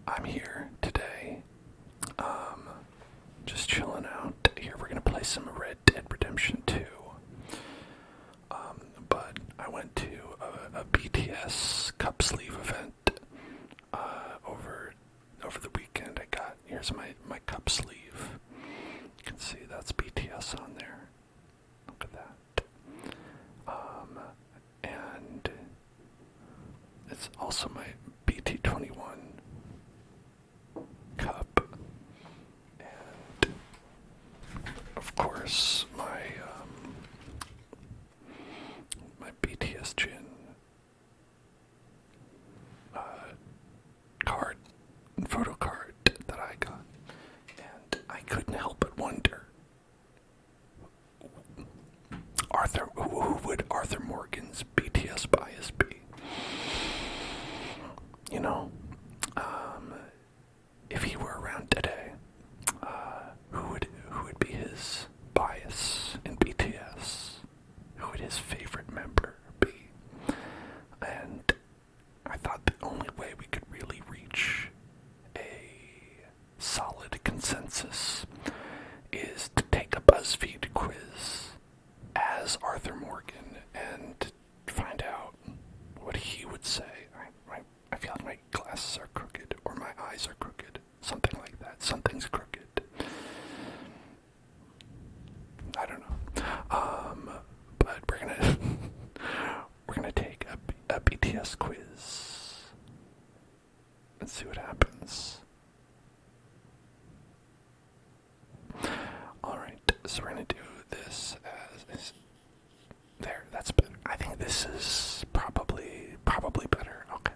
I'm here today, just chilling out. Here we're gonna play some Red Dead Redemption 2. But I went to a BTS cup sleeve event over the weekend. Here's my cup sleeve. You can see that's BTS on there. Look at that. And it's also my BT21 cup, and of course my BTS gin card, photo card that I got, and I couldn't help but wonder, who would Arthur Morgan's BTS bias be? You know, if he were around today, who would be his bias in BTS? Who would his favorite member be? And I thought the only way we could really reach a solid consensus is to take a BuzzFeed quiz as Arthur Morgan and find out what he would say. I feel like my glasses are crooked, or my eyes are crooked. Something like that. Something's crooked. I don't know. But we're gonna take a BTS quiz and see what happens. Alright, so we're gonna do this as there, that's better. I think this is probably better. Okay.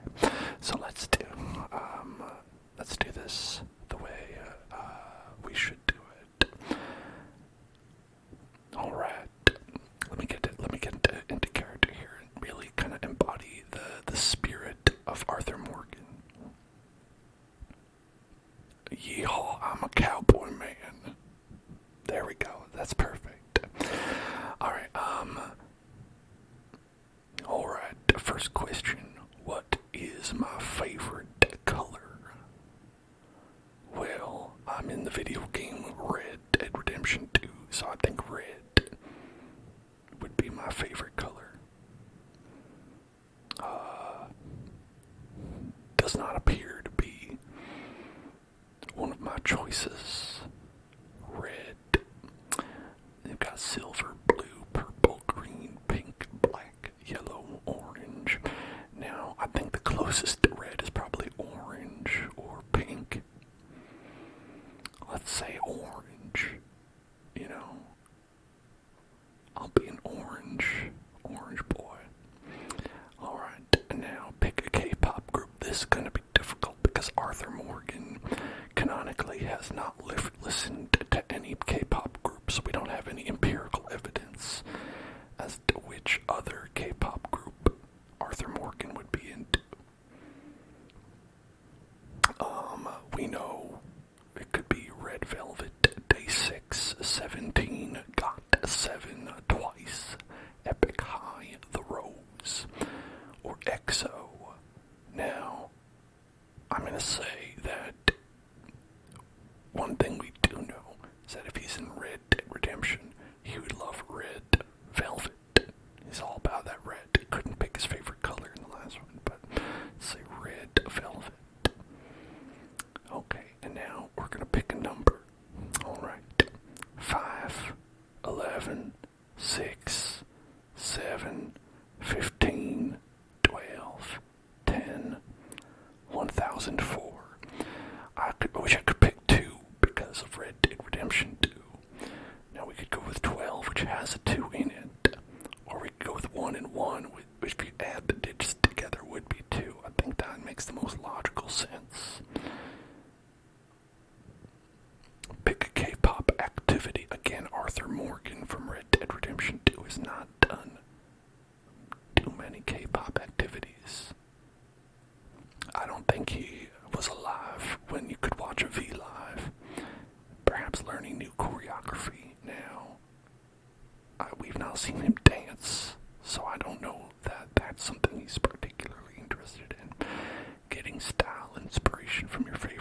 So let's do this the way we should do it. Alright. Let me get into character here and really kind of embody the spirit of Arthur Morgan. Yeehaw, I'm a cowboy man. There we go. That's perfect. Alright, first question. What is my favorite color? Well, I'm in the video game Red Dead Redemption 2, so I think red would be my favorite color. Does not appear to be one of my choices. Red. They've got silver, blue, purple, green, pink, black, yellow, orange. Now, I think the closest to red is probably orange or pink. Let's say orange. You know, I'll be an orange boy. Alright, now pick a K-pop group. This is going to be difficult because Arthur Morgan canonically has not listened to any K-pop groups. We don't have any empirical evidence as to which other K-pop group Arthur Morgan would be into. We know it could be Red Velvet, Day 6, 17, Got 7, Twice, Epic High, The Rose, or EXO. Now, I'm going to say that one thing we do know is that if he's in Red Dead Redemption, he would love Red Velvet. He's all about that red. He couldn't pick his favorite color in the last one, but let's say Red Velvet. Okay, and now we're going to pick a number. Alright. 5, 11, 6, 7, 15, 12, 10, 1004. I wish I could pick 2 because of Red Dead Redemption 2. Now we could go with 12, which has a 2 in it. Or we could go with 1 and 1, which if you add the digits together would be 2. I think that makes the most logical sense. Pick a K-pop activity. Again, Arthur Morgan from Red Dead Redemption 2 has not done too many K-pop activities. I don't think he was alive when you could watch a V Live. Perhaps learning new choreography now. We've not seen him dance, so I don't know that that's something he's particularly interested in. Getting style inspiration from your favorite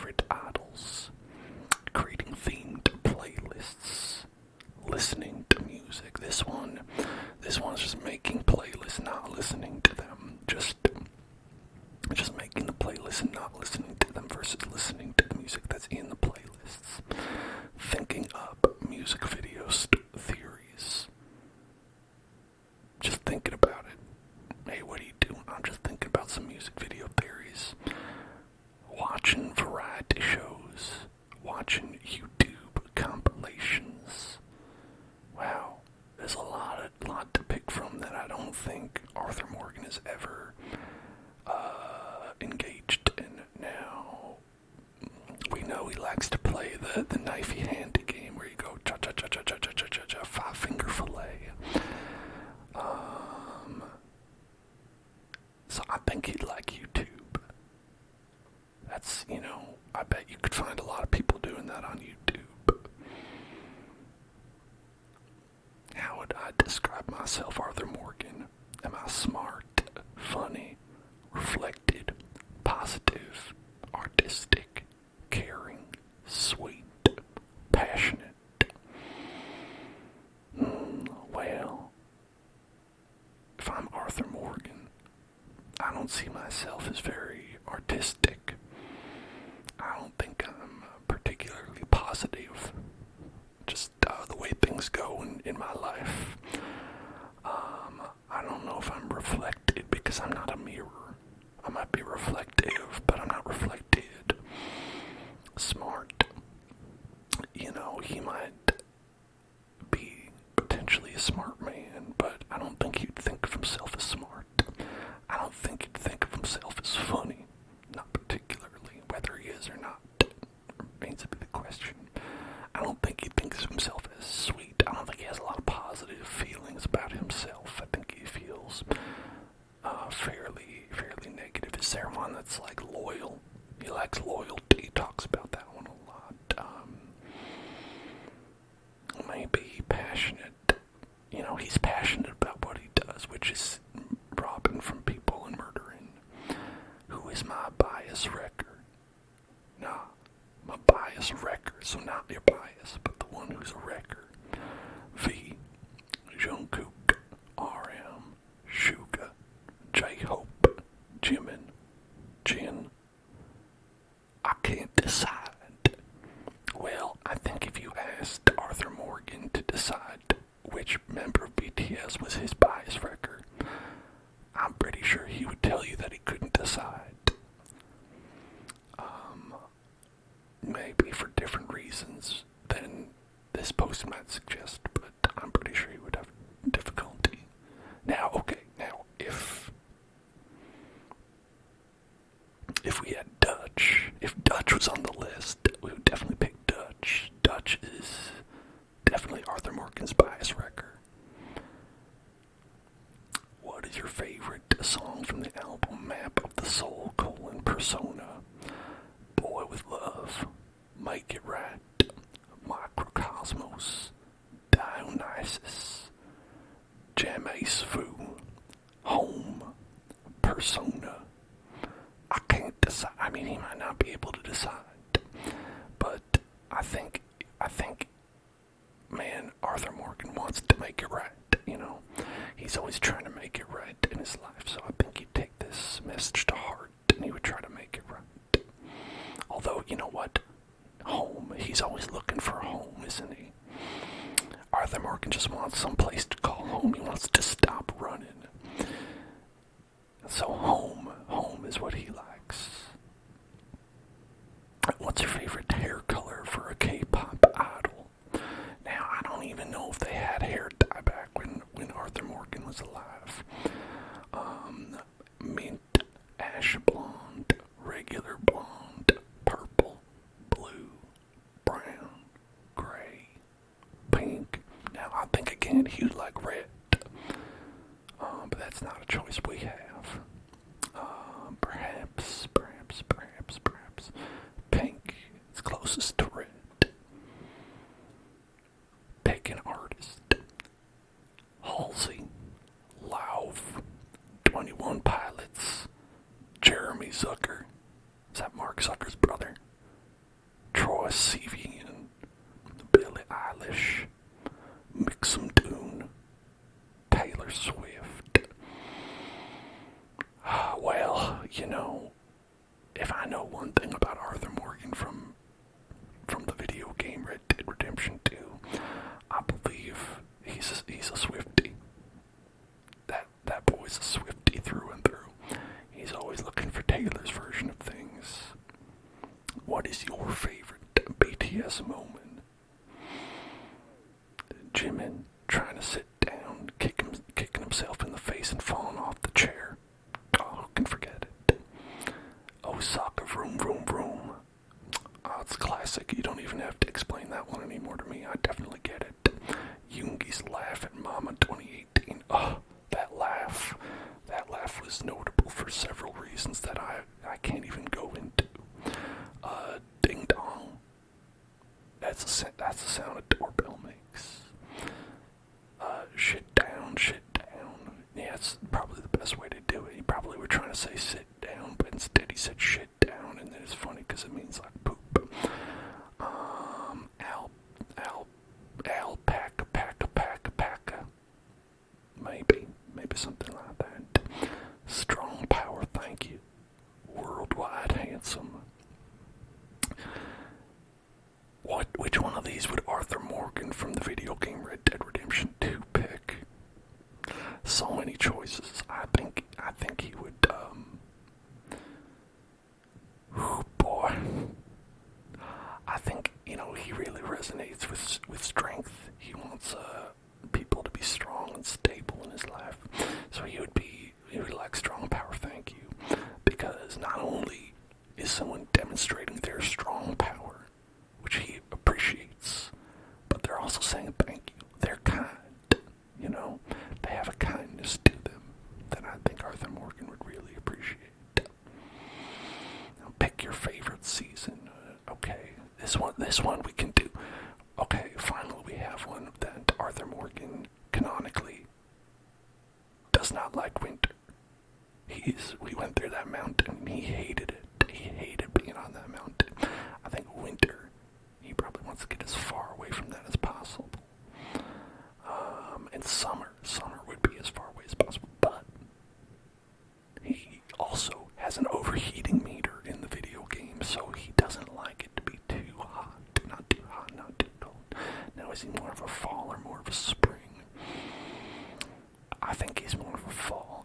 the knifey handy game where you go cha cha cha cha cha cha cha cha cha 5-finger fillet. So I think he'd like YouTube. That's, I bet you could find a lot of people doing that on YouTube. How would I describe myself, Arthur Morgan? Am I smart, funny, reflected, positive, artistic, caring, sweet, passionate? Well, if I'm Arthur Morgan, I don't see myself as very artistic. I don't think I'm particularly positive. Just the way things go in my life. I don't know if I'm reflected because I'm not a mirror. I might be reflective, but I'm not reflected. Smart. He might be potentially a smart man, but I don't think he'd think of himself as smart. I don't think he'd think of himself as funny. Not particularly. Whether he is or not remains to be the question. I don't think he thinks of himself as sweet. I don't think he has a lot of positive feelings about himself. I think he feels fairly negative. Is there one that's like loyal? He likes loyalty. He talks about that one a lot. Maybe passionate. He's passionate about what he does, which is robbing from people and murdering. Who is my bias wrecker? Nah, my bias wrecker. So not your bias, but the one who's a wrecker. V. Jungkook, RM, Suga, J-Hope, Jimin, Jin. I can't decide. Well, I think if you asked Arthur Morgan to decide which member of BTS was his bias wrecker, I'm pretty sure he would tell you that he couldn't decide. Maybe for different reasons than this post might suggest, but I'm pretty sure he would have difficulty. Now, if we had Dutch, if Dutch was on the list, we would definitely pick Dutch. Dutch is definitely Arthur Morgan's bias wrecker. What is your favorite song from the album Map of the Soul, Persona? Boy with Love, Make It Right, Microcosmos, Dionysus, Jamace Fu, Home, Persona. I can't decide. I mean, he might not be able to decide, but I think, man, Arthur Morgan wants to make it right. He's always trying to make it right in his life, so I think he'd take this message to heart and he would try to make it right. Although, you know what? Home. He's always looking for a home, isn't he? Arthur Morgan just wants some place to call home. He wants to stop running. So home is what he likes. What's your favorite hair color for a K-pop idol? Now, I don't even know if they had hair dye back when Arthur Morgan was alive. Mint, ash blonde, regular blonde, purple, blue, brown, gray, pink. Now, I think again he would like red, but that's not a choice we have. Perhaps pink is closest to red. Pick an artist. Halsey, Lauv, 21 Pilots, Jeremy Zucker. Is that Mark Zucker's brother? Troye Sivan, Billie Eilish, Mixum Dune, Taylor Swift. Well, if I know one thing about Arthur Morgan from the video game Red Dead Redemption 2, I believe he's a Swiftie. That boy's a Swiftie through and through. He's always looking for Taylor's version of things. What is your favorite BTS moment? Jimin trying to sit down, kicking himself in the face and falling off the chair. Oh, who can forget it? Osaka, vroom, vroom, vroom. it's classic. You don't even have to explain that one anymore to me. I definitely get it. Yoongi's laugh at Mama 2018. Oh, that laugh. That laugh was notable for several reasons that I can't even go into. Ding dong. That's the sound a doorbell makes. Shit down, shit down. Yeah, it's probably the best way to do it. He probably were trying to say sit down, but instead he said shit down, and then it's funny because it means like poop. Alpaca. Maybe something like that. Strong power, thank you. Worldwide handsome. Which one of these would Arthur Morgan from the video game Red Dead Redemption 2 pick? So many choices. I think he would, oh boy. I think, he really resonates with strength. He wants, people to be strong and stable in his life. So he would like strong power, thank you. Because not only is someone demonstrating their strong power, which he appreciates, but they're also saying thank you. They're kind, They have a kindness to them that I think Arthur Morgan would really appreciate. Now pick your favorite season. Okay, this one we can do. Okay, finally we have one that Arthur Morgan canonically does not like winter. We went through that mountain and he hated it. He hated being on that mountain. I think winter, he probably wants to get as far away from that as possible. And summer would be as far away as possible. But he also has an overheating meter in the video game, so he doesn't like it to be too hot. Not too hot, not too cold. Now, is he more of a fall or more of a spring? I think he's more of a fall.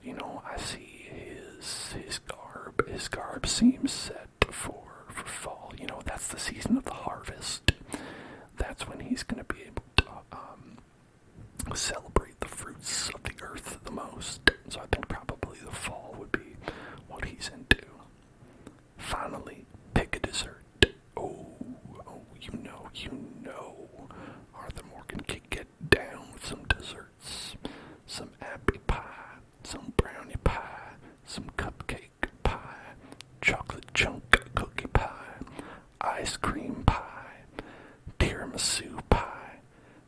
I see his garb. His garb seems set for fall. That's the season of the harvest. That's when he's going to be able to celebrate the fruits of the earth the most. So I think probably the fall would be what he's into. Finally, pick a dessert. Oh, Arthur Morgan can get down with some desserts. Some apple pie, some brownie pie, some cupcake pie, chocolate chunk cookie pie, ice cream pie, tiramisu pie,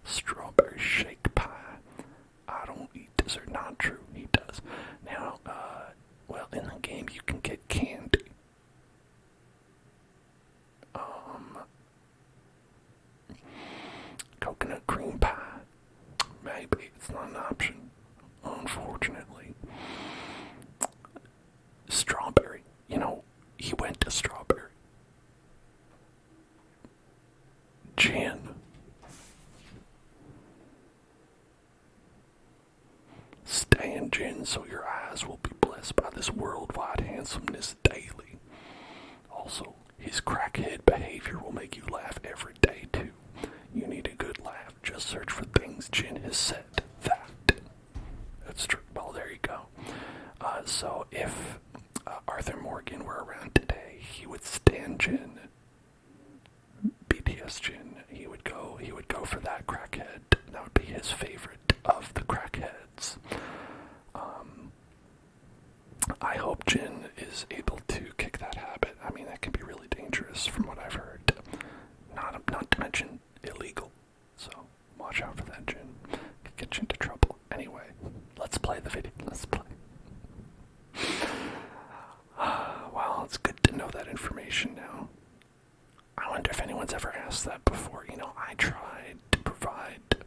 strawberry shake pie. I don't eat dessert. Not true, he does. Now, in the game you can get candy. Coconut cream pie. Maybe it's not an option, unfortunately. Strawberry. He went to strawberry. Gin. Stay in gin so your eyes will be blessed by this worldwide handsomeness daily. Also, his crackhead behavior will make you laugh every day too. You need a good laugh. Just search for things Gin has said. That's true. Well, there you go. So if Arthur Morgan were around today, he would stand Gin. BTS Gin. He would go for that crackhead. That would be his favorite of the crackheads. I hope Jin is able to kick that habit. I mean, that can be really dangerous from what I've heard. Not to mention illegal. So watch out for that, Jin. Could get you into trouble. Anyway, let's play the video. Let's play. Well, it's good to know that information now. I wonder if anyone's ever asked that before. I tried to provide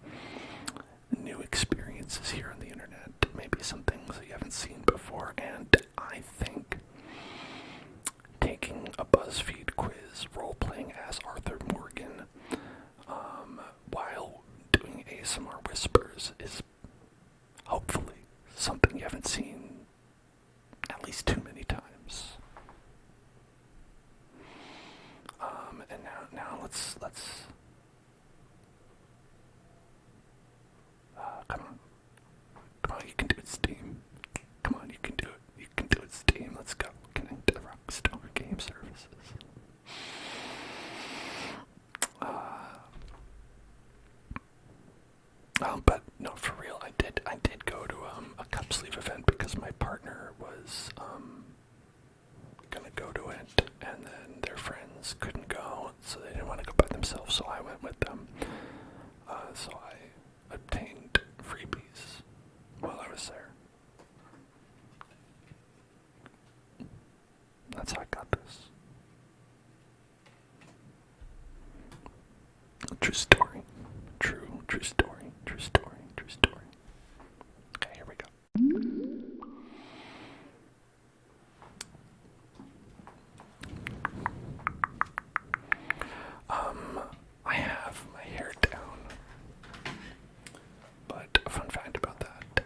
new experiences here on the internet. Maybe some things that you haven't seen before, and I think taking a BuzzFeed quiz, role-playing as Arthur Morgan, while doing ASMR whispers is hopefully something you haven't seen at least too many times. And now let's come on, you can do it, Steam. Come on, you can do it, Steam. Let's go. Connect to the Rockstar Game Services. friends couldn't go, so they didn't want to go by themselves, so I went with them. So I obtained freebies while I was there. That's how I got this. True story. True story. True story. True story. Okay, here we go. I have my hair down, but a fun fact about that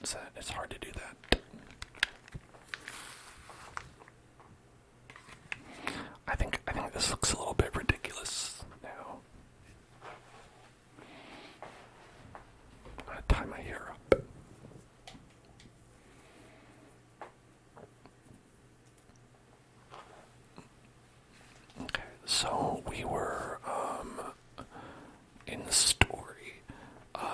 is that it's hard to do that. I think this looks a little bit ridiculous now. I'm gonna tie my hair up. Okay, so we were in the story.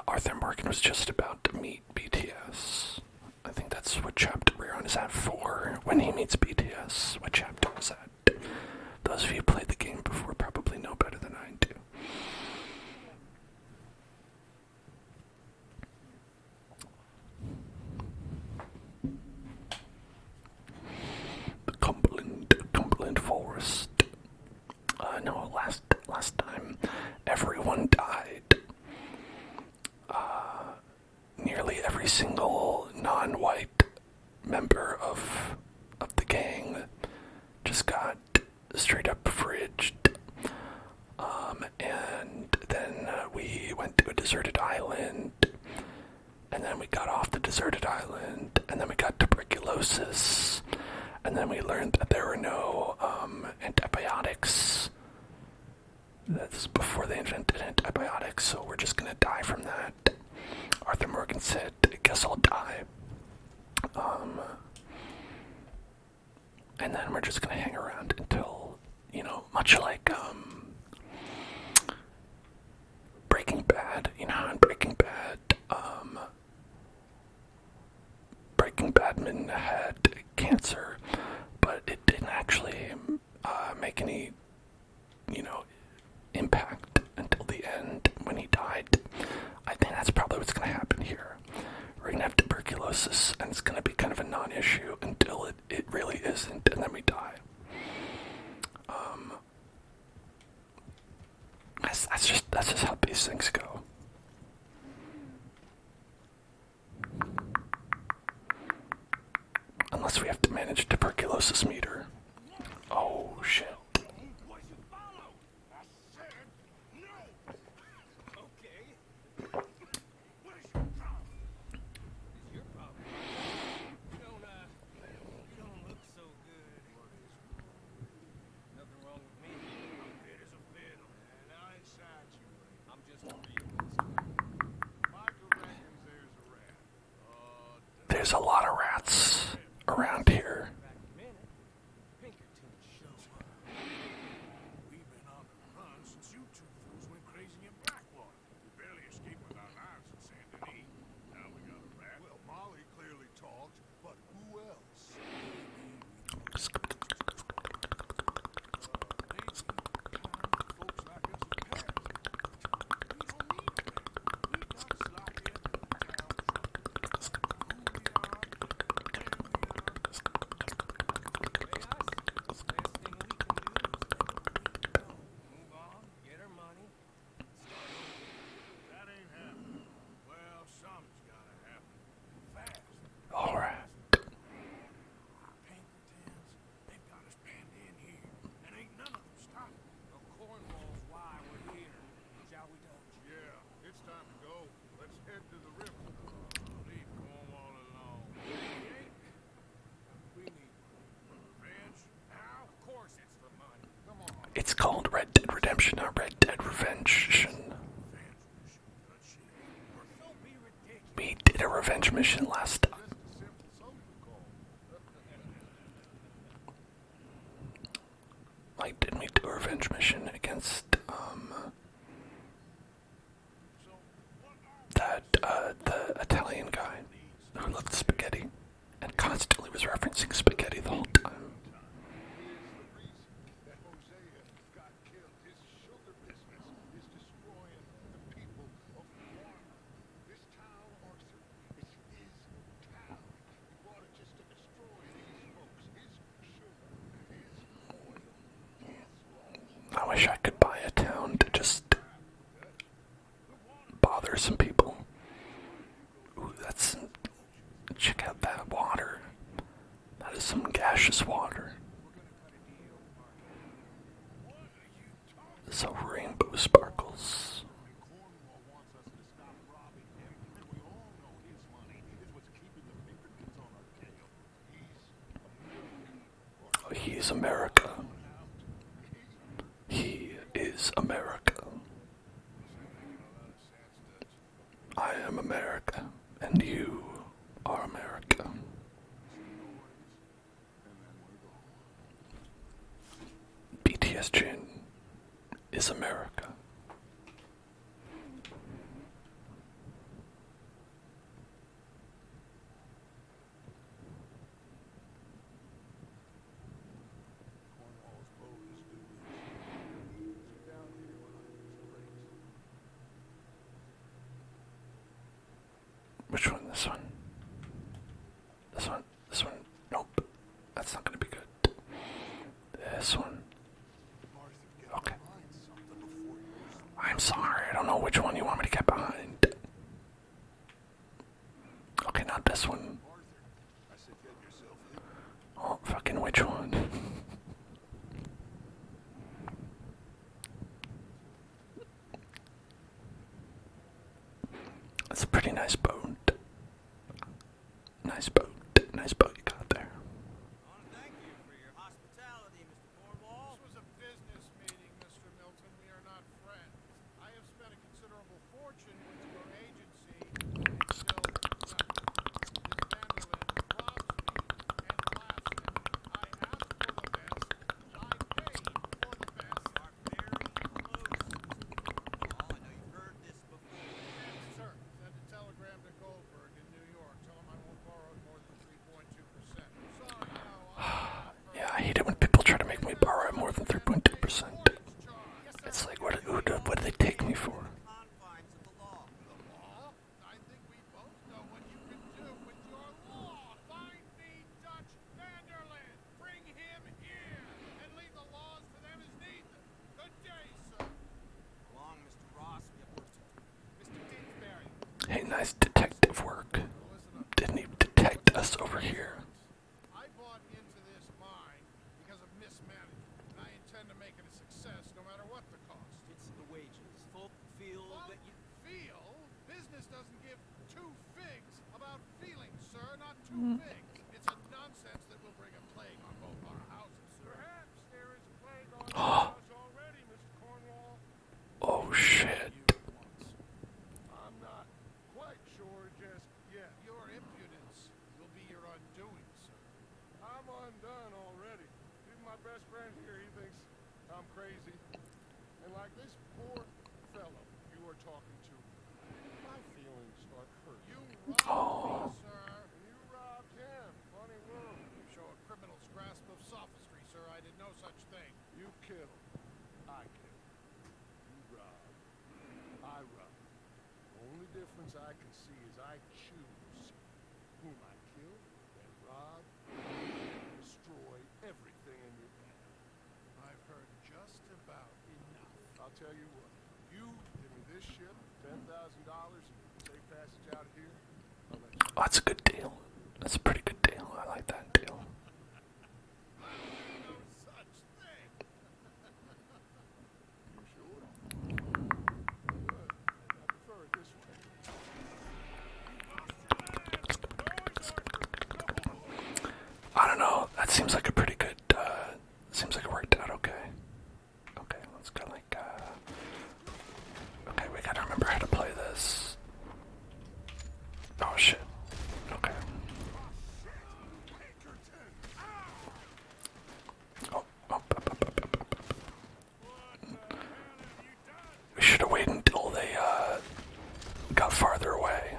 Arthur Morgan was just about to meet BTS. I think that's what chapter we're on. Is that 4? When he meets BTS. What chapter is that? Those of you who played the game before probably know better than I do. The Cumberland Forest. No, last time everyone died. Nearly every single non-white member of the gang just got straight up fridged. And then we went to a deserted island, and then we got off the deserted island, and then we got tuberculosis, and then we learned that there were no antibiotics. That's before they invented antibiotics, so we're just gonna die from that. Arthur Morgan said, I guess I'll die. And then we're just gonna hang around until, much like Breaking Bad, in Breaking Bad, Breaking Badman had cancer, but it didn't actually make any, impact until the end when he died. I think that's probably what's going to happen here. We're going to have tuberculosis, and it's going to be kind of a non-issue until it really isn't, and then we die. That's just how these things go. Unless we have to manage a tuberculosis meter. Oh shit. There's a lot of rats around here. It's called Red Dead Redemption, not Red Dead Revenge. We did a revenge mission last time. Like, didn't we do a revenge mission against, the Italian guy who loved spaghetti and constantly was referencing spaghetti the whole time? I wish I could buy a town to just bother some people. Ooh, that's... Check out that water. That is some gaseous water. So rainbow sparkles. Oh, he's America. He is America. I am America, and you are America. BTS Jin is America. Which one? This one? This one? This one? Nope. That's not gonna be good. This one. Okay. I'm sorry, I don't know which one you want me to get behind. Okay, not this one. Oh, fucking which one? That's a pretty nice boat. Nice boat. Nice boat you got there. Thank you for your hospitality, Mr. Cornwall. This was a business meeting, Mr. Milton. We are not friends. I have spent a considerable fortune with your agency. Still, Yeah, I hate it when people try to make me borrow more than 3.2%. It's like, what do they take me for? I think we both know what you can do with your law. Find me Dutch Vanderland. Bring him here and leave the laws to them as need them. Good day, sir. Long, Mr. Ross. We have work to do. Mr. Dinsbury. Hey, nice detective work. Didn't even detect us over here. I bought into this mine because of mismanagement, and I intend to make it a success no matter what the cost. It's the wages. Folk feel that you... Feel? Business doesn't give two figs about feelings, sir, not two figs. It's a nonsense that will bring a plague on both our houses, sir. Perhaps there is a plague on your house already, Mr. Cornwall. Oh shit. I'm not quite sure just yet. Your impudence will be your undoing, sir. I'm undone already. Even my best friend here, he thinks I'm crazy. And like this poor fellow you are talking to, my feelings are hurt. You robbed me, sir. You robbed him. Funny world. You show a criminal's grasp of sophistry, sir. I did no such thing. You killed. I killed. You robbed. I robbed. The only difference I can see is I choose whom I kill and rob, destroy everything in your path. I've heard just about enough. I'll tell you what. You give me this ship, $10,000, and safe passage out of here. I'll let you. Oh, that's a good deal. That's a pretty good deal. I like that deal. No such thing. You sure? Good. I prefer it this way. I don't know. That seems like a pretty good, seems like it worked out okay. Okay, let's go like, okay, we gotta remember how to play this. Oh shit. Okay. Oh, up. We should have waited until they, got farther away.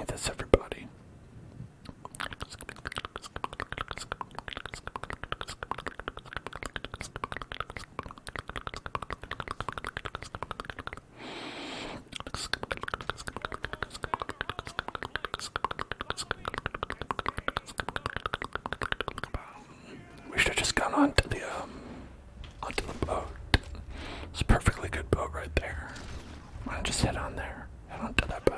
this, everybody. We should have just gone onto the boat. It's a perfectly good boat right there. Why don't just head on there? Head onto that boat.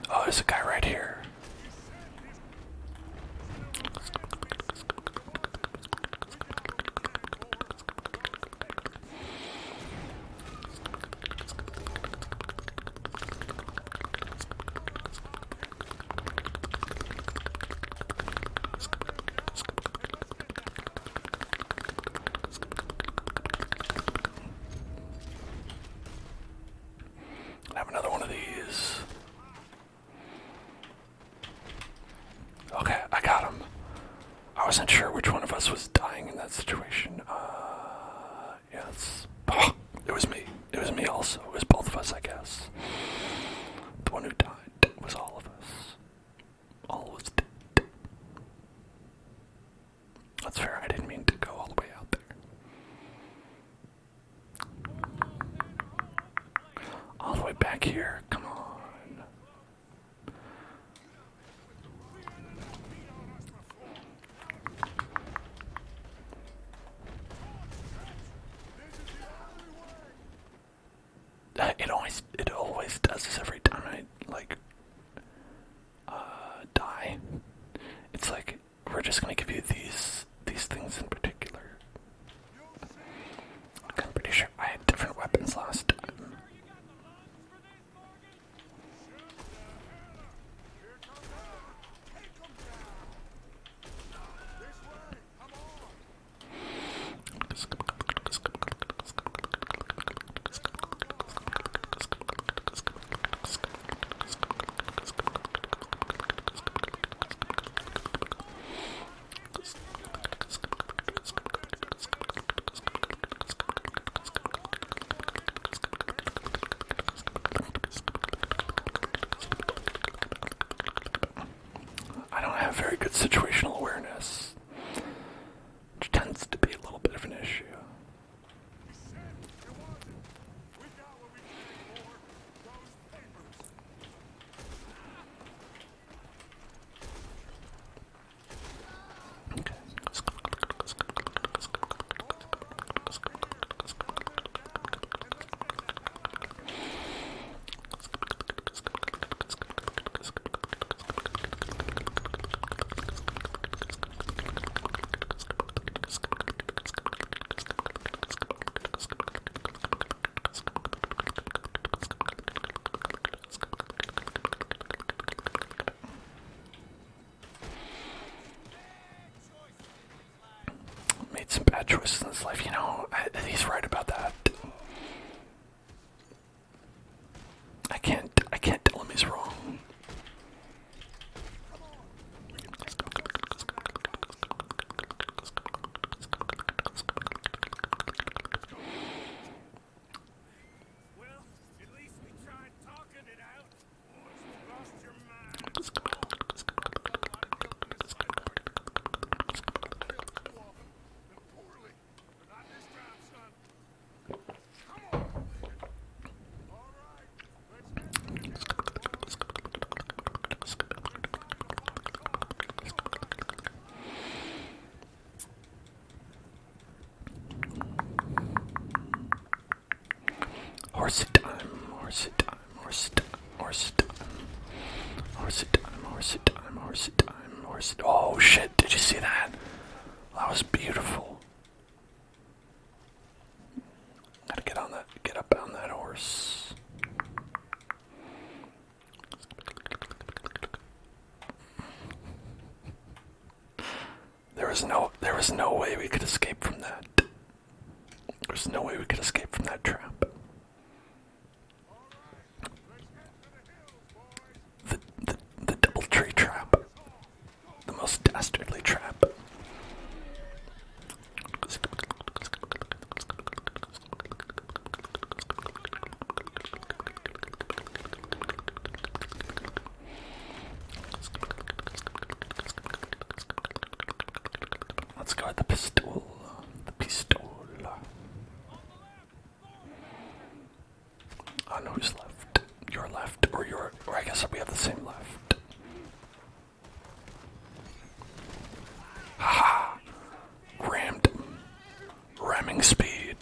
Oh, there's a guy right here. I have another one of these. Okay, I got him. I wasn't sure which one of us was dying in that situation. Yeah, it was me. It was me also. It was both of us, I guess. The one who died was all of us. All was dead. That's fair. I didn't mean to go all the way out there. All the way back here. Come on. It always does this every time I die. It's like we're just gonna give you these things in particular. I'm pretty sure I had different weapons last time. I don't have very good situational awareness, which tends to be a little bit of an issue. Okay. Made some bad choices in his life, you know. He's right about that. I can't tell him he's wrong. Well, at least we tried talking it out. Lost your mind. Poorly, but not this time, son. Come on. All right, let's get Horsey time, horsey time, horsey time, horsey time, horsey time, horsey time, horsey time, horse. Oh shit, did you see that? That was beautiful. Gotta get up on that horse. There was no way we could escape from that. There's no way we could escape from that trap. The double tree trap. The most dastardly trap. Let's go at the pistol. The pistol. I know who's left. Your left, or I guess we have the same left. Ha! Rammed him. Ramming speed.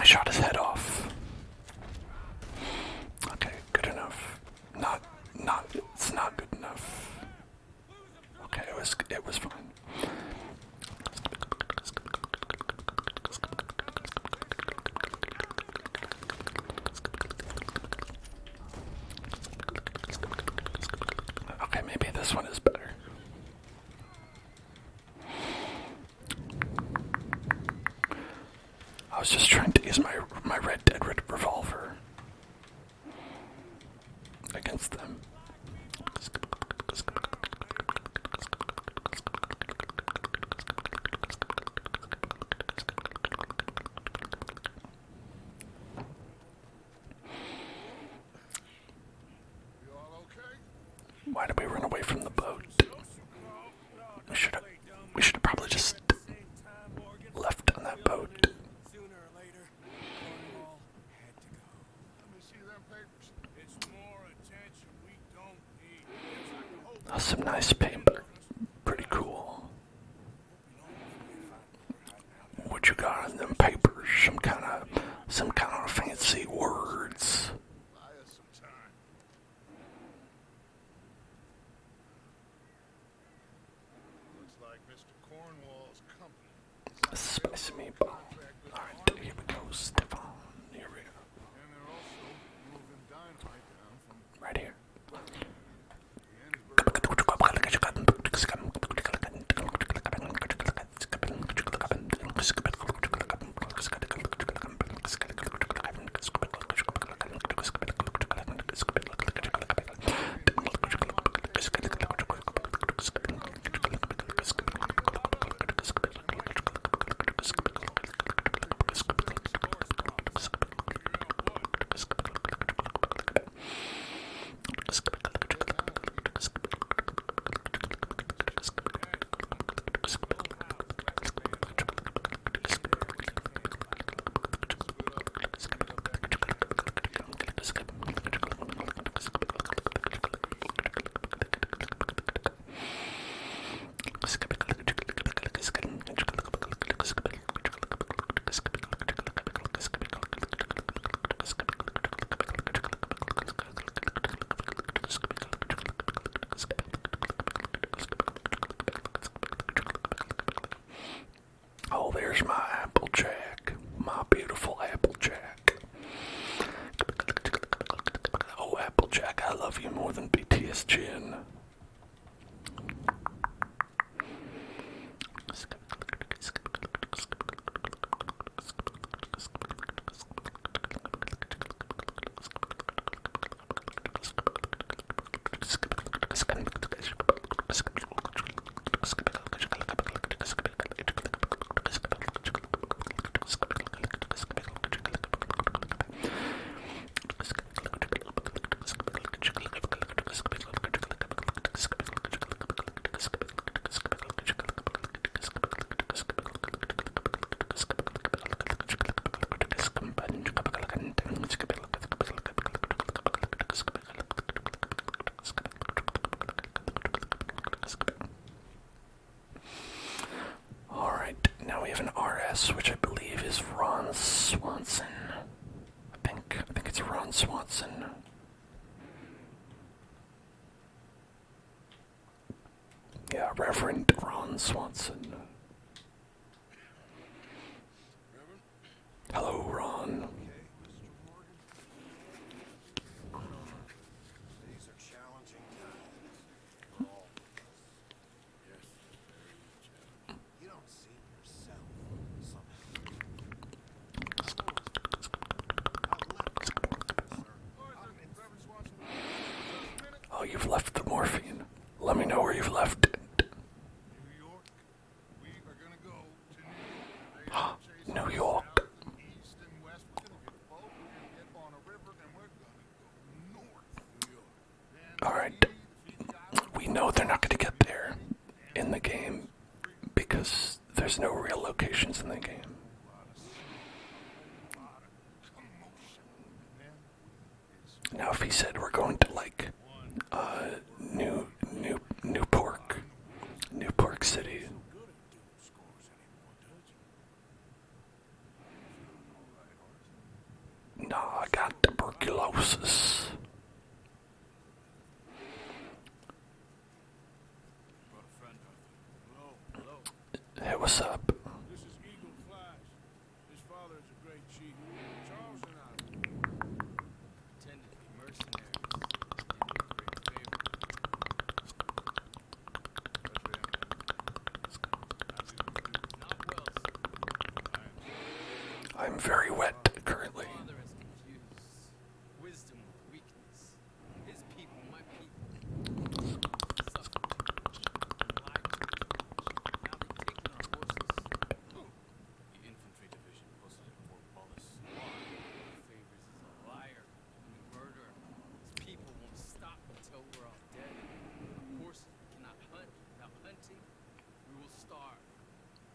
I shot his head off. Okay, good enough. It's not good enough. Okay, it was fine. Okay, maybe this one is better. I was just trying to use my Red Dead revolver against them. You all okay? Why did we run away from the boat? We should have probably just left on that boat. Sooner or later, Cornwall had to go. Let me see them papers. It's more attention we don't need. That's some nice paper. Pretty cool. What you got on them papers? Some kind of fancy words. Buy us some time. Looks like Mr. Cornwall's company. Spicy meatball. Alright, here we go, Stefan. Here we go. And they're also moving dynamite down from Right here. Oh, there's my Applejack. My beautiful Applejack. Oh, Applejack, I love you more than BTS Jin. BTS, which I believe is Ron Swanson. I think it's Ron Swanson. Yeah, Reverend Ron Swanson. Hello, Ron. These are challenging times for all of us. Yes, very challenging. You don't see yourself somehow. Oh, you've left the morphine. Let me know where you've left it. New York. We are gonna go to New York. east and west. We're gonna get a boat. We're gonna get on a river, and we're gonna go north. New York. Alright. We know they're not going to get there in the game because there's no real locations in the game. Now, if he said we're going to like Newport City. Nah, I got tuberculosis. Hey, what's up? This is Eagle Flash. His father is a great chief. Charles and I pretended to be mercenaries. Did me a great favor. I'm very wet currently. Father has confused wisdom with weakness. His people, my people, suffered. Lied to us. Now they've taken our horses. The infantry division posted at Fort Wallace. Favors is a liar and a murderer. His people won't stop until we're all dead. Horses cannot hunt. Without hunting, we will starve.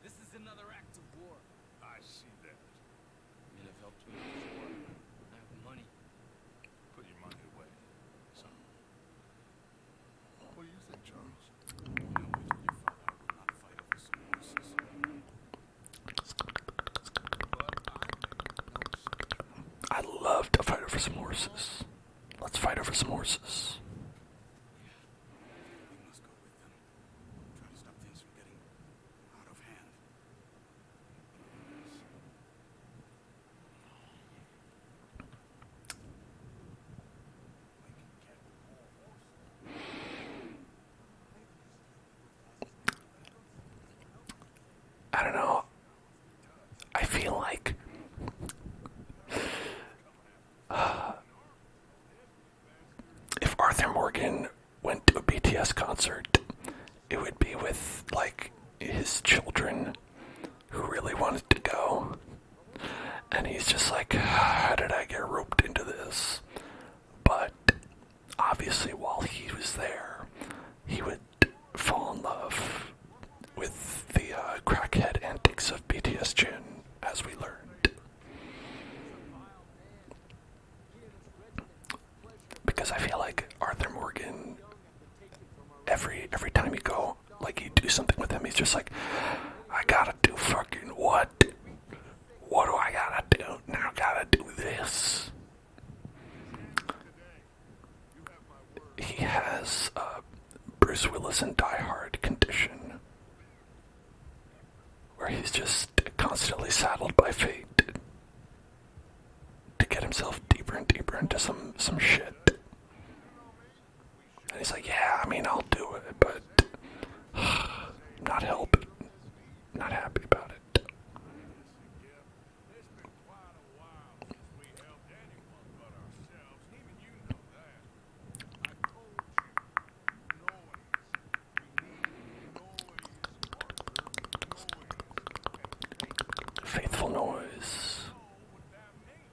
This is another act of war. I see that. Men have helped me before. I have money. Put your money away, son. What do you think, Charles? You know, we told your father I would not fight over some horses. But I made no such. I'd love to fight over some horses. Let's fight over some horses. We must go with them. Try to stop things from getting out of hand. I don't know. I feel like if Arthur Morgan went to a BTS concert, it would be with like his children who really wanted to go. And he's just like, how did I get roped into this? But obviously while he was there, he would fall in love with the crackhead antics of BTS Jin, as we learned. Because I feel like Arthur Morgan, every time you go, like you do something with him, he's just like, I gotta do fucking what? What do I gotta do? Now I gotta do this. He has Bruce Willis and Die Hard condition, where he's just constantly saddled by fate to get himself deeper and deeper into some shit. And he's like, yeah, I mean, I'll do it, but not helping, not happy about it. It's been quite a while since we helped anyone but ourselves. Even you know that. I told you, noise. We need noise, Arthur. Faithful noise. What that means.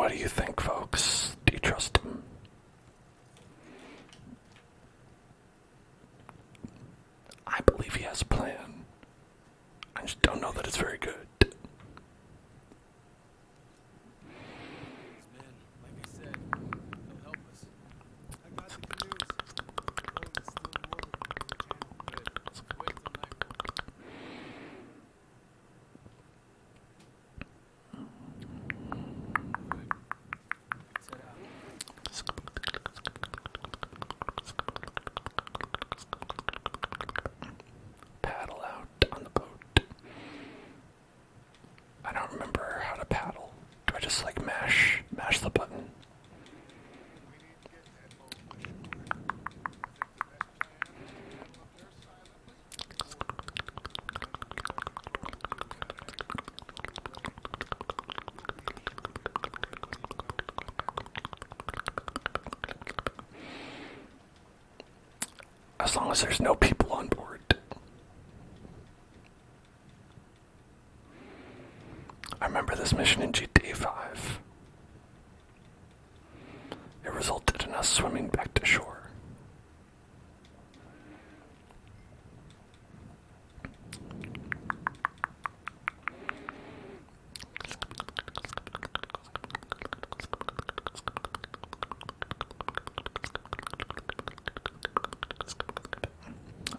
What do you think, folks? Do you trust him? I believe he has a plan. I just don't know that it's very good. These men, like I said, they'll help us. I got the canoes. Boat is still moored in the channel. Good. Wait till nightfall. Good. Let's head out. Paddle out on the boat. I don't remember how to paddle. Do I just like mash the button? We need to get that boat ashore. I think the best plan is to have them up there silently. You'll be ashore before anybody knows what happened. As long as there's no people on board. I remember this mission in GTA 5. It resulted in us swimming back to shore.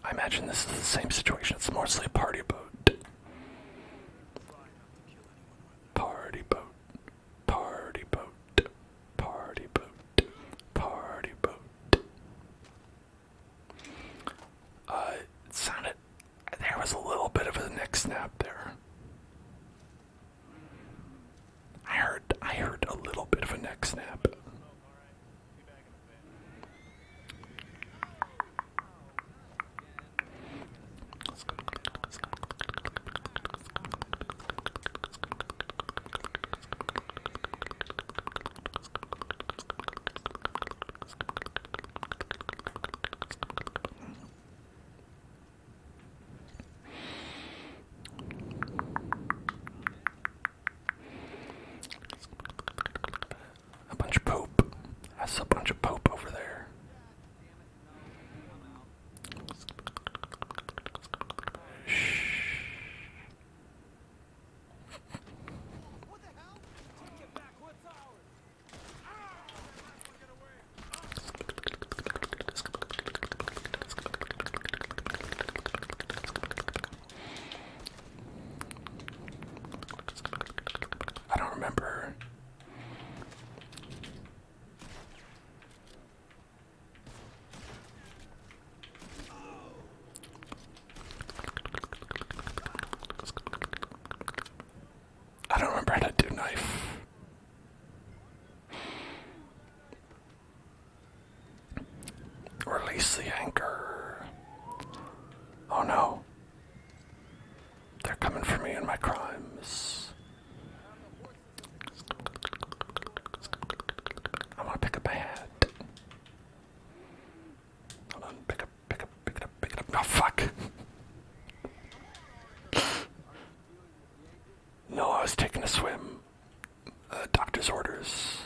I imagine this is the same situation. It's mostly a party boat. Party boat. Party boat. Party boat. Party boat. It sounded... There was a little bit of a neck snap there. I heard a little bit of a neck snap. A bunch of poop. That's a bunch of poop over there. Shh. What the hell? Get back, what's ours? I don't remember. I don't remember how to do knife. Release the anchor. Oh no. They're coming for me and my crimes. I'm gonna pick up my hat. Hold on, pick it up. Oh fuck. No, I was taking a swim. Doctor's orders.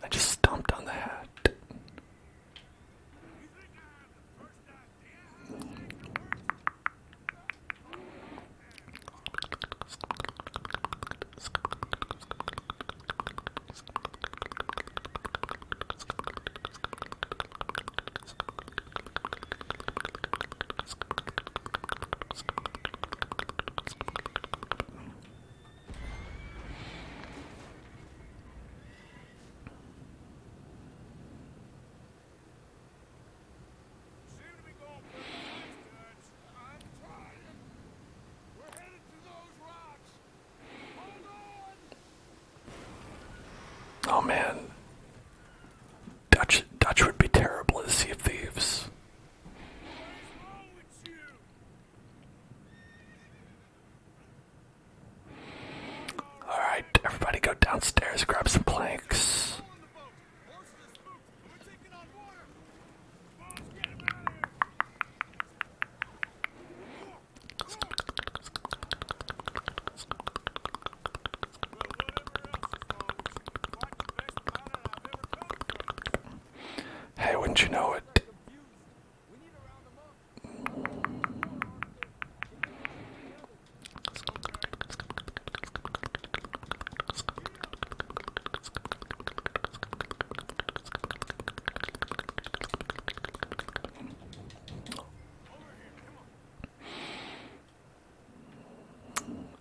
I just stomped on the hat. Seem to be going pretty fast, Dutch. I'm trying. We're headed to those rocks. Hold on. Oh man. Dutch would be terrible at Sea of Thieves. What's wrong with you? Alright, everybody go downstairs, grab some planks. On the boat. Horses are spooked. We're taking on water. Come on, let's get him out of here. Well, wouldn't you know it? We need to round them up.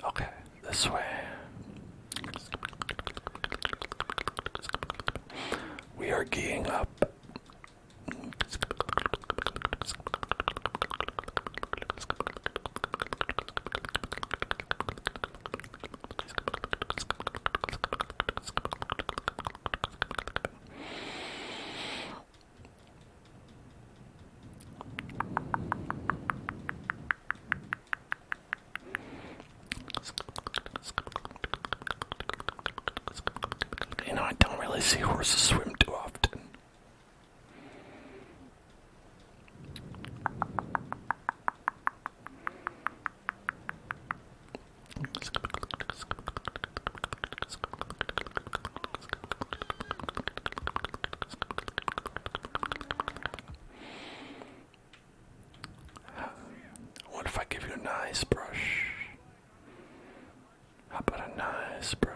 Okay, this way. We are geeing up. You know, I don't really see horses swim too often. What if I give you a nice brush? How about a nice brush?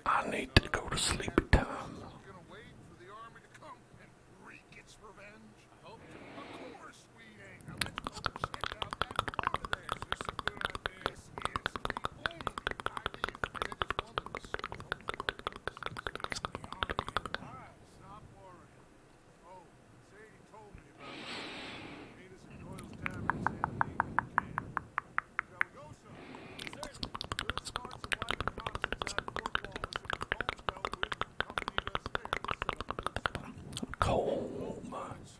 I need to go to sleep time. Gonna wait for the army to come and wreak its revenge? I hope. Of course we ain't. Now let's go check out that farm of theirs. This is a good idea. This is the only idea, and it is one that will serve both of our purposes. The army and lives. Stop worrying. Oh, Sadie told me about it. Meet us at Doyle's Tavern in San Diego. Shall we go, sir? Sir, we'll start some white reconnaissance out of Fort Wallace, and if Holmes dealt with accompanied us there. We'll set up a good spot. Cold.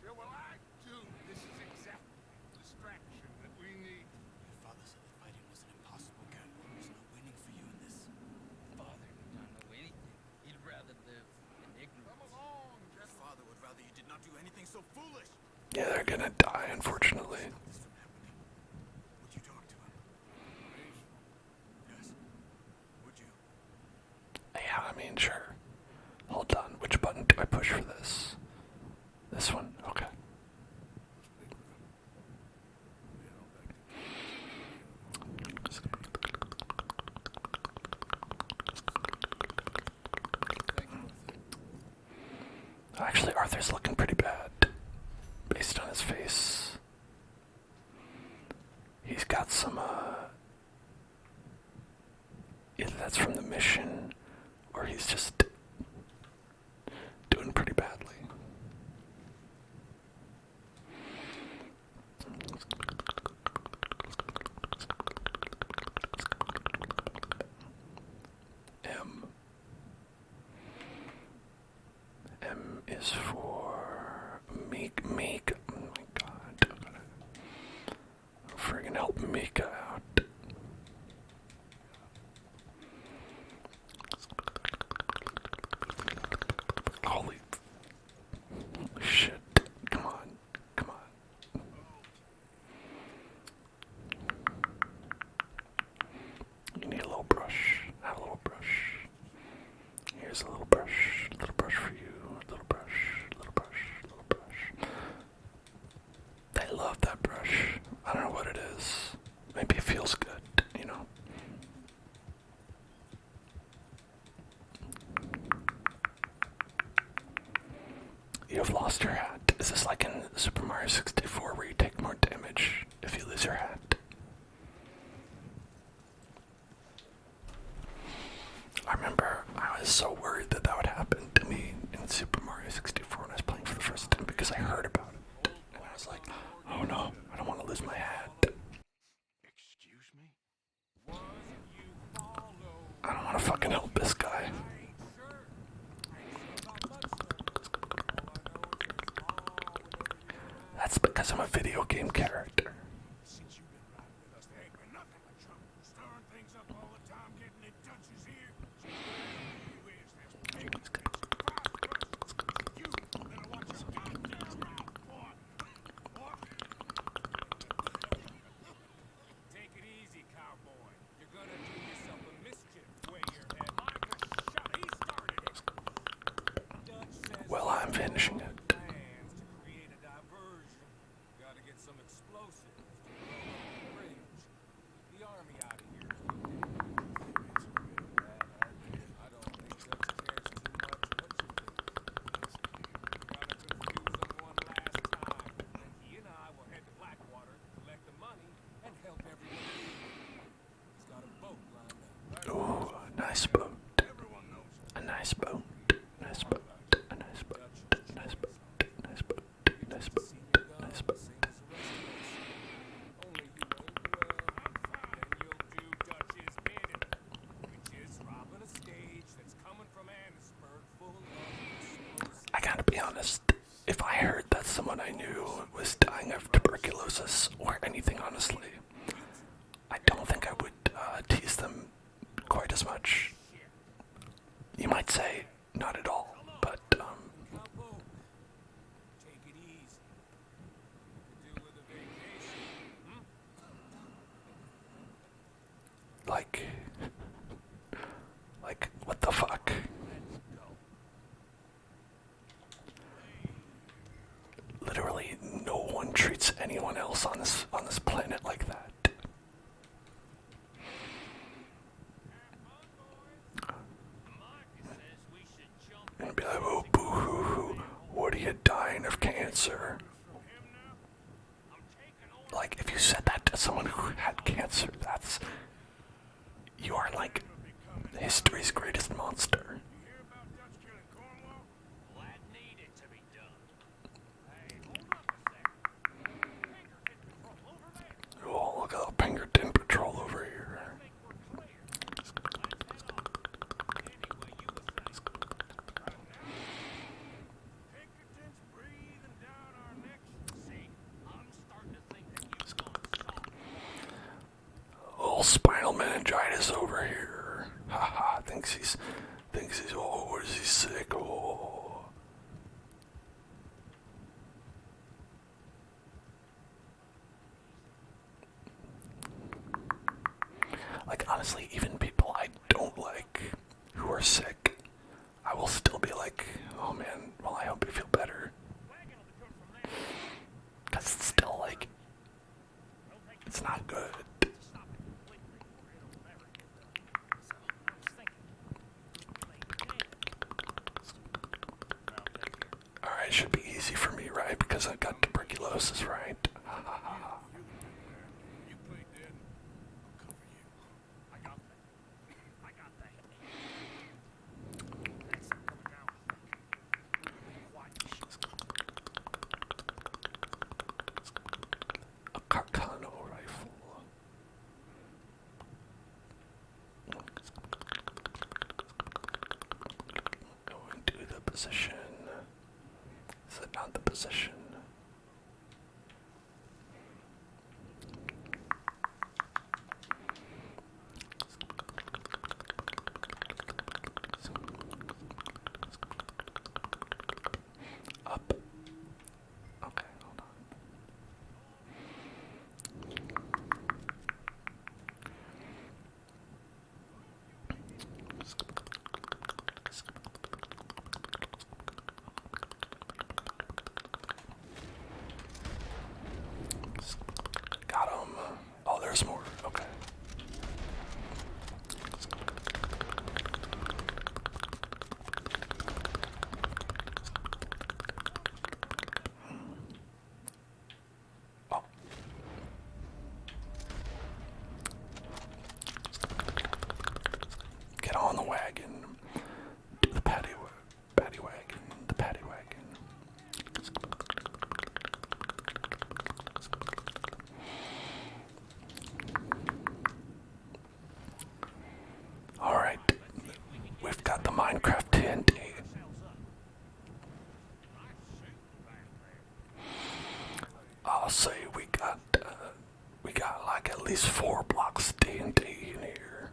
Yeah, well, I do. This is exactly the distraction that we need. Your father said that fighting was an impossible game. There's no winning for you in this. Father did not know anything. He'd rather live in ignorance. Come along, Your father would rather you did not do anything so foolish. Yeah, they're gonna die, unfortunately. Stop this from happening. Would you talk to him? Yes. Would you? Yeah, I mean, sure. Hold on, which button do I push for this? This one? Okay. Actually, Arthur's looking pretty bad, based on his face. He's got some, either that's from the mission, or he's just doing pretty badly. M. M is for Meek. Oh my god. Friggin' help Mika out. Holy shit. Come on. Come on. You need a little brush. Have a little brush. Here's a little brush. A little brush for you. A little brush. A little brush. A little brush. I love that brush. I don't know what it is. Maybe it feels good, you know? You have lost your hat. Is this like in Super Mario 64 where you take more damage if you lose your hat? I remember I was so worried that that would happen to me in Super Mario 64 when I was playing for the first time because I heard about it. And I was like, oh no, I don't want to lose my hat. Excuse me? One you follow. I don't want to fucking help this guy. I ain't sure. I ain't sure about much, sir. All I know is it's all whenever you're That's because I'm a video game character. Since you've been riding with us, there ain't been nothing but trouble. Stirring things up all the time, getting in touches here. explosives to blow up the bridge. Keep the army out of here. I don't think Dutch cares too much what you think. Gotta confuse them one last time. Then he and I will head to Blackwater, collect the money, and help everyone leave. He's got a boat lined up. Ooh, a nice boat. A nice boat. Nice boat. A nice boat. Nice boat. Nice boat. Nice boat. Nice boat. Only you ain't well. Then you'll do Dutch's bidding, which is robbing a stage that's coming from Annisburg full of explosives. I gotta be honest, if I heard that someone I knew was dying of tuberculosis or anything, honestly, I don't think I would tease them quite as much. You might say, not at all, but, Capo, take it easy. Could do with a vacation. like, what the fuck? Literally, no one treats anyone else on this planet like that. And be like, oh, boo-hoo-hoo, what are you dying of cancer? Like, if you said that to someone who had cancer, you are like history's greatest monster. Oh, look at the Pinkerton Patrol over here. Little spinal meningitis over here. Haha, thinks he's, oh, is he sick? Oh. Like, honestly, even people I don't like who are sick, I will still be like, oh man, well, I hope you feel better. Because it's still like, it's not good. Alright, it should be easy for me, right? Because I got tuberculosis, right? You play dead, I'll cover you. I got that. I got that. Thanks for coming down with me. A Carcano rifle. Going to the position. Is it not the position? Up. Okay, hold on. Got him. Oh, there's more. Okay. Oh. Get on the wagon. The paddy wagon. The paddy wagon. Alright. We've got the Minecraft TNT. I'll say we got like at least 4 blocks of TNT in here.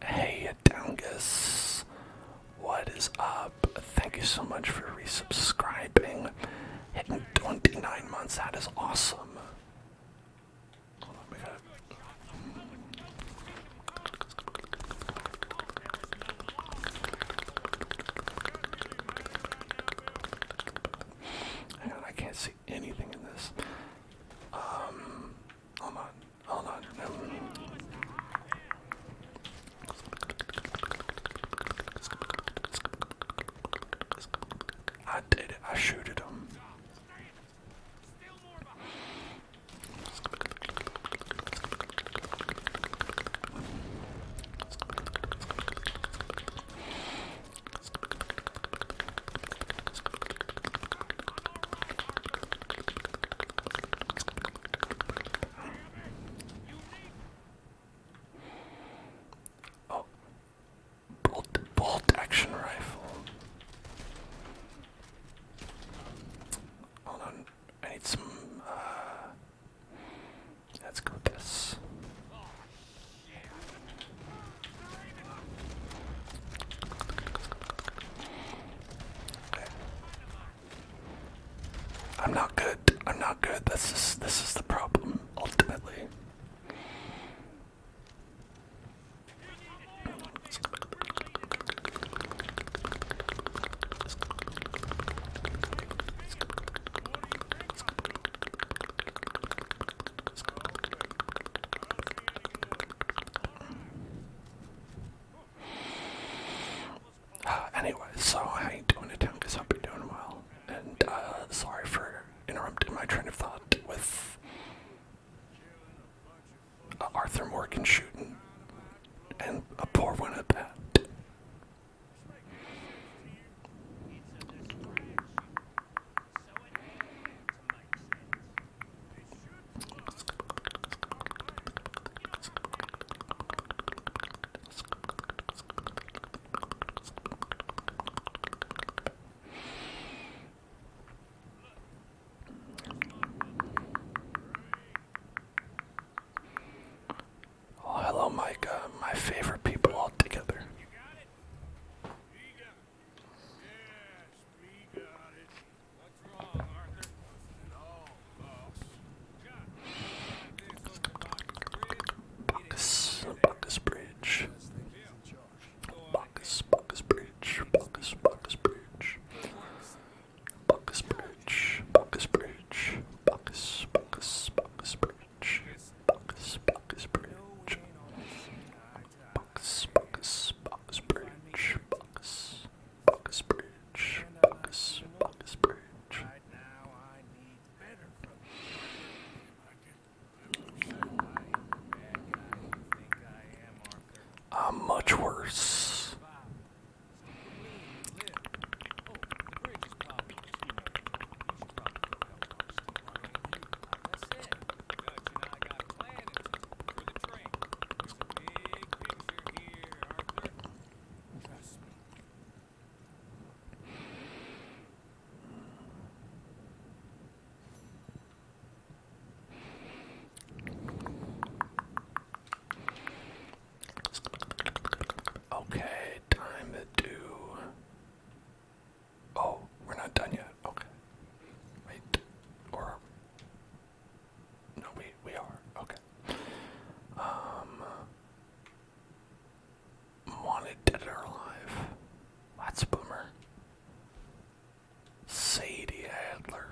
Hey, Dungus. What is up? Thank you so much for resubscribing. Hitting 29 months, that is awesome. Hold on, we gotta... shoot at him. Still more behind. Oh, bolt action rifle. Hold on, I need some. Let's go with this. I'm not good. I'm not good. This is the problem ultimately. Anyway, so how you doing it, Tingles? Hope you're doing well. And sorry for interrupting my train of thought with Arthur Morgan shooting and a poor one at that. Oh, hello, Micah. My favorite people all together. You got it? We got it. Yes, we got it. What's wrong, Arthur? Nothing at all, boss. Got this over Bacchus Bridge. Bacchus Bridge. Bacchus Bridge. Bacchus Bridge. Bacchus Bridge. Bacchus Bridge. Bacchus Bridge. Bacchus Bridge. Bacchus Bridge. Bacchus Bridge. Bacchus Bridge. Bacchus Bridge. Right now, I need better from you. I get bad guy you think I am, Arthur. I'm much worse. Okay, time to do. Oh, we're not done yet. Okay. Wait. Or. No, we are. Okay. Wanted dead or alive. That's a bummer. Sadie Adler.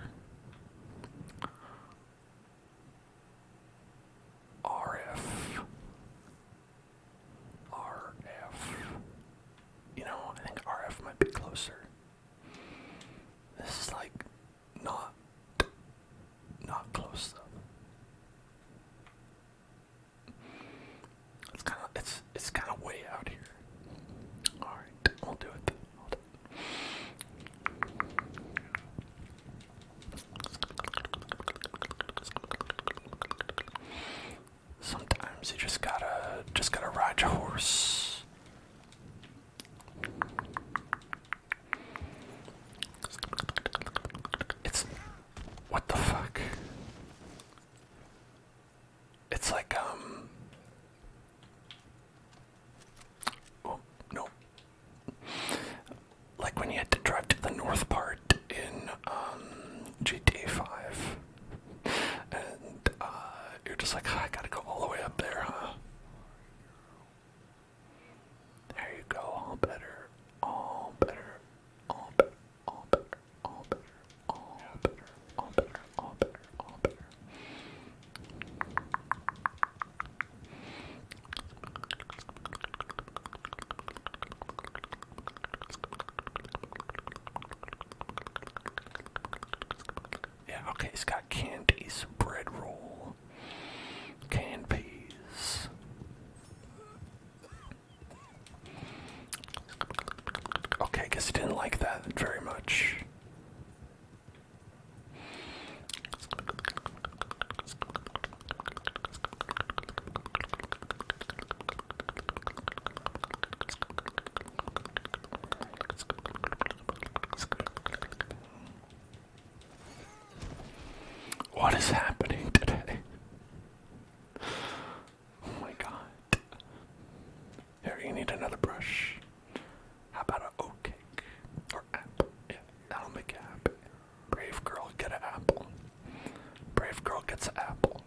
RF. You know, I think RF might be closer. This is like not close though. It's kind of way out here. All right, we'll do it. Hold on. Sometimes you just gotta ride your horse. It's what the fuck? It's like oh no. Like when you had to drive to the north part in GTA 5. And you're just like, I gotta go all the way up there, huh? There you go, all better, all better, all better, all better, all better, all better, all better, all Okay, he's got candies, bread roll, canned peas. Okay, guess he didn't like that very much. What is happening today? Oh my god. Here, you need another brush. How about an oat cake? Or apple? Yeah, that'll make you happy. Brave girl, get an apple. Brave girl gets an apple.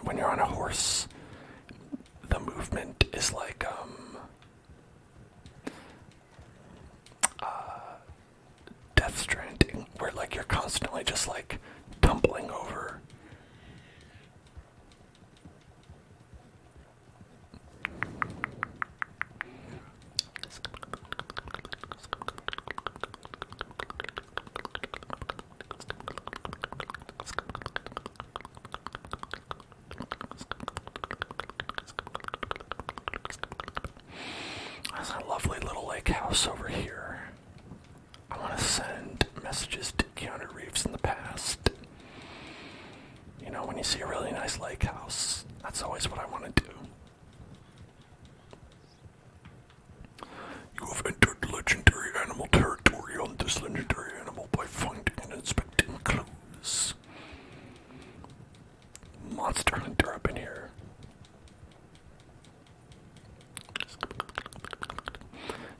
When you're on a horse, the movement is like Death Stranding, where like you're constantly just like tumbling over. There's a lovely little lake house over here. I want to send messages to Keanu Reeves in the past. You know, when you see a really nice lake house, that's always what I want to do. You have entered legendary animal territory on this legendary animal by finding and inspecting clues. Monster hunter up in here.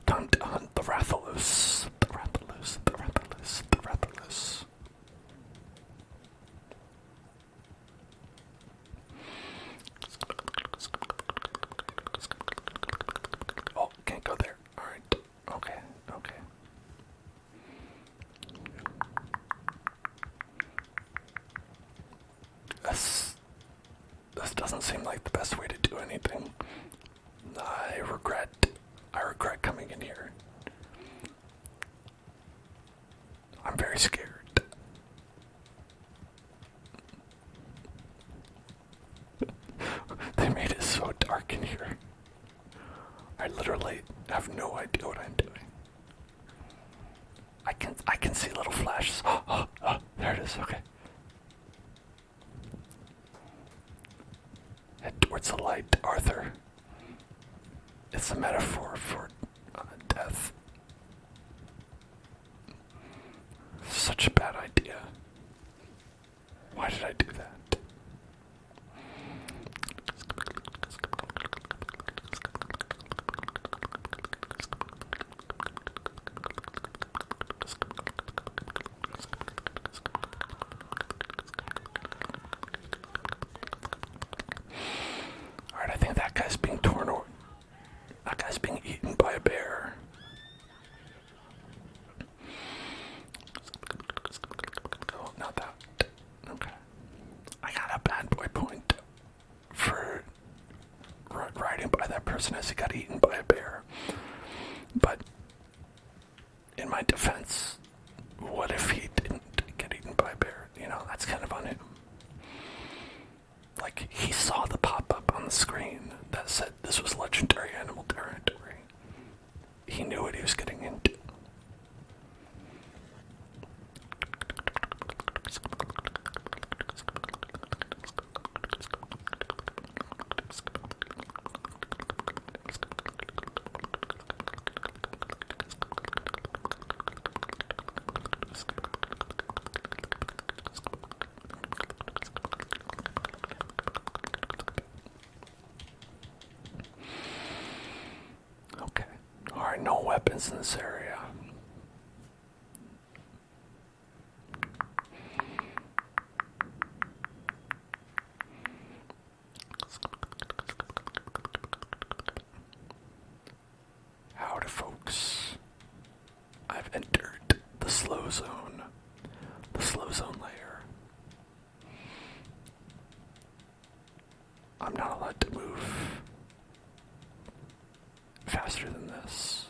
Time to hunt the Rathalos. The Rathalos, the Rathalos, the Rathalos. Oh, can't go there. Alright. Okay, okay. This doesn't seem like the best way to do anything. I regret coming in here. I'm very scared. They made it so dark in here. I literally have no idea what I'm doing. I can see little flashes. Oh, there it is. Okay. Head towards the light, Arthur. It's a metaphor for death. Such a bad idea. Why did I do that? Alright, I think that guy's being torn over. That guy's being eaten by a bear. Oh, not that. Okay. I got a bad boy point for riding by that person as he got eaten by a bear. But in my defense, what if he didn't get eaten by a bear? You know, that's kind of on him. Like, he saw the pop-up on the screen that said this was legendary animal territory. He knew what he was getting into. Okay. Alright, no weapons in this area. Howdy, folks. I've entered the slow zone. The slow zone layer. I'm not allowed to move faster than this.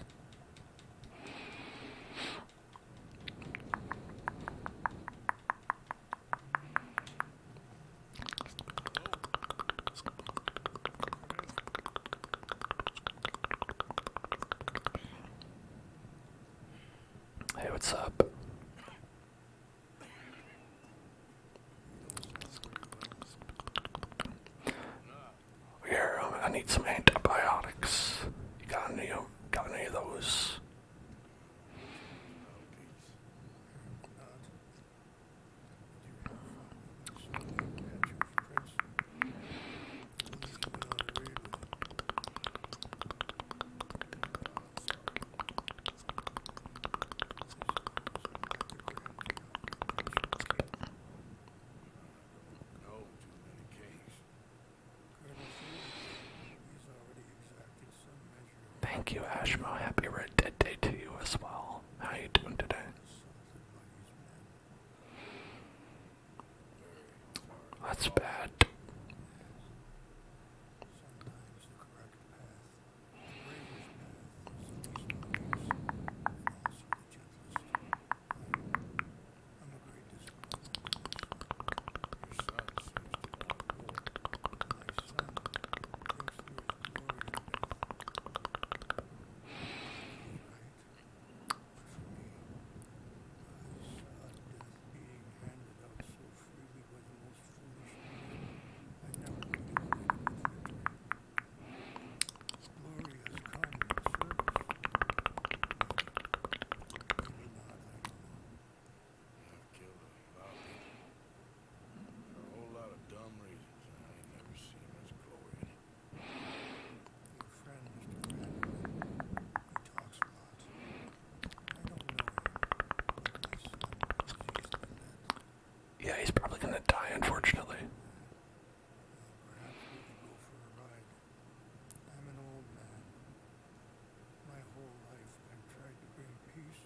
Hey, what's up? Here, I need some antibiotics. You got any of those? Thank you, Ashmo. Happy Red Dead Day to you as well. How you doing today? That's bad. Yeah, he's probably gonna die, unfortunately. I'm an old man. My whole life I've tried to bring peace.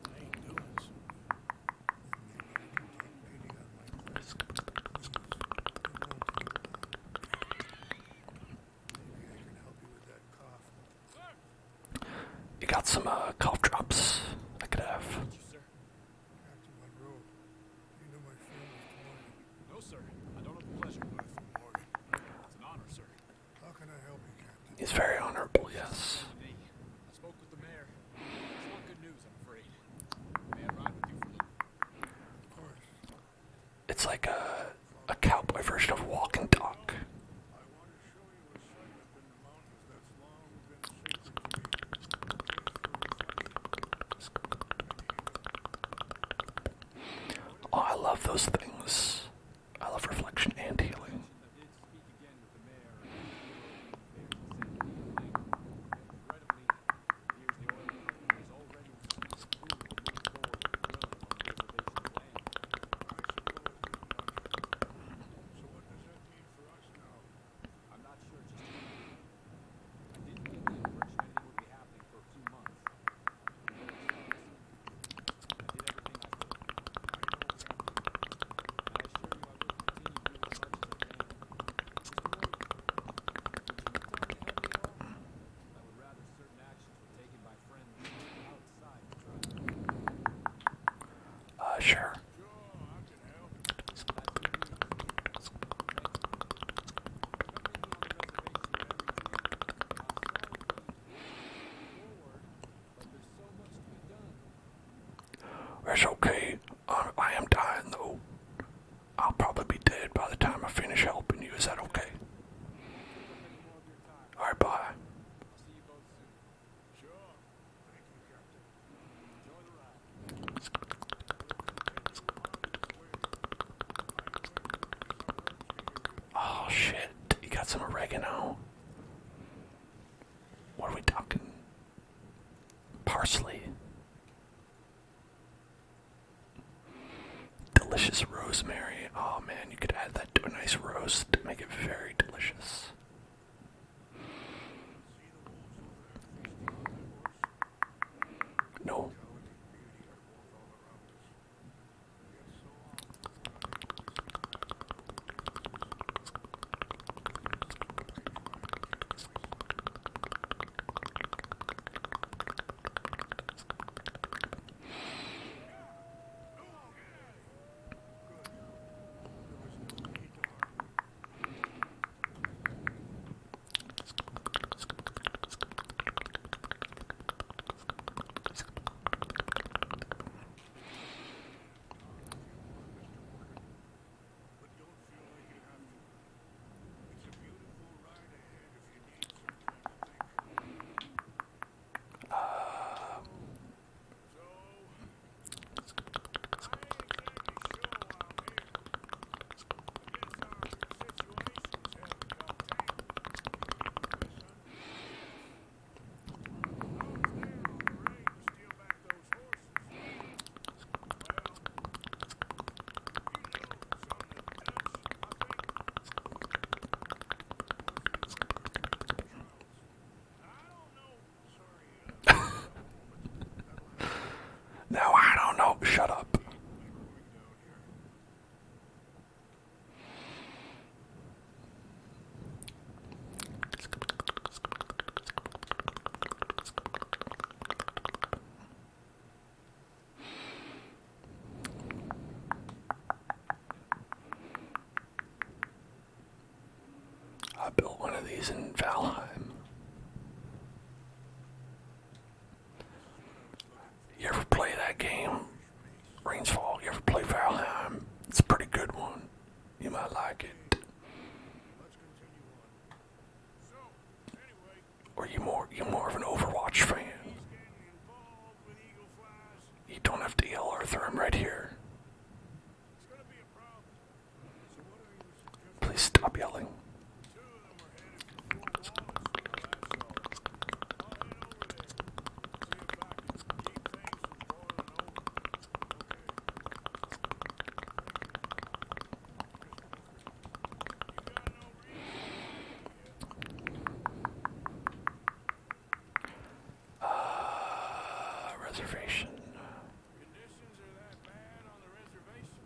I ain't doing so good. Then maybe I can take pity on my friends. Please, it won't take long. Maybe I can help you with that cough. You got some cough drops I could have. Captain Monroe, you know my friend, Mr. Morgan. No, sir. I don't have the pleasure. Arthur Morgan. It's an honor, sir. How can I help you, Captain? He's very honorable, yes. I spoke with the mayor. It's not good news, I'm afraid. May I ride with you for a little? Of course. It's like a cowboy version of Walk and Talk. I want to show you a site up in the mountains that's long been sacred to me. Just for reflection. Oh, I love those things. I love reflection and healing. I did speak again with the mayor. Regrettably, here's the oil company has already received approval to move forward with drilling on the reservation land. So what does that mean for us now? I'm not sure just yet. I didn't get the impression anything would be happening for a few months. I'm very sorry, sir. I did everything I could. And I assure you I will continue doing as much as I can. Mr. Morgan, would you tell me how they are? I would rather certain actions were taken by friends outside the tribe. Sure. Sure, I can help. That's good news. Thank you. Remember me on the reservation every day. I'm sorry to be forward, but there's so much to be done. It's okay. I am dying, though. I'll probably be dead by the time I finish helping you. Is that okay? Any more of your time. Alright, bye. I'll see you both soon. Sure. Thank you, Captain. Enjoy the ride. Oh, shit. You got some oregano. What are we talking? Parsley. Delicious rosemary. Oh, man, you could add that to a nice roast to make it very delicious. No. shut up. I built one of these in Valheim. You ever play that game? Rainsfall, you ever play Valheim? It's a pretty good one. You might like it. Or you more of an Overwatch fan? You don't have to yell, Arthur. I'm right here. Please stop yelling. Reservation. Conditions are that bad on the reservation?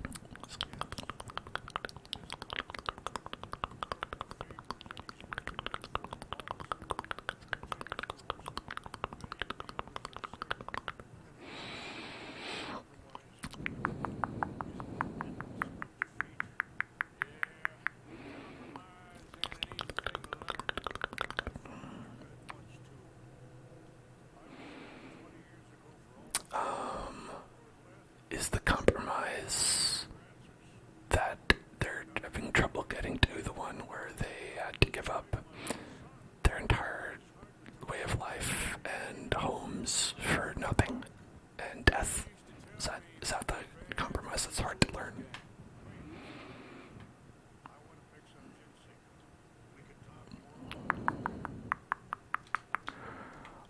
Is the compromise that they're having trouble getting to the one where they had to give up their entire way of life and homes for nothing and death? Is that the compromise that's hard to learn?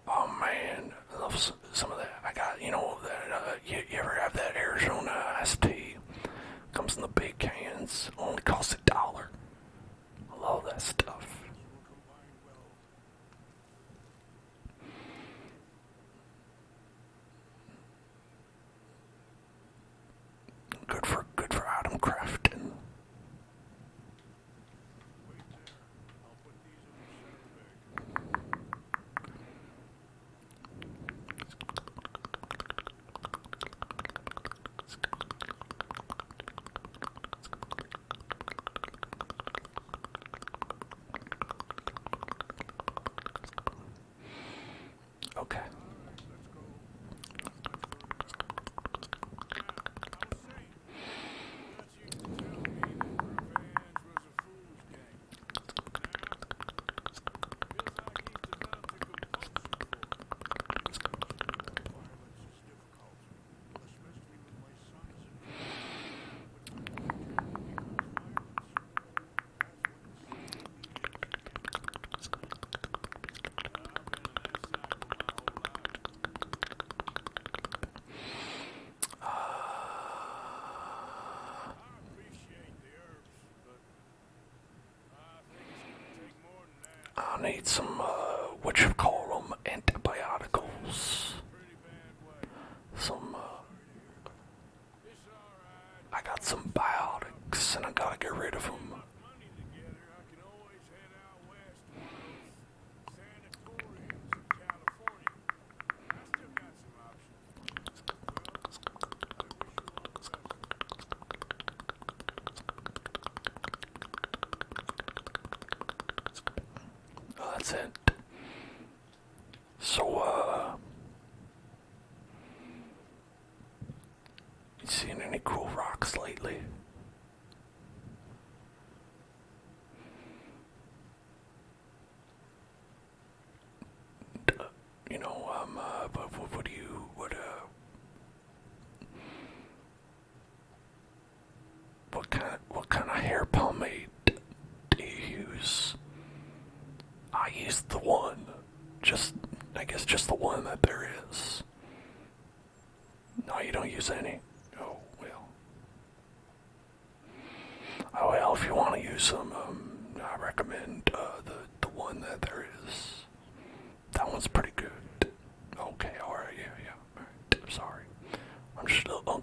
Oh man, I love some of that. I got, that, you ever have that Arizona iced tea? Comes in the big cans, only costs $1. I love that stuff. Good for Adam Crafton. Okay. I'll need some, antibioticals. I got some biotics and I gotta get rid of them. Oh, that's it. So, you seen any cool rocks lately? What kind of hair pomade do you use? I use the one, I guess just the one that there is. No, you don't use any. Oh, well. Oh, well, if you want to use them, I recommend the one that there is. That one's pretty good. Okay, alright, yeah. Alright, sorry. I'm just a little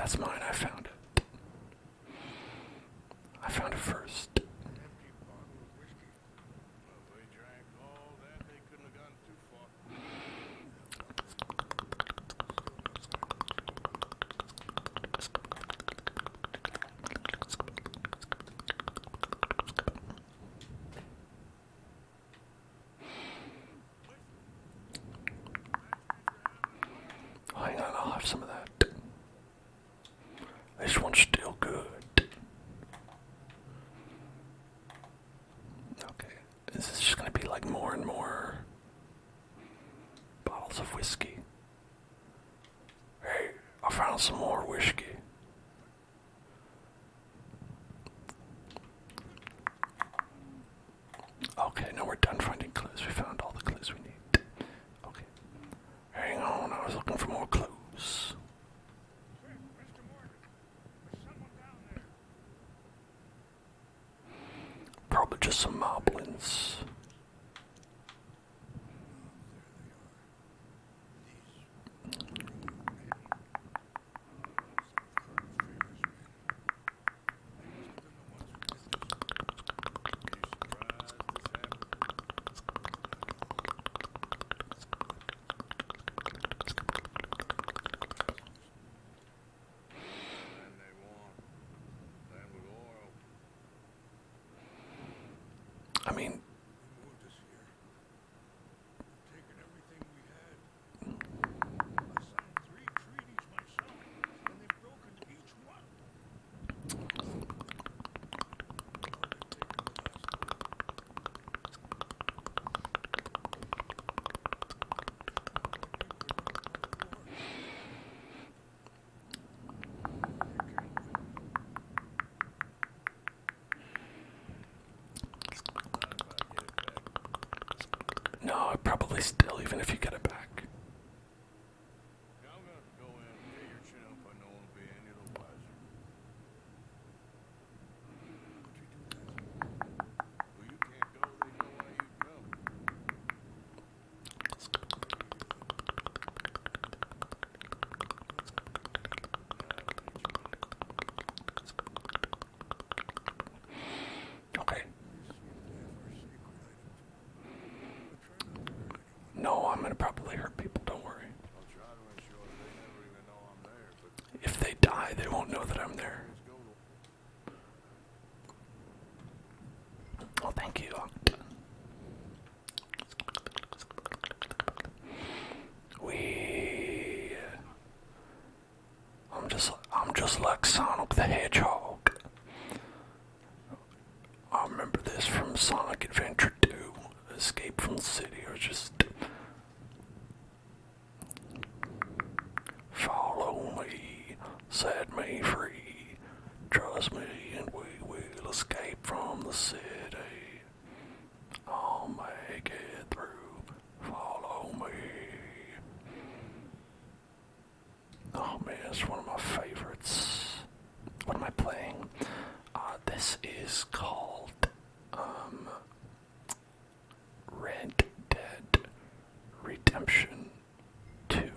That's mine. I found it. I found it first. Empty bottle of whiskey. Well, if they drank all that, they couldn't have gone too far. Hang on, I'll have some of that. This one's still good. Okay, this is just gonna be like more and more bottles of whiskey. Hey, I found some more whiskey. Okay, now we're done finding clues. We found all the clues we need. Okay. Hang on, I was looking for more clues. Hey, Mr. Morgan, there's someone down there. Probably just some moblins. I mean, They moved us here. Taken everything we had. I signed 3 treaties myself, and they've broken each one. no, probably still, even if you get it back. Yeah, I'm gonna go in and get your chin up. I know I'll be any the wiser. Well, you can't go. They know why you come. Okay. No, I'm gonna probably hurt people, don't worry. I'll try to ensure that they never even know I'm there, but If they die, they won't know that I'm there. let's go. Oh, thank you. I'm just like Sonic the Hedgehog. I remember this from Sonic Adventure 2, Escape from the City, or just follow me, set me free, trust me and we will escape from the city. I'll make it through, follow me. Oh man, it's one of my favorites. What am I playing? This is called Red Dead Redemption 2.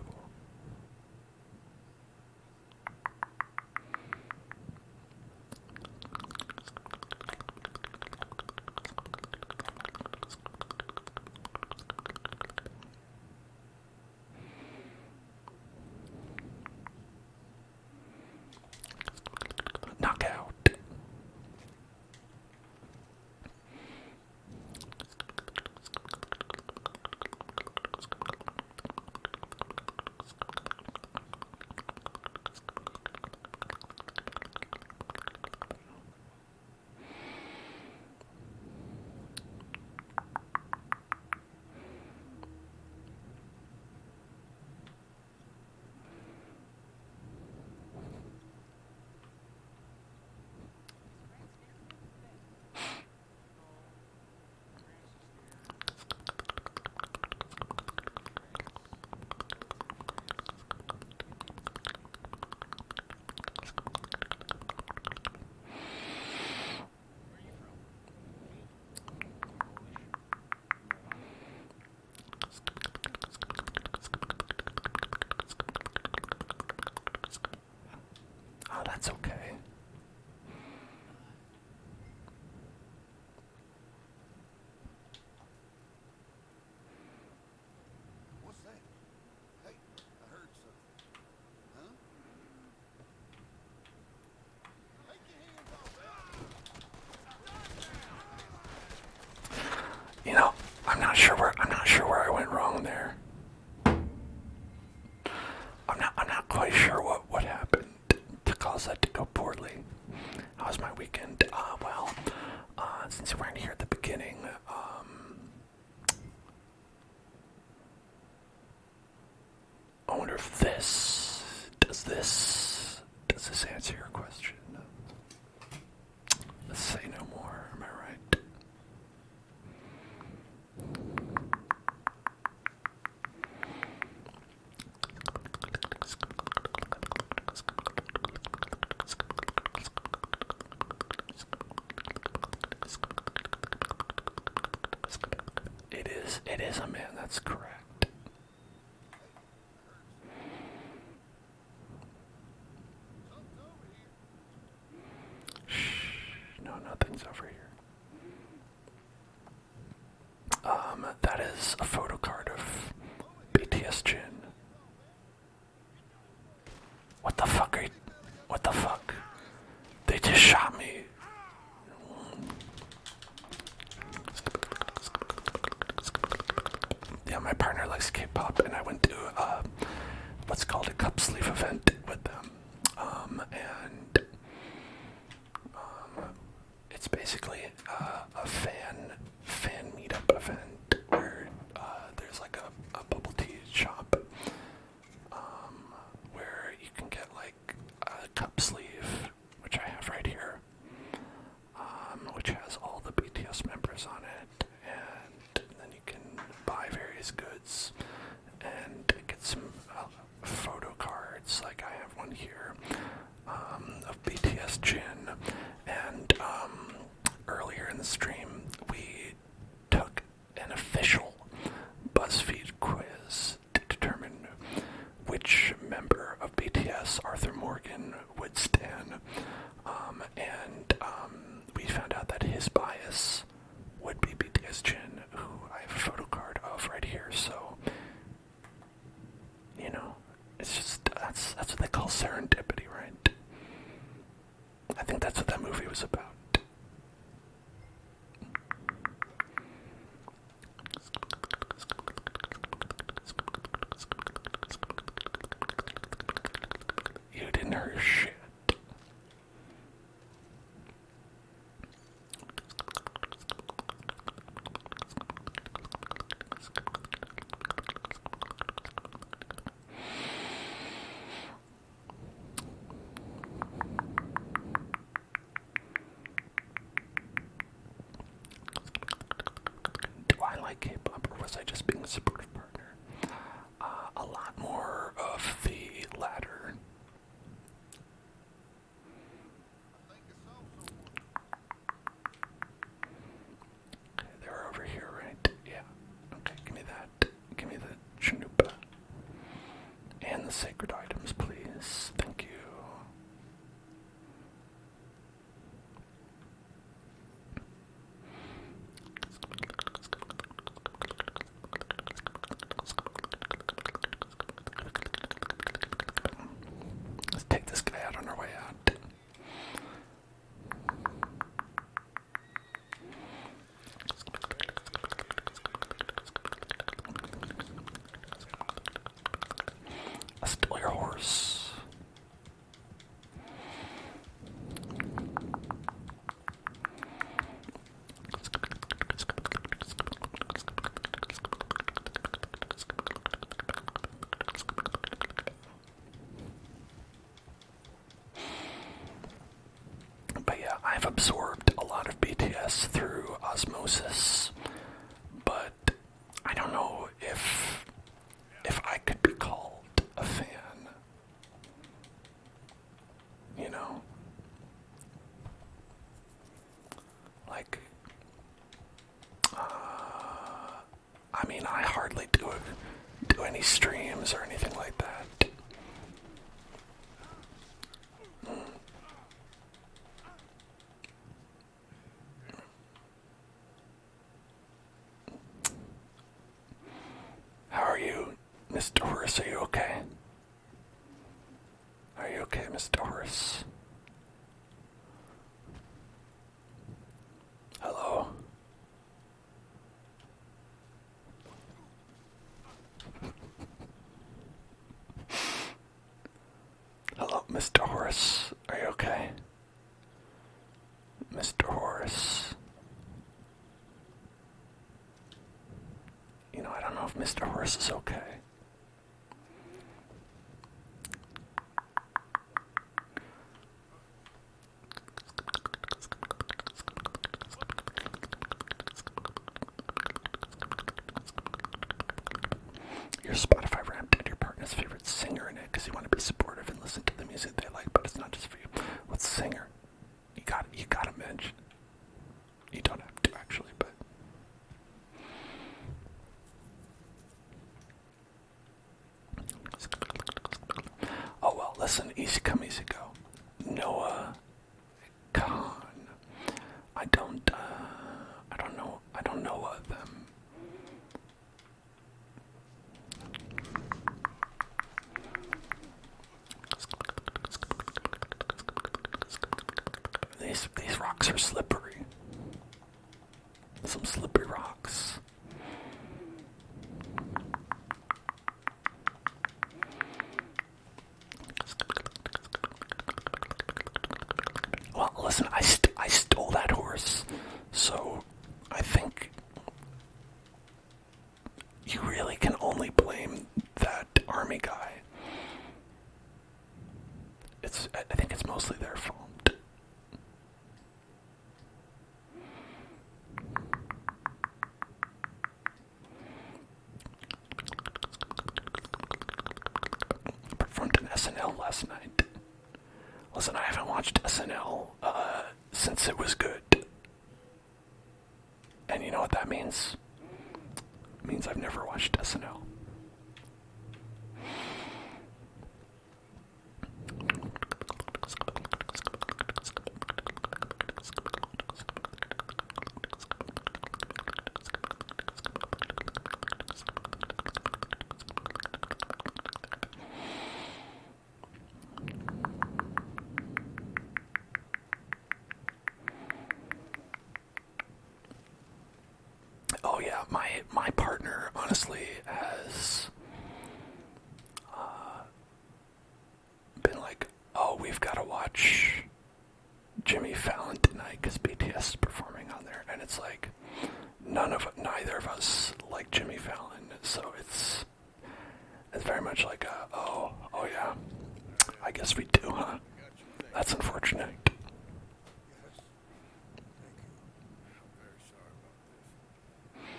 weekend? Since you weren't here at the beginning, I wonder if does this answer your question? Let's say no more, am I right? It is a man, that's correct. Shh, no, nothing's over here. That is a photo card of BTS Jin. What the fuck are you, what the fuck? They just shot me. Yeah, my partner likes K-pop, and I went to what's called a cup sleeve event with them, and it's basically a fan meetup event where there's like a bubble tea shop where you can get like a cup sleeve, which I have right here, which has all the BTS members on it, and then you can buy various goods and get some photo cards. Like I have one here of BTS Jin, and earlier in the stream we took an official BuzzFeed quiz to determine which member of BTS Arthur Morgan would stan, and we found out that his bias would be BTS Jin, who I have a photo card of right here. So, you know, it's just that's what they call serendipity, right? I think that's what that movie was about. You didn't hear shit. Do I like K-pop, or was I just being a supportive partner? A lot more of the latter. Okay, they're over here, right? Yeah. Okay, give me that. Give me the chanupa. And the sacred items, please. Thank you. Let's take this guy out on our way out. I stole your horse. But yeah, I've absorbed a lot of BTS through osmosis, but I don't know if I could be called a fan. You know? Like, I mean, I hardly do any streams or anything like that. How are you, Mr. Horace? Are you okay? Are you okay, Mr. Horace? Hello? Hello, Mr. Horace. Are you okay? if Mr. Horse is okay. Your Spotify Wrapped and your partner's favorite singer in it because you want to be supportive and listen to the music they like, but it's not just for you. What's the singer? You gotta mention. You don't have to actually, but oh well, listen, easy come, easy go. Noah Khan. I don't know them. These rocks are slippery. Some slippery rocks. Well, listen, I stole that horse, so I think you really can only blame that army guy. I think it's mostly their fault. Performed an SNL last night. Listen, I haven't watched SNL since it was good. And you know what that means? It means I've never watched SNL. Oh yeah, my partner honestly has been like, oh, we've got to watch Jimmy Fallon tonight because BTS is performing on there, and it's like neither of us like Jimmy Fallon, so it's very much like oh yeah, I guess we do, huh? That's unfortunate. Yes. Thank you. I'm very sorry about this.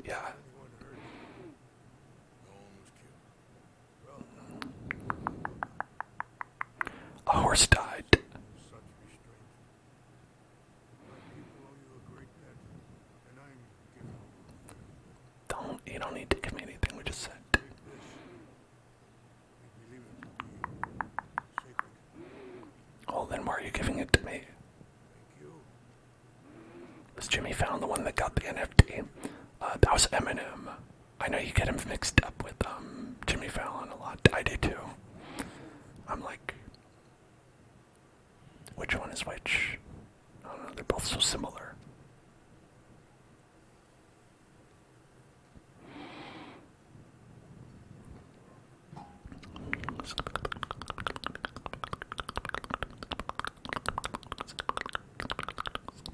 Yeah. Anyone hurt? No one was killed. Well, A horse died. such restraint. My people owe you a great debt, and I'm giving You don't need to give me anything we just said. this. We believe it to be sacred. Oh, then why are you giving it to me? Thank you. Was Jimmy Fallon the one that got the NFT? That was Eminem. I know you get him mixed up with Jimmy Fallon a lot. I do too. I'm like, which one is which? I don't know, they're both so similar.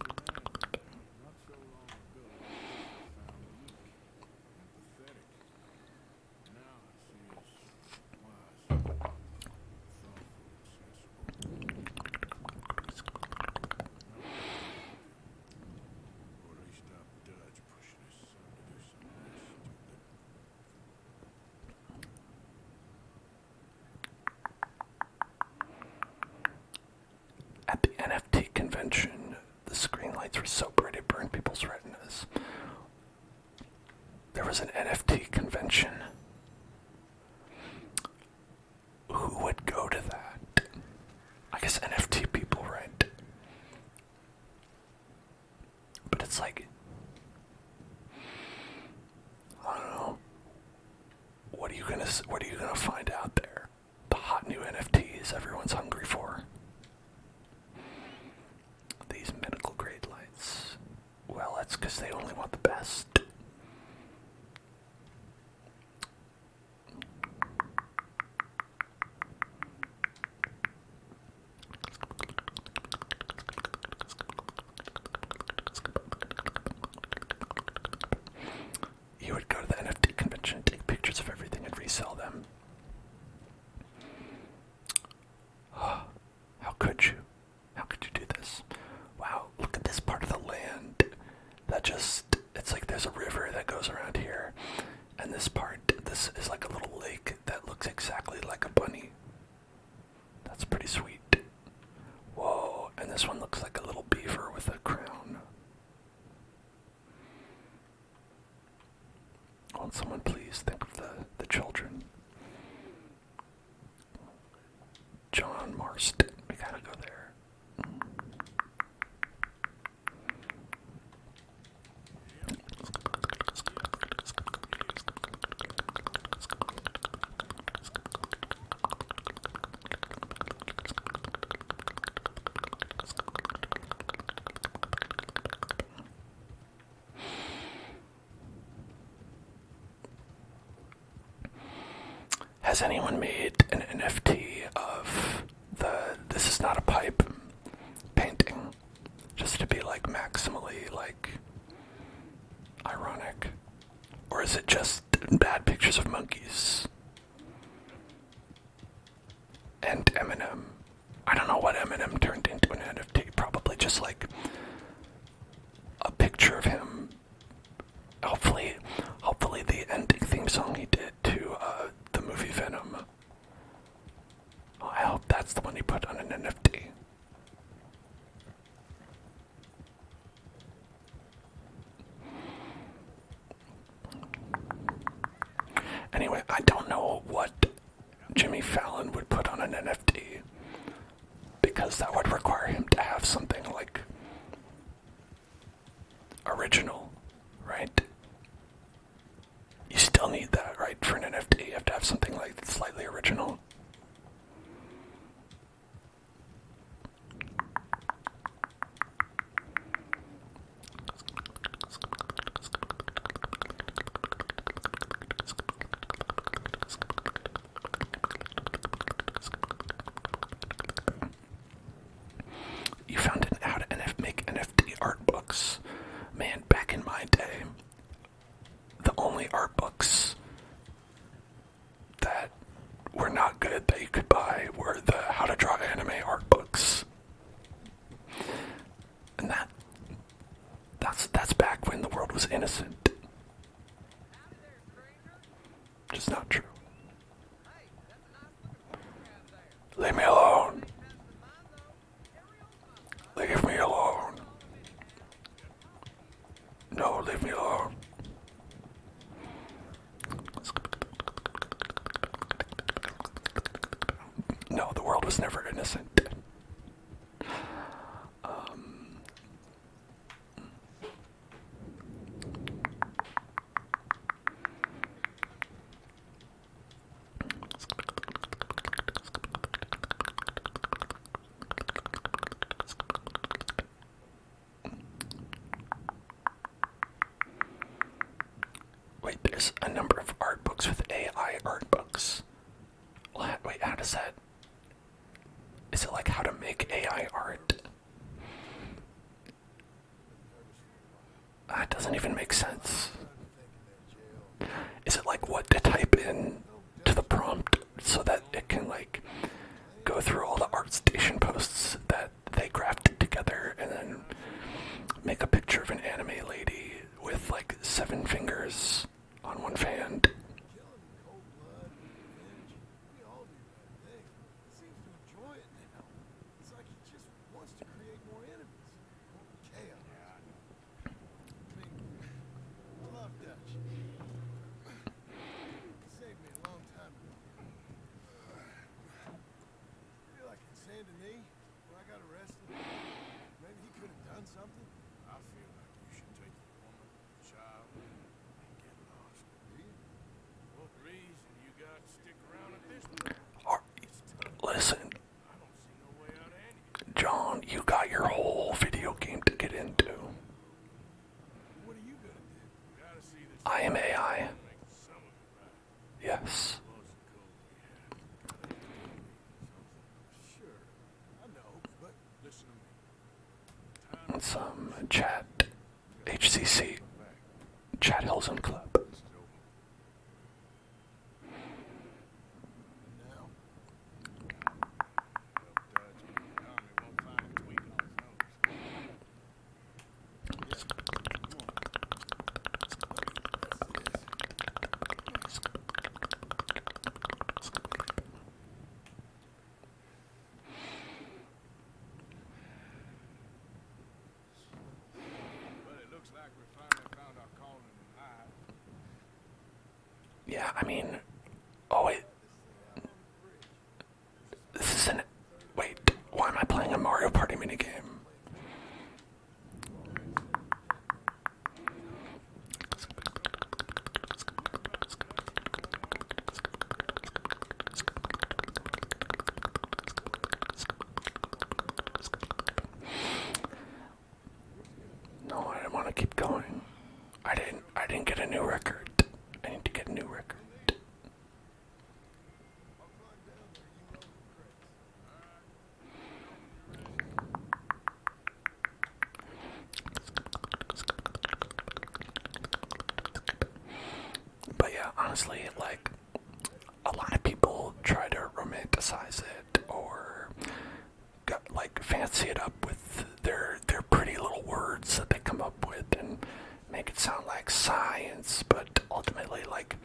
Not so long ago, I found weak, empathetic. Now I see as wise, thoughtful, sensible. Or at least stop Dudge pushing his son to do something stupid. At the NFT convention, the screen lights were so bright it burned people's retinas. There was an NFT convention. Who would go to that? I guess NFT people, right? But it's like, I don't know. What are you gonna find out there? The hot new NFTs everyone's hungry for. These medical grade lights. Well, that's because they only want the best. this is like a little lake that looks exactly like a bunny. That's pretty sweet. Whoa, and this one looks like a little beaver with a crown. Won't someone please think of the children? John Marston, we gotta go there. Has anyone made an NFT of this is not a pipe painting, just to be like maximally like ironic? Or is it just bad pictures of monkeys? And Eminem. I don't know what Eminem turned into an NFT, probably just like a picture of him. Hopefully the ending theme song he did to the movie Venom. Oh, I hope that's the one he put on an NFT. Anyway, I don't know what Jimmy Fallon would put on an NFT, because that would require him to have something like original, right? You still need that, right? For an NFT, you have to have something like slightly original. You found how to make NFT art books. Man, back in my day, the only art books that were not good that you could buy were the how to draw anime art books. And that's back when the world was innocent. Just not true. Leave me alone. Leave me alone. No, leave me alone. No, the world was never innocent. Wait, there's a number of art books with AI art books. Wait, how does that... Is it like how to make AI art? That doesn't even make sense. Is it like what to type in to the prompt so that it can like go through all the ArtStation posts that they grafted together and then make a picture of an anime lady with like 7 fingers on one hand? Listen, John, you got your whole video game to get into. I am AI. Yes. And some chat, HCC, Chat Hilson Club. I mean, oh wait, this is an, wait, why am I playing a Mario Party minigame? No, I didn't want to keep going. I didn't get a new record. I need to get a new record. But yeah, honestly, like, a lot of people try to romanticize it or fancy it up with their pretty little words that they come up with and make it sound like science, but ultimately, like,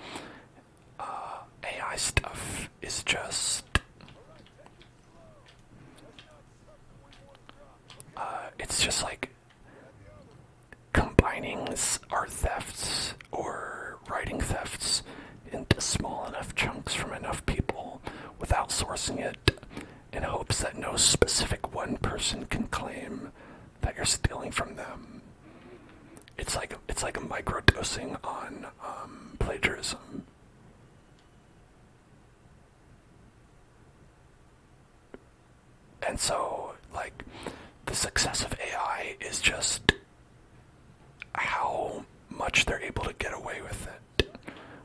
AI stuff is just it's just like combining art thefts or writing thefts into small enough chunks from enough people without sourcing it, in hopes that no specific one person can claim that you're stealing from them. It's like a microdosing on plagiarism. And so, like, the success of AI is just how much they're able to get away with it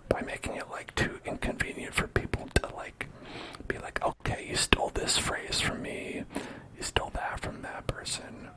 by making it, like, too inconvenient for people to, like, be like, okay, you stole this phrase from me, you stole that from that person.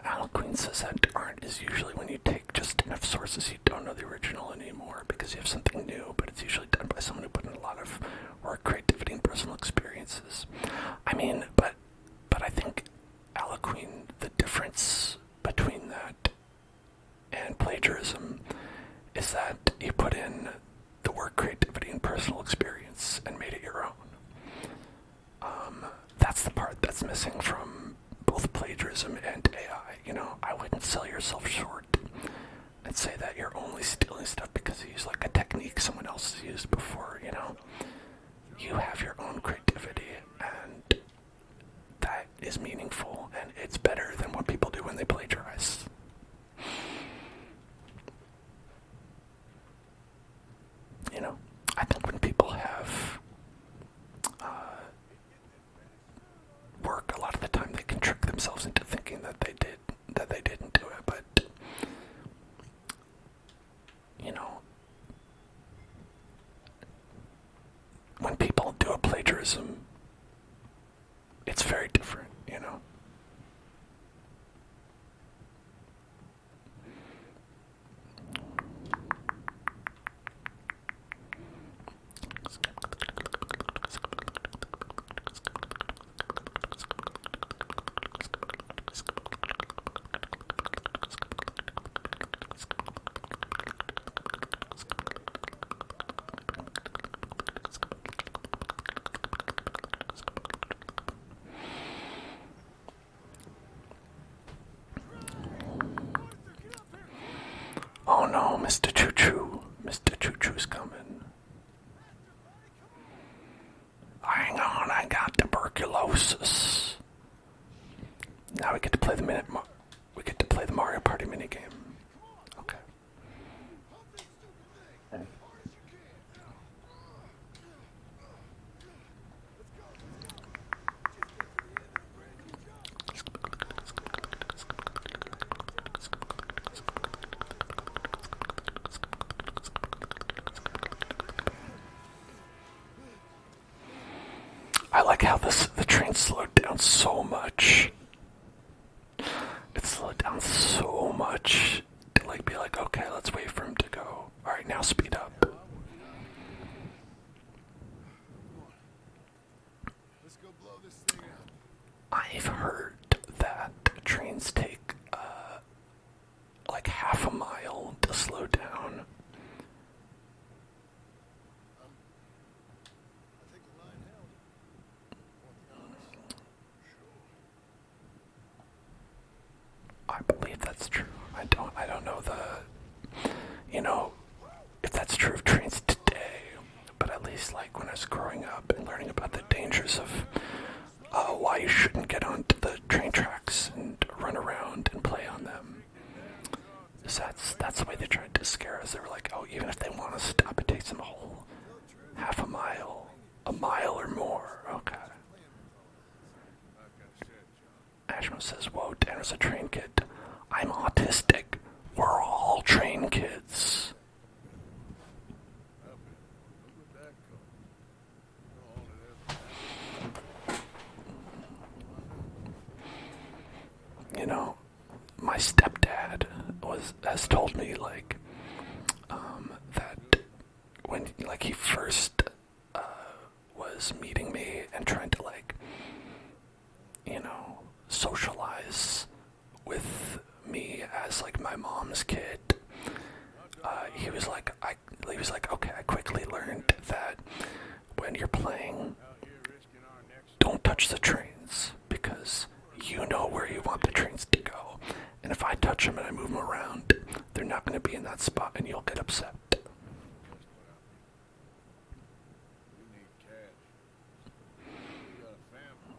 Alan Queen says that art is usually when you take just enough sources you don't know the original anymore because you have something new, but it's usually done by someone who put in a lot of work, creativity, and personal experiences. I mean, but I think Aliqueen, the difference between that and plagiarism is that you put in the work, creativity, and personal experience and made it your own. That's the part that's missing from both plagiarism and AI. You know, I wouldn't sell yourself short and say that you're only stealing stuff because you use like a technique someone else has used before. You know, you have your own creativity, and that is meaningful, and it's better than what people do when they plagiarize. You know, I think when people have work, a lot of the time they can trick themselves into thinking that they didn't do it, but you know, when people do a plagiarism, it's very different, you know. Oh no, Mr. Choo Choo. Mr. Choo Choo's coming. Hang on, I got tuberculosis. Now we get to play the Mario Party minigame. Okay. I like how the train slowed down so much. It slowed down so much to like be like, okay, let's wait for him to go. Alright, now speed up. Let's go blow this thing up. I've heard that trains take like half a mile to slow down. I think the line held. Want the honest? Sure. I believe that's true. I don't know if that's true of trains today, but at least like when I was growing up and learning about the dangers of why you shouldn't get onto the train tracks and run around and play on them. So that's the way they tried to scare us. They were like, oh, even if they want to stop, it takes them a whole half a mile or more. Okay. Ashmo says, whoa, Tanner's a train kid. I'm autistic. We're all train kids. You know, my stepdad has told me like that when like he first was meeting me and trying to like socialize with me as like my mom's kid, he was like okay, I quickly learned that when you're playing, don't touch the trains because you know where you want the trains to go, and if I touch them and I move them around, they're not going to be in that spot and you'll get upset. You need cash. You got a family.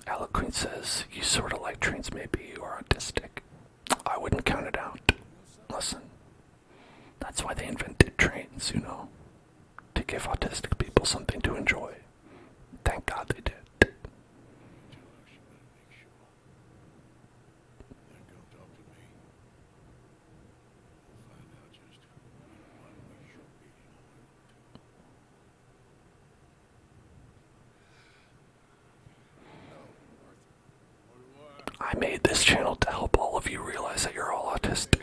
Eloquent says, you sort of like trains, maybe you are autistic. I wouldn't count it out. Listen, that's why they invented trains, to give autistic people something to enjoy. Thank God they did. I made this channel to help all of you realize that you're all autistic.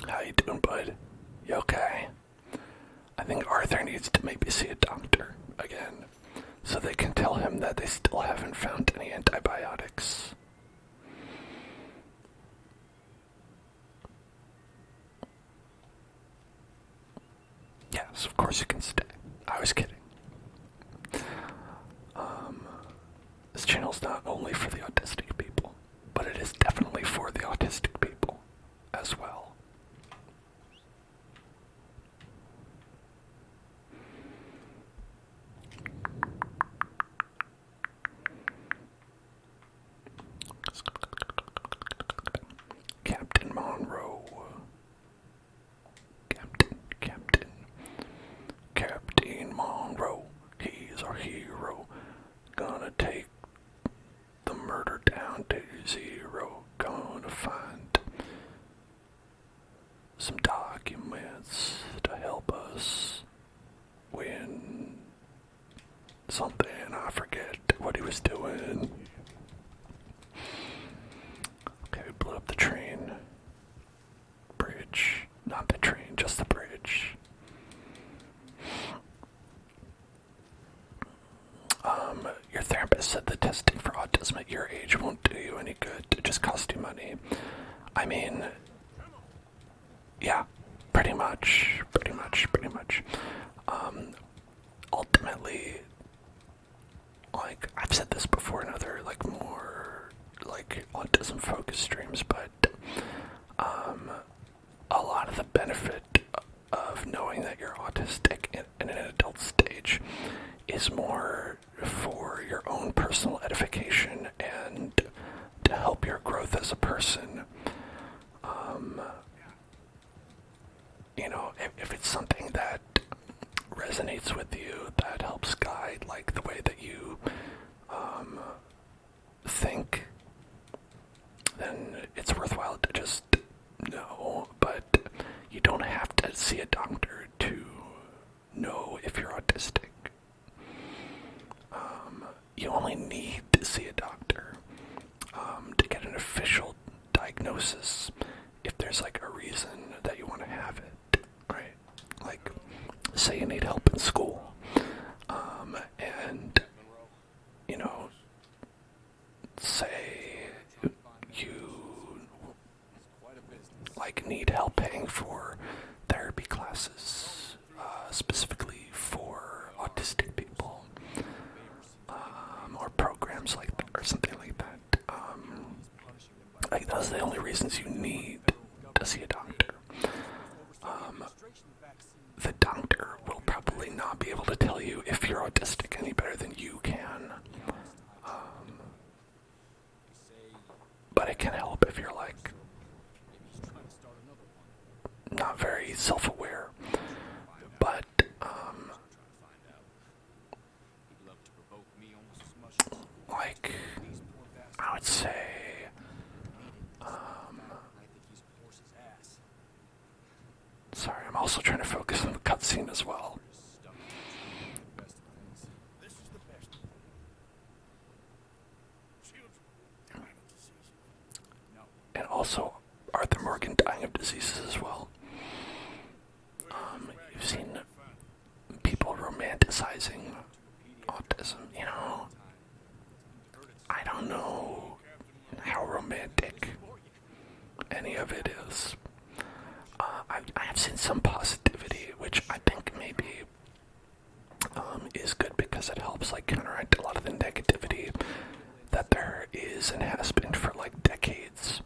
How you doing, bud? You okay? I think Arthur needs to maybe see a doctor again, so they can tell him that they still haven't found any antibiotics. Yes, of course you can stay. I was kidding. This channel's not only for the autistic people, but it is definitely for the autistic people as well. Captain Monroe. Captain Monroe. He's our hero. Gonna take the murder down to zero. Gonna find some documents to help us win something. I forget what he was doing. Okay, we blew up the train. Bridge. Not the train, just the bridge. Your therapist said the testing for autism at your age won't do you any good. It just costs you money. I mean, yeah, pretty much. Ultimately, like, I've said this before in other, like, more, like, autism-focused streams, but, a lot of the benefit of knowing that you're autistic in an adult stage is more for your own personal edification and to help your growth as a person. You know, if it's something that resonates with you, that helps guide, like, the way that you think, then it's worthwhile to just know. But you don't have to see a doctor to know if you're autistic. You only need to see a doctor to get an official diagnosis if there's, like, a reason that you want to have it, right? Like, say you need help in school, and, you know, say you, like, need help paying for therapy classes, specifically for autistic people, or programs like that, or something like that. Like, those are the only reasons you need to see a doctor. The doctor will probably not be able to tell you if you're autistic any better than you can. But it can help if you're, like, not very self-aware. But, like, I would say, sorry, I'm also trying to focus on the cutscene as well. This is the best. Children dying of disease. No. And also, Arthur Morgan dying of diseases as well. You've seen people romanticizing autism, you know. I don't know how romantic any of it is. I have seen some positivity, which I think maybe is good because it helps, like, counteract a lot of the negativity that there is and has been for, like, decades.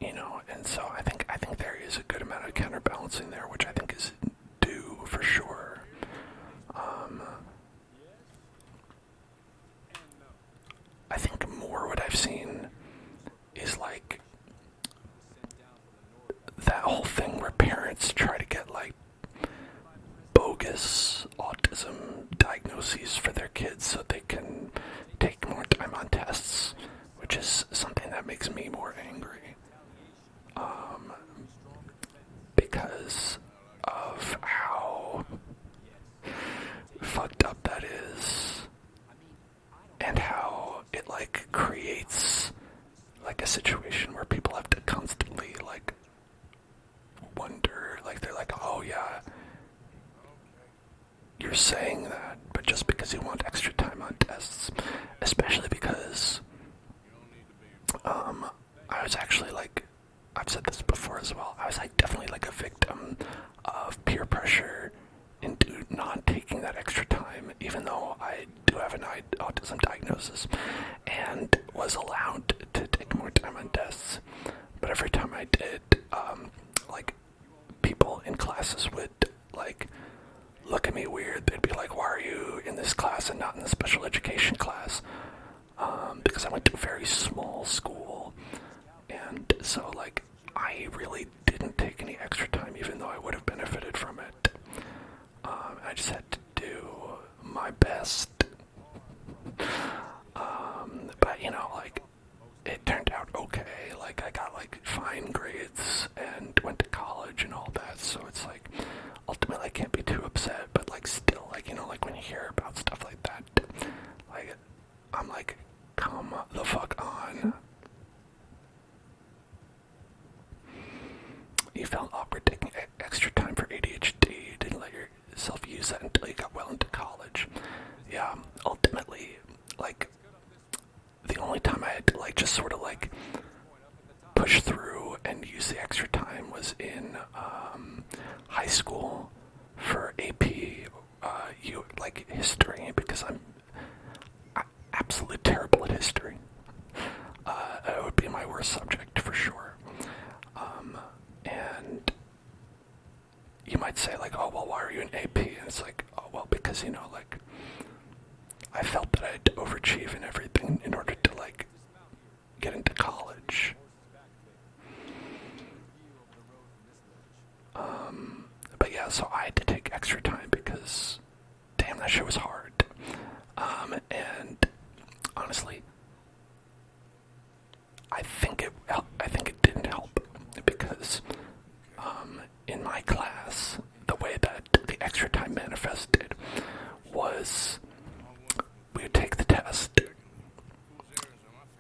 You know, and so I think there is a good amount of counterbalancing there, which I think is due for sure. I think more what I've seen is, like, that whole thing where parents try to get, like, bogus autism diagnoses for their kids so they can take more time on tests, which is something that makes me more angry. Because of how fucked up that is, and how it, like, creates, like, a situation where people have to constantly, like, wonder, like, they're like, oh yeah, you're saying that, but just because you want extra time on tests, especially because, I was actually, like, I've said this before as well, I was, like, definitely, like, a victim of peer pressure into not taking that extra time, even though I do have an autism diagnosis, and was allowed to take more time on tests, but every time I did, like, people in classes would, like, look at me weird. They'd be like, why are you in this class and not in the special education class? Because I went to a very small school, and so, like, I really didn't take any extra time, even though I would have benefited from it. I just had to do my best. But, you know, like, it turned out okay. Like, I got, like, fine grades and went to college and all that, so it's like, ultimately I can't be too upset, but, like, still, like, you know, like, when you hear about stuff like that, like, I'm like, come the fuck on. You felt awkward taking extra time for ADHD. You didn't let yourself use that until you got well into college. Yeah, ultimately, like, the only time I had to like just sort of like push through and use the extra time was in high school for AP, like history, because I'm absolutely terrible at history. It would be my worst subject for sure. And you might say like, oh well, why are you in AP? And it's like, oh well, because like I felt that I had to overachieve in everything in order to like get into college. But yeah, so I had to take extra time because, damn, that shit was hard. And honestly, I think it didn't help because, in my class, the way that the extra time manifested was we would take the test.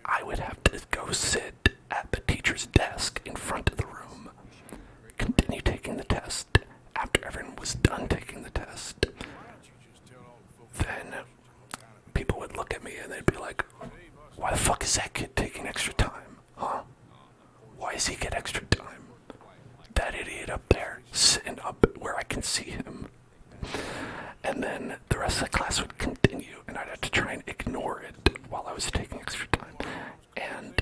I would have to go sit at the teacher's desk in front of the room, continue taking the test. After everyone was done taking the test, then people would look at me and they'd be like, why the fuck is that kid taking extra time? Huh? Why does he get extra time? That idiot up there, sitting up where I can see him. And then the rest of the class would continue, and I'd have to try and ignore it while I was taking extra time. And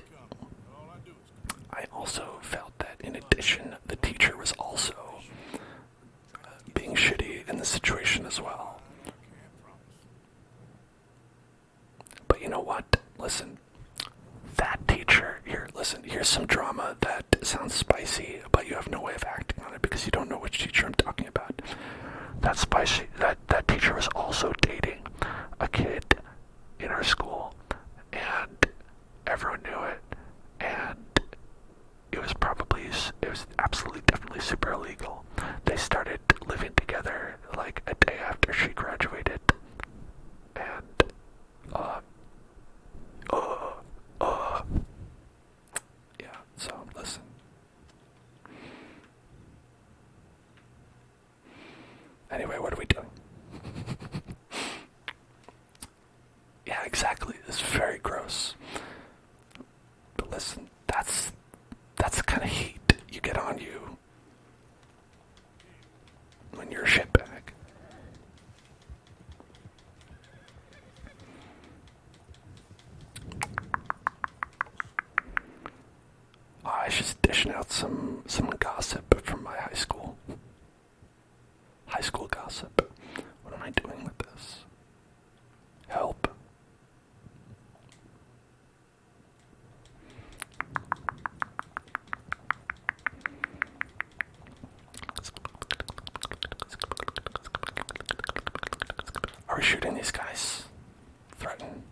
I also felt that, in addition, the teacher was also being shitty in the situation as well. But you know what? Listen, that teacher, here's some drama that sounds spicy, but you have no way of acting on it because you don't know which teacher I'm talking about. That's spicy. That teacher was also dating a kid in our school, and everyone knew it, and it was absolutely definitely super illegal. They started living together like a day after she graduated, and yeah, so listen. Anyway, what are we doing? Yeah, exactly. It's very gross. But listen, that's the kind of heat you get on you when you're a shitbag. I was just dishing out some gossip from my high school. High school gossip. What am I doing with this? Help. Are we shooting these guys? Threaten.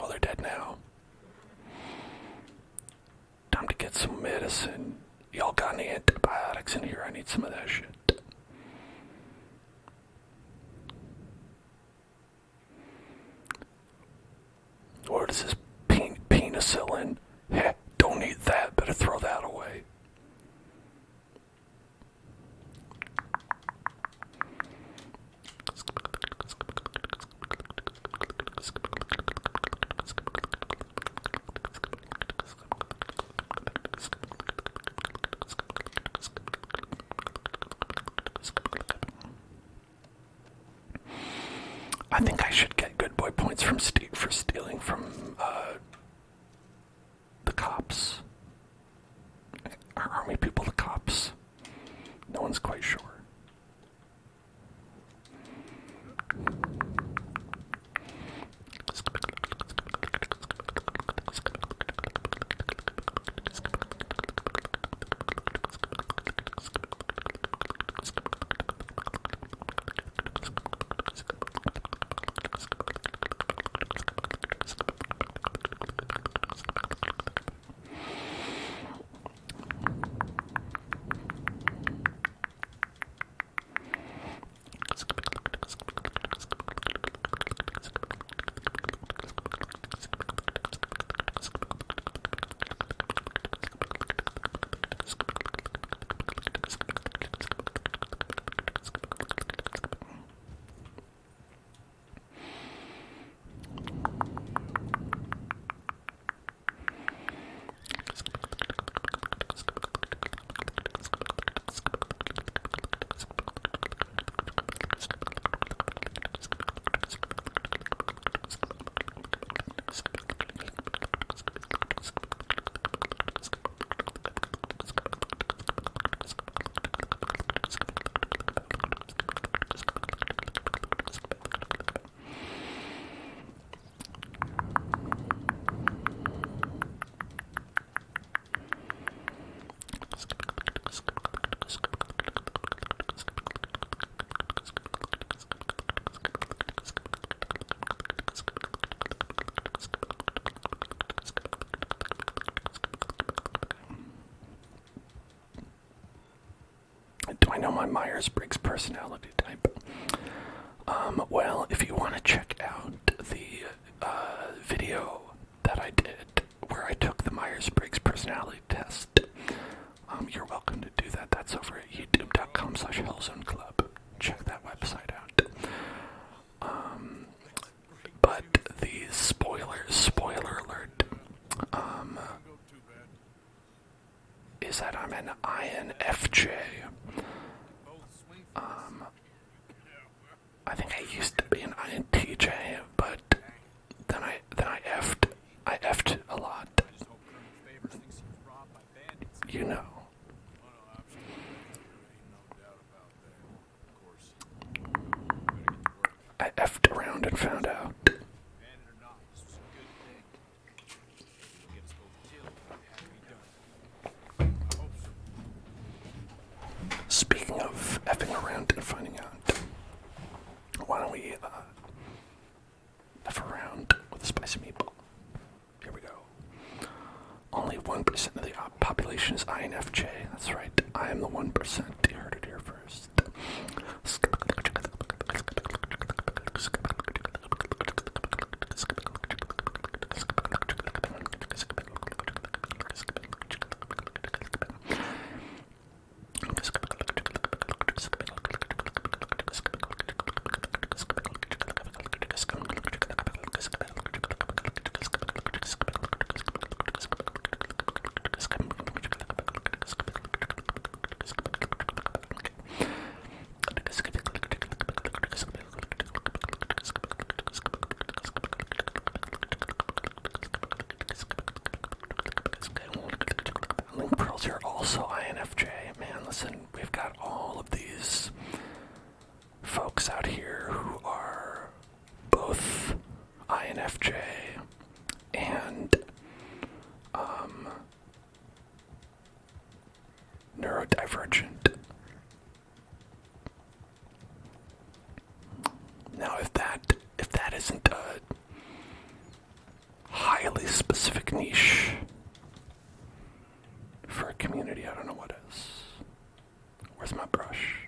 Oh, they're dead now. Time to get some medicine. Y'all got any antibiotics in here? I need some of that shit. What is this penicillin? Heh, don't need that. Better throw that away. I think I should get good boy points for stealing from know my Myers-Briggs personality type. Well, if you want to check out the video that I did where I took the Myers-Briggs personality test, you're welcome to do that. That's over at youtube.com/hellzoneclub. Check that website out. But the spoiler alert, is that I'm an INFJ. I think I used to be an INTJ, but then I effed a lot. You know. I effed around and found out. Speaking of effing around and finding out, why don't we F around with a spicy meatball? Here we go. Only 1% of the population is INFJ. That's right. I am the 1%. You heard it here first. You're also INFJ. Man, listen, we've got all of these folks out here who are both INFJ and neurodivergent. Now, if that isn't a highly specific niche for a community, I don't know what is. Where's my brush?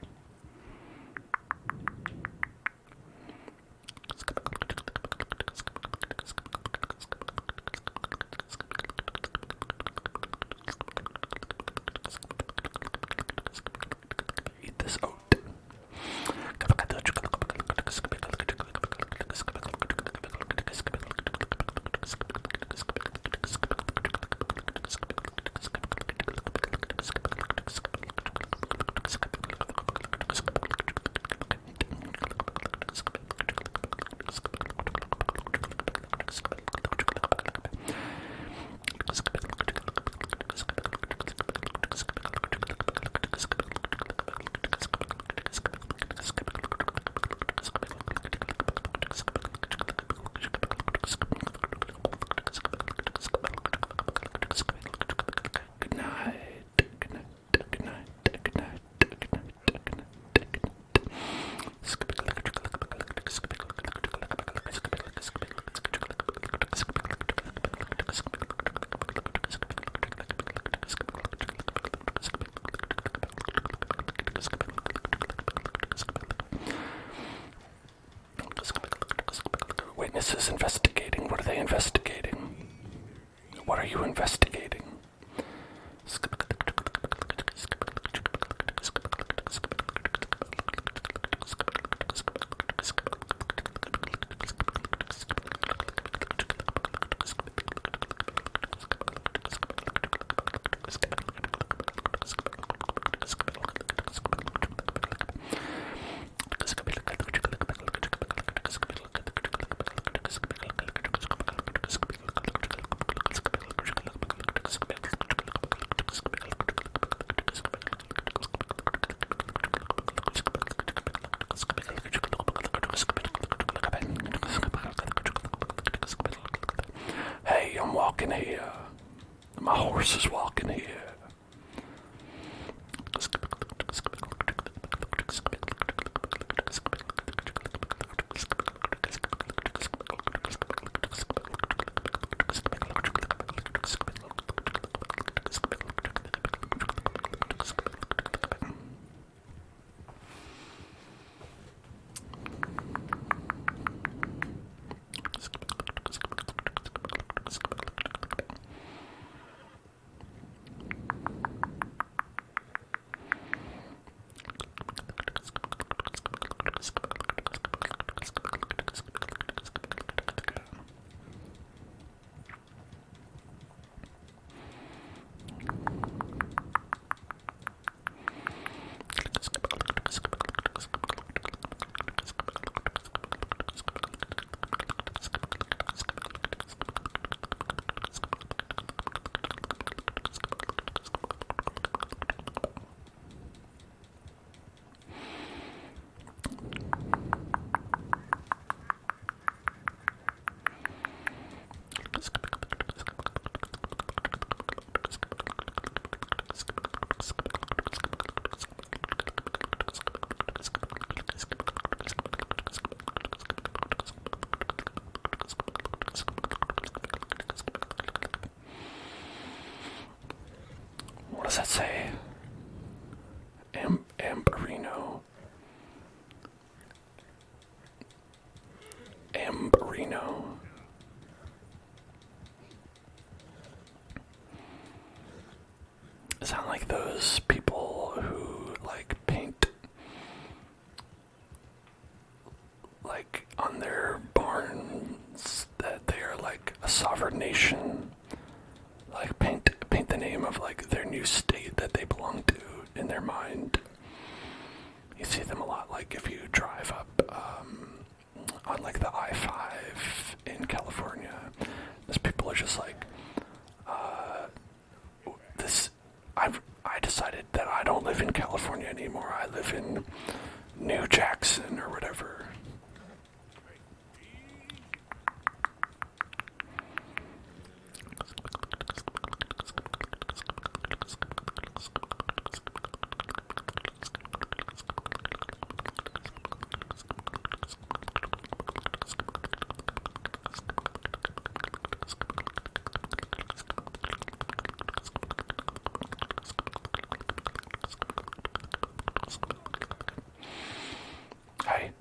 Eat this oat. Witnesses investigating. What are they investigating? What are you investigating? Hey, I'm walking here. My horse is walking here. like those people who like paint like on their barns that they are like a sovereign nation, like paint the name of like their new state that they belong to in their mind. You see them a lot, like if you drive up on like the I-5 in California. Those people are just like, I decided that I don't live in California anymore. I live in New Jackson or whatever. Hey.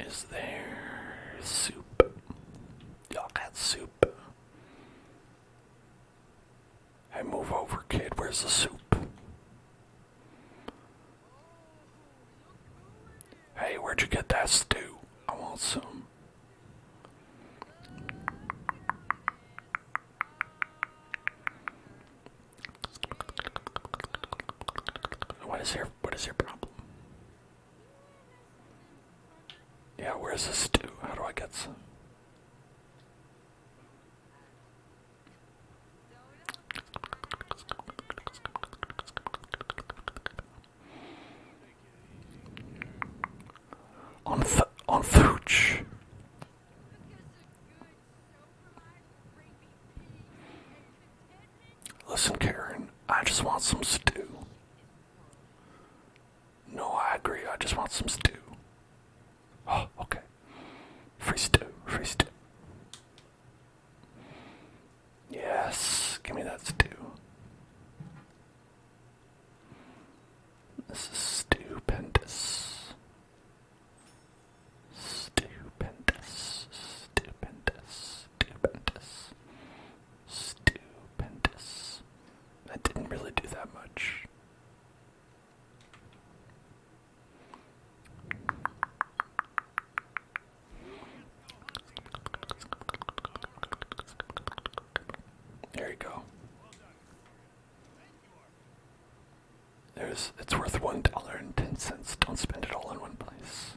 Is there soup? Y'all got soup? Hey, move over, kid. Where's the soup? Hey, where'd you get that stew? I want some. What is your problem? Yeah, where's the stew? How do I get some? On Thooch. Listen, Karen, I just want some stew. No, I agree. I just want some stew. Oh, okay. Free stew. Free stew. Yes, give me that stew. This is stupendous. Stupendous. Stupendous. Stupendous. Stupendous. I didn't really do that much. There you go. It's worth $1.10. Don't spend it all in one place.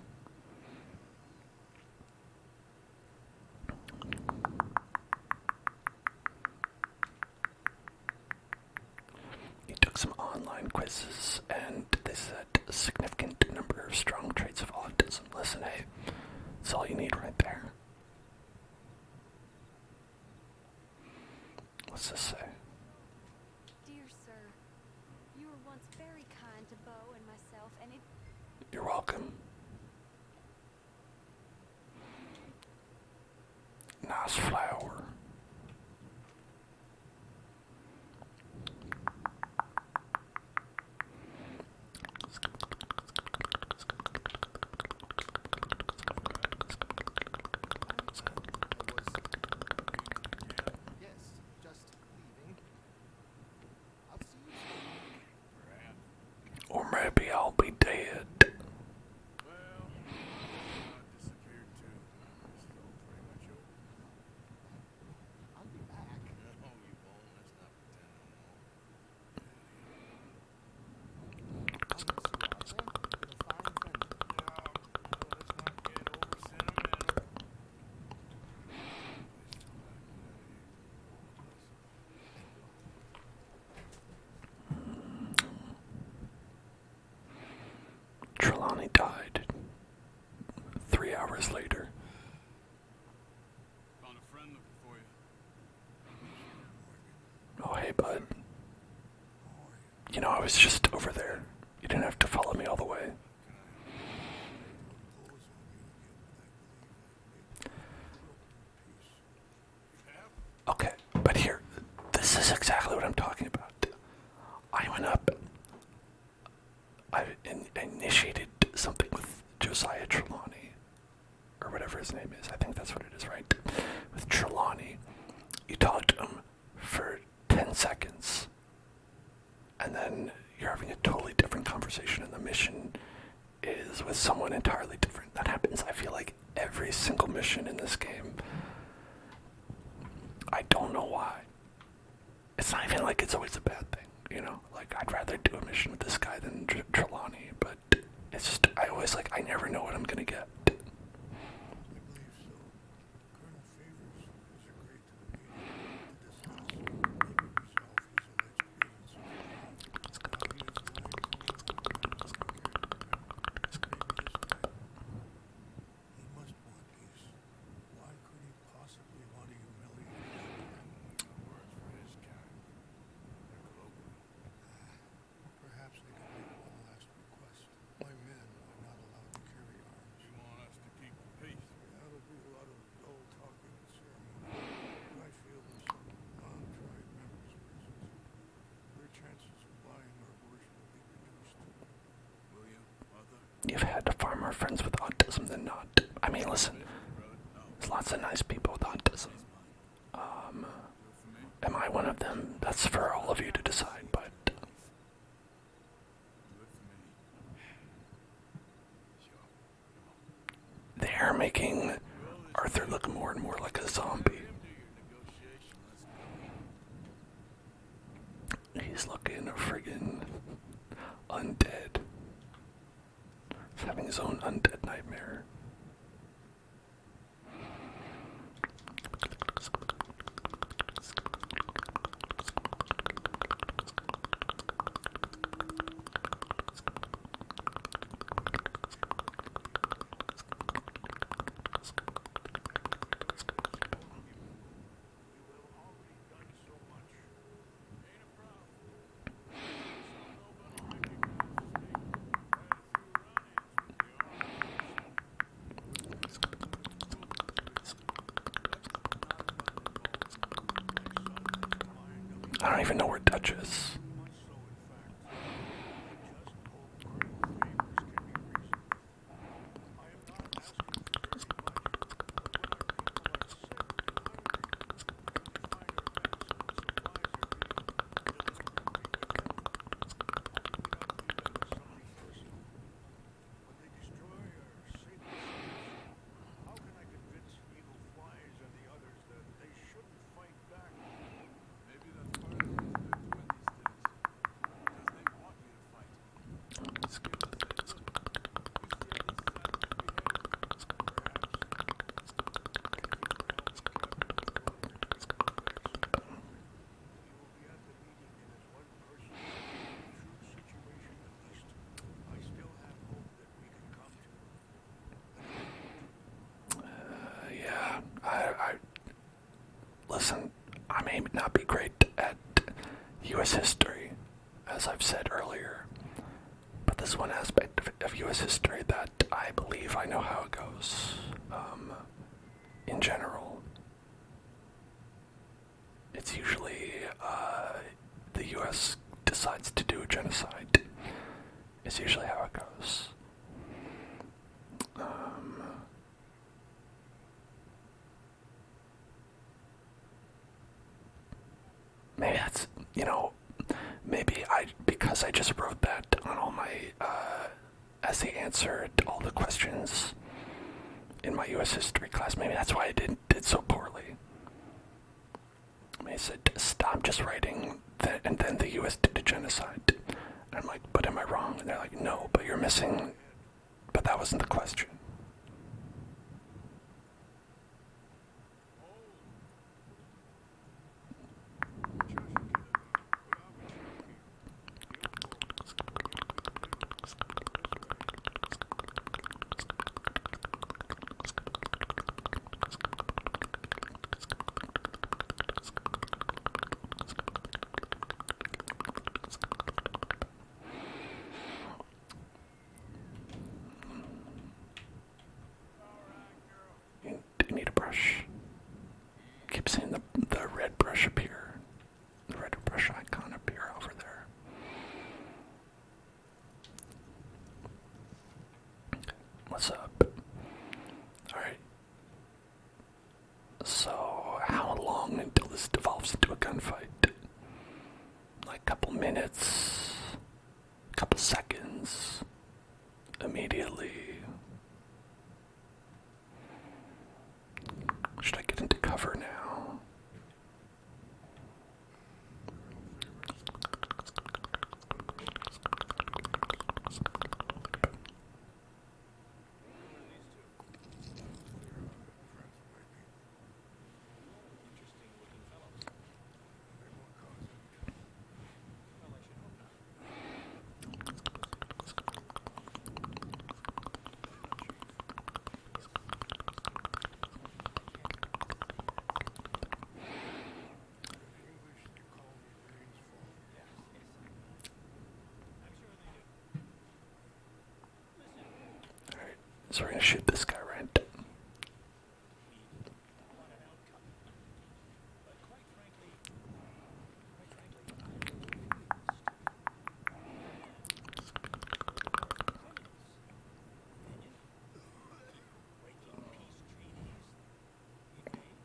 He took some online quizzes, and they said a significant number of strong traits of autism. Listen, hey, that's all you need right there. What's this say? Dear sir, you were once very kind to Bo and myself, and it... You're welcome. Nice flower. Yes, just leaving. I'll see you soon. Or maybe I'll be dead. Well, I disappeared too. This is all pretty much over. I'll be back. No, you won't. Let's not pretend no more. I'll miss you, Arthur. You're a fine friend. Let's not get over sentimental. Trelawney died 3 hours later. Found a friend looking for you. Oh, hey, bud. You know, I was just over there. You didn't have to follow me all the way. Okay, but here, name is. I think that's what it is, right? With Trelawney. You talk to him for 10 seconds, and then you're having a totally different conversation, and the mission is with someone entirely different. That happens, I feel like, every single mission in this game. I don't know why. It's not even like it's always a bad thing, you know? Like, I'd rather do a mission with this guy than Trelawney, but it's just, I always, like, I never know what I'm gonna get. I believe so. Colonel Favors is agreed to the meeting to discuss and maybe resolve his alleged grievances. Maybe this time, he must want peace. Why could he possibly want to humiliate us? Words for his kind. They're colloquial. Perhaps they could make one last request. My men are not allowed to carry arms. You want us to keep the peace? That'll be a lot of dull talking and ceremony. I feel in some non-tribe members' presence, their chances of buying our worship will be reduced. William, Mother, You've had far more friends with autism than not. I mean, listen, brother, no. there's lots of nice people with autism. Do it for me. Am I one of them? That's for all of you to decide, but Do it for me. Sure. they're making Arthur look more and more like a zombie. Him do your negotiation. Let's go. He's looking friggin' undead. He's having his own undead nightmare. I don't even know where Dutch is. Maybe that's part of the reason they're doing these things. Because they want you to fight. Because they look. You see how these savages behave? Yeah, listen, I may not be great at U.S. history, as I've said earlier, but there's one aspect of U.S. history that I believe I know how it goes. In general, it's usually the U.S. decides to do a genocide. It's usually how it goes. Maybe that's, maybe because I just wrote that on all my, as the answer to all the questions in my U.S. history class, maybe that's why I did so poorly. They said, stop just writing that, and then the U.S. did a genocide. And I'm like, but am I wrong? And they're like, no, but you're missing, but that wasn't the question. So, how long until this devolves into a gunfight? Like a couple minutes, couple seconds, immediately. Should I get into cover now? Alright, so we're gonna shoot this guy, right?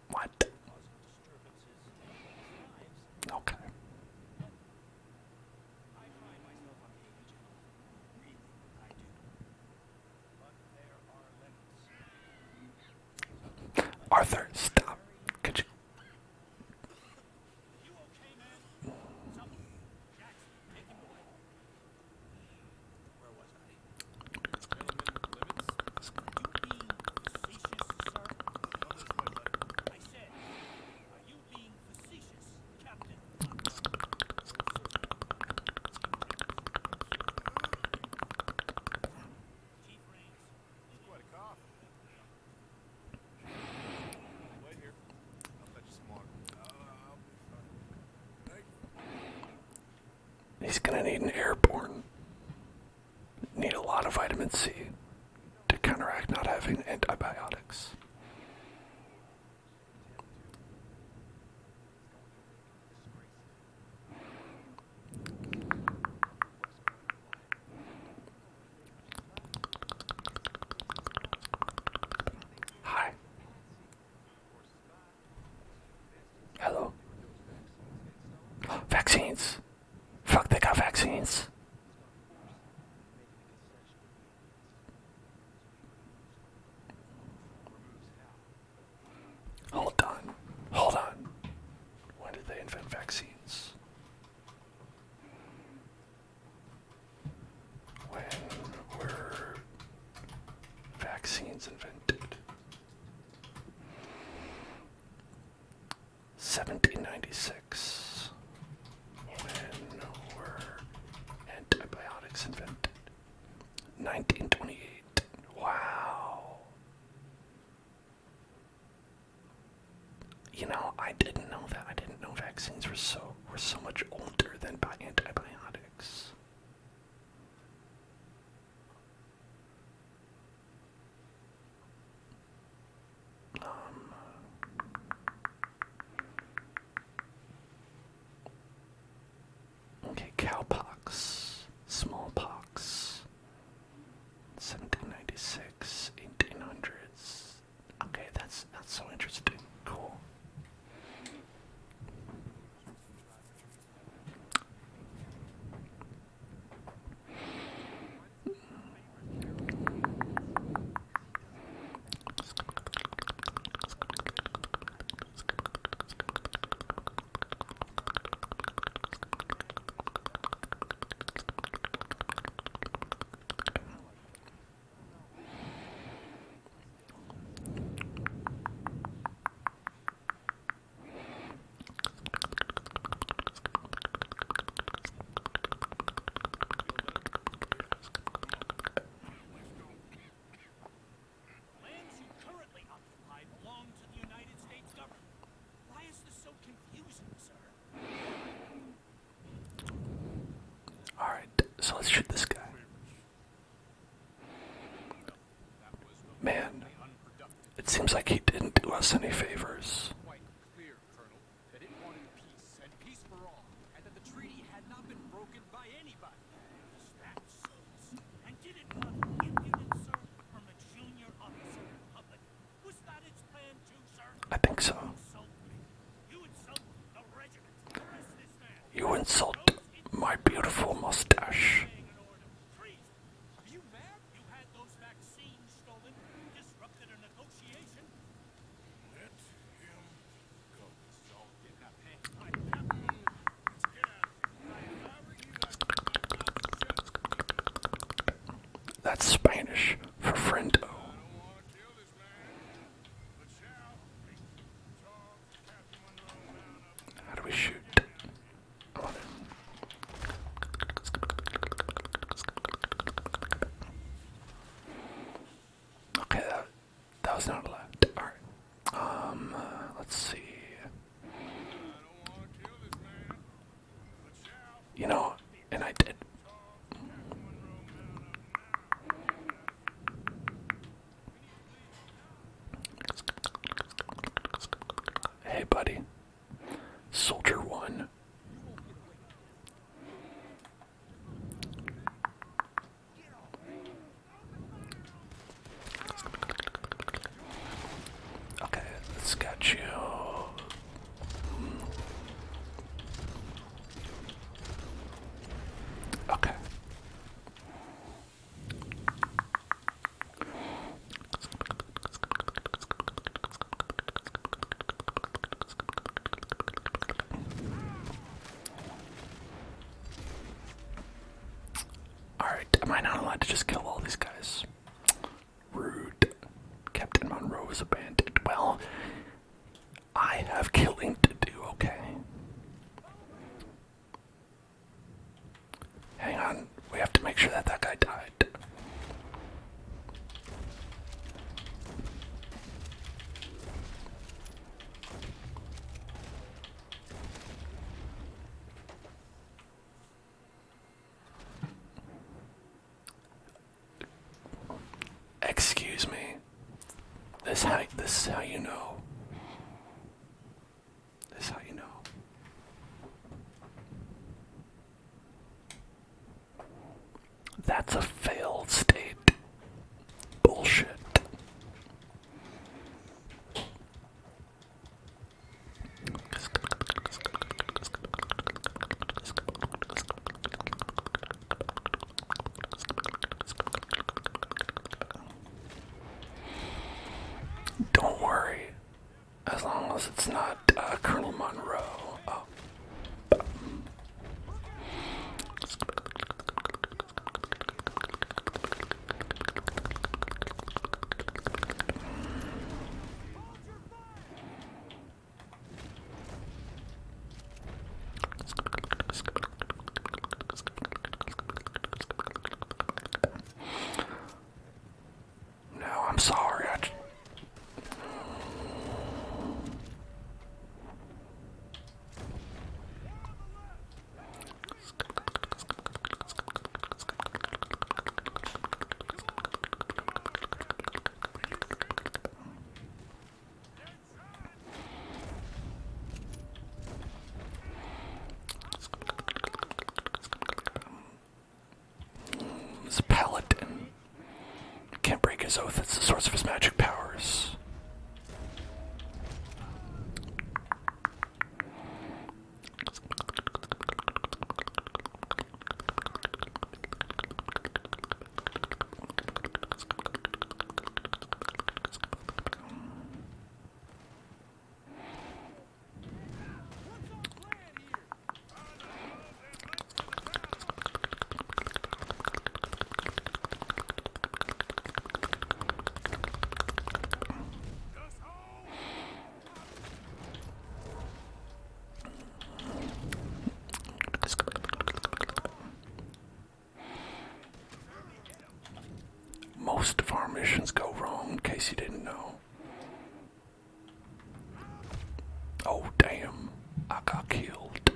What? Okay. Arthur, stop. Could you? He's gonna need an airborne. Need a lot of vitamin C to counteract not having antibiotics. Hi. Hello. Vaccines. Fuck, they got vaccines. Hold on. Hold on. When did they invent vaccines? When were vaccines invented? 1796. When were antibiotics invented? 1928. Wow. You know, I didn't know that. I didn't know vaccines were so much older than antibiotics. Okay, cowpox, smallpox, 1796, 1800s. Okay, that's so interesting. Cool. Lands you currently occupy belong to the United States government. Why is this so confusing, sir? Alright, so let's shoot this guy. Man, it seems like he didn't do us any favors. Quite clear, Colonel, that it wanted peace and peace for all, and that the treaty had not been broken by anybody. Is that so, sir? And did it want impudence, sir, from a junior officer in public? Was that its plan too, sir? I think so. Insult me. You insult the regiment. Arrest this man. You insult my beautiful mustache. Obeying an order. Treason. Are you mad? You had those vaccines stolen. Disrupted a negotiation. Let him go. So did not pay. Let's get out of here. If I were you, I'd keep my mouth shut. That's Spanish for friendo. I don't want to kill this man, but shall we talk Captain Monroe down up? How do we shoot? On it. Okay, that was not allowed. Alright. Let's see. I don't want to kill this man, but shall You know, and I did. talk Captain Monroe down up Hey, buddy. Soldier 1. Okay, let's get you. Okay. Alright, am I not allowed to just kill all these guys? Rude. Captain Monroe is abandoned. Well, I have killing to do, okay? Hang on, we have to make sure that that guy died. Excuse me. This is how you know. This is how you know. That's a failed state. Bullshit. Don't worry, as long as it's not Colonel Monroe. Oh. No, I'm sorry. It's a paladin. Can't break his oath. It's the source of his magic powers. Most of our missions go wrong, in case you didn't know. Oh, damn. I got killed.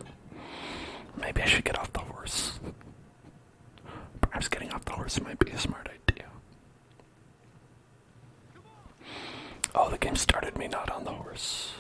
Maybe I should get off the horse. Perhaps getting off the horse might be a smart idea. Oh, the game started me not on the horse.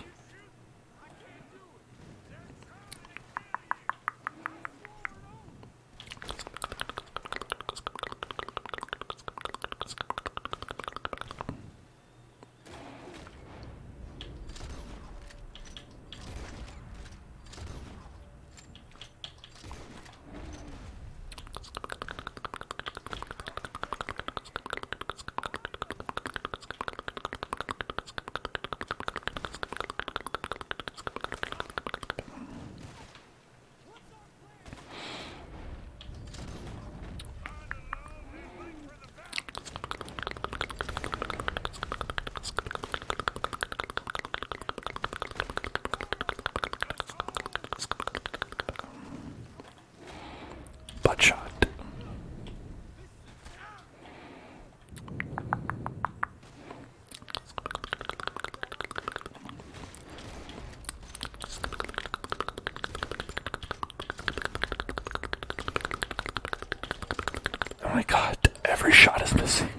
is missing.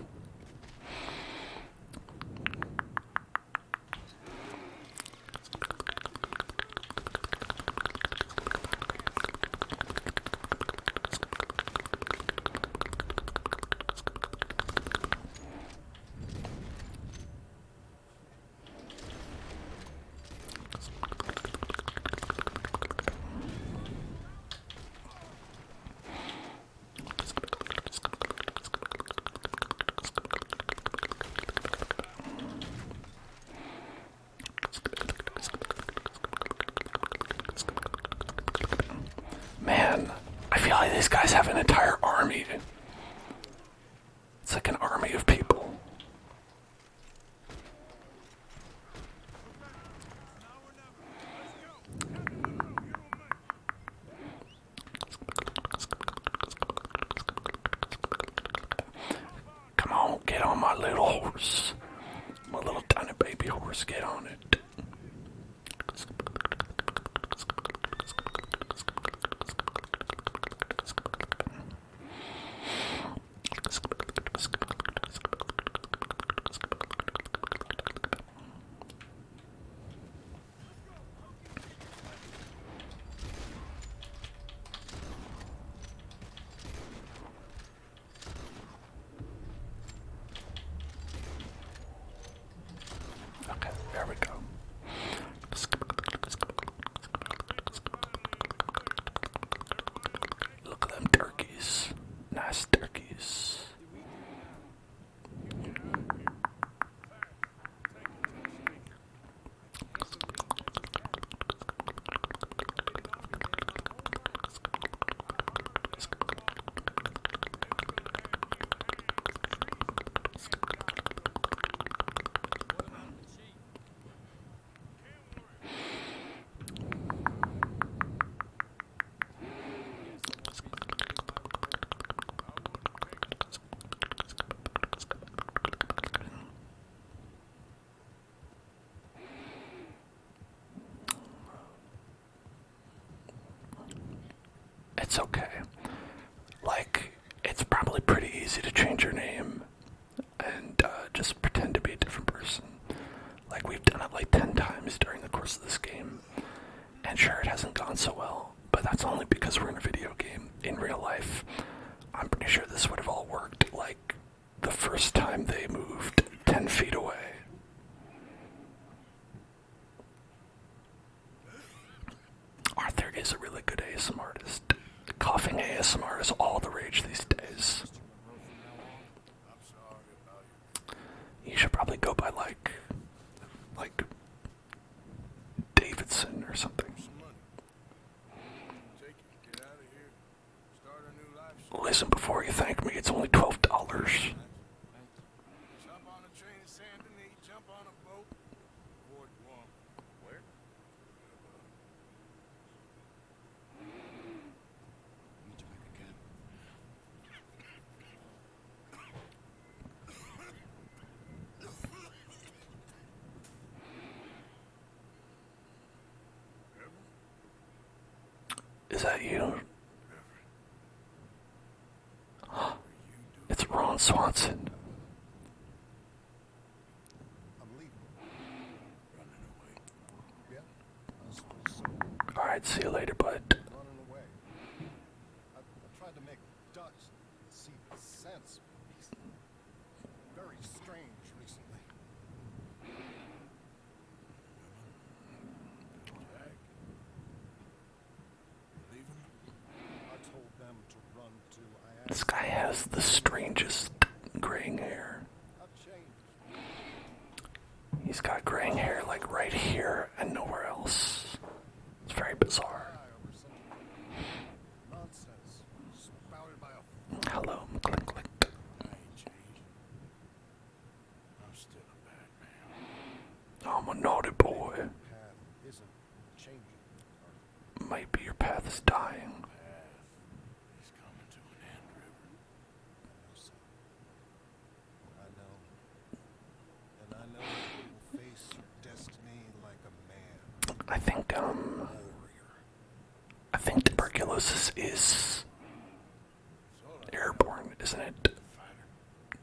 Man, I feel like these guys have an entire army. It's like an army of people. Come on, get on my little horse. My little tiny baby horse, get on it. Okay, there we go. Look at them turkeys. Nice turkeys. It's okay. Like, it's probably pretty easy to change your name and just pretend to be a different person. Like, we've done it like 10 times during the course of this game. And sure, it hasn't gone so well, but that's only because we're in a video game. In real life, I'm pretty sure this would have all worked like the first time they moved 10 feet away. Arthur is a really good ASMR artist. Coughing ASMR is all the rage these days. I'm sorry about you. You should probably go by like Davidson or something. Some money. Take it. Get out of here. Start a new life. Listen, before you thank me, it's only $12. Jump on a train to Saint Denis. Jump on a boat. Port Guam. Where? Is that you? It's Ron Swanson. I'm leaving. Running away. Yeah, I suppose so. Alright, see you later, bud. Running away. I tried to make ducks see the sense. He's very strange recently. Jack? Leaving? I told them to run to. I This asked. guy has the strangest graying hair. I've changed. He's got graying hair like right here and nowhere else. It's very bizarre. Over some nonsense spouted by a. Hello, click click. I ain't changed. I'm still a bad man. I'm a naughty boy. Path isn't changing. Maybe your path is dying. Path is coming to an end, River. I know, son. I know. And I know that you will face your destiny like a man. Warrior. I think tuberculosis is So airborne, isn't it? fighter.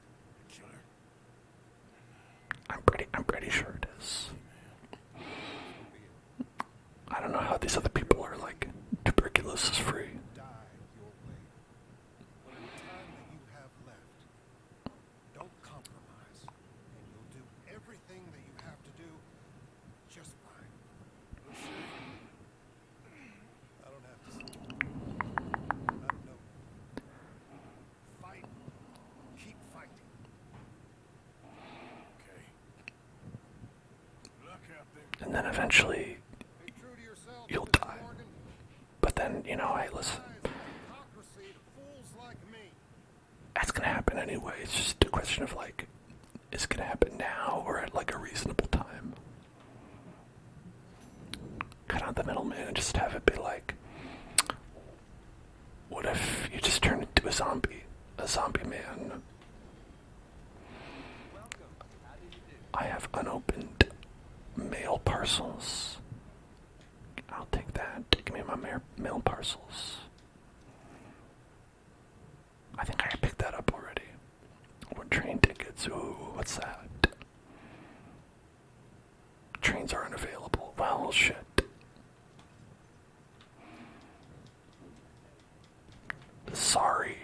and then eventually Be true to yourself, you'll Mr. die. Morgan. But then, you know, hey, listen, Lies and hypocrisy to fools like me. that's gonna happen anyway. It's just a question of like, is it gonna happen now or at like a reasonable time? Cut out the middleman and just have it be like, what if you just turn into a zombie man? I have unopened mail parcels. I'll take that. Give me my mail parcels. I think I picked that up already. Or train tickets. Ooh, what's that? Trains are unavailable. Well, shit. Sorry.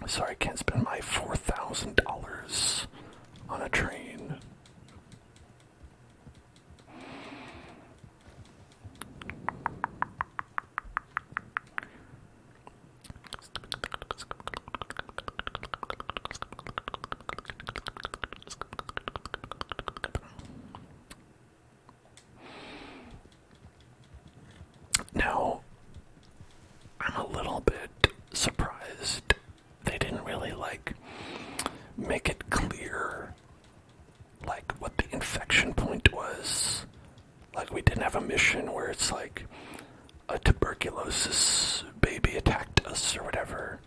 Sorry, I can't spend my $4,000 on a train. Now, I'm a little bit surprised they didn't really like make it clear like what the infection point was. Like we didn't have a mission where it's like a tuberculosis baby attacked us or whatever.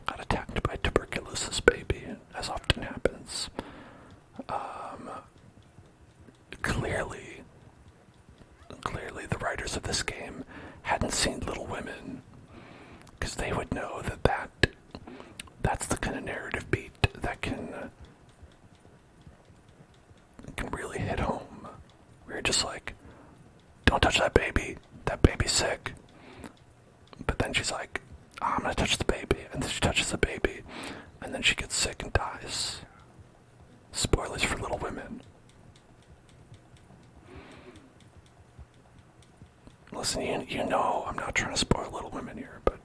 Got attacked by tuberculosis baby, as often happens. Clearly the writers of this game hadn't seen Little Women, because they would know that's the kind of narrative beat that can really hit home. Where you're just like, don't touch that baby's sick. But then she's like, oh, I'm gonna touch the baby, and then she touches the baby, and then she gets sick and dies. Spoilers for Little Women. Listen, you know I'm not trying to spoil Little Women here, but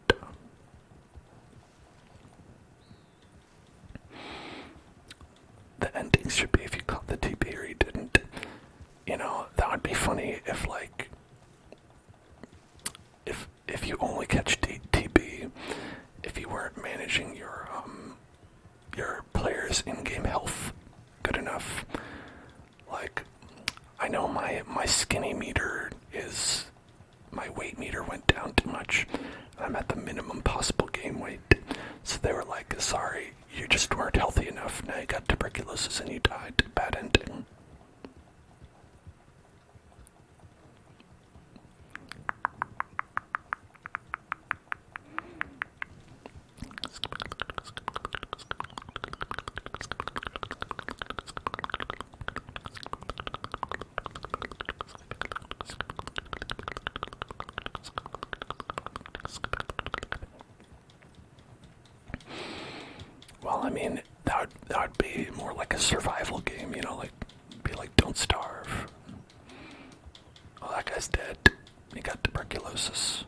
the ending should be if you caught the TB or you didn't. You know, that would be funny if like if you only catch TB if you weren't managing your players' in-game health good enough. Like, I know my skinny meter is, my weight meter went down too much. I'm at the minimum possible game weight. So they were like, sorry, you just weren't healthy enough. Now you got tuberculosis and you died. Bad ending. Well, I mean, that would be more like a survival game, you know, like, be like, don't starve. Oh, that guy's dead. He got tuberculosis.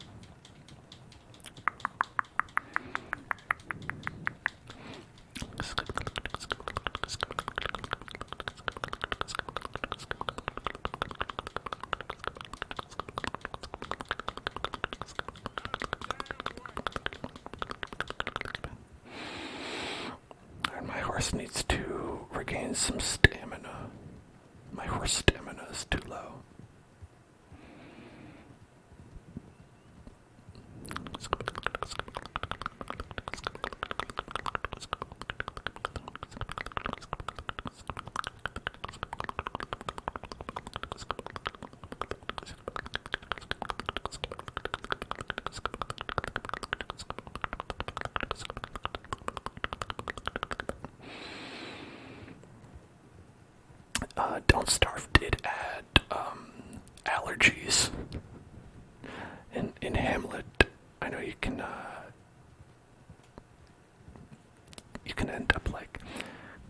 My horse needs to regain some stamina. My horse stamina is too low. Don't Starve did add allergies in Hamlet. I know you can end up like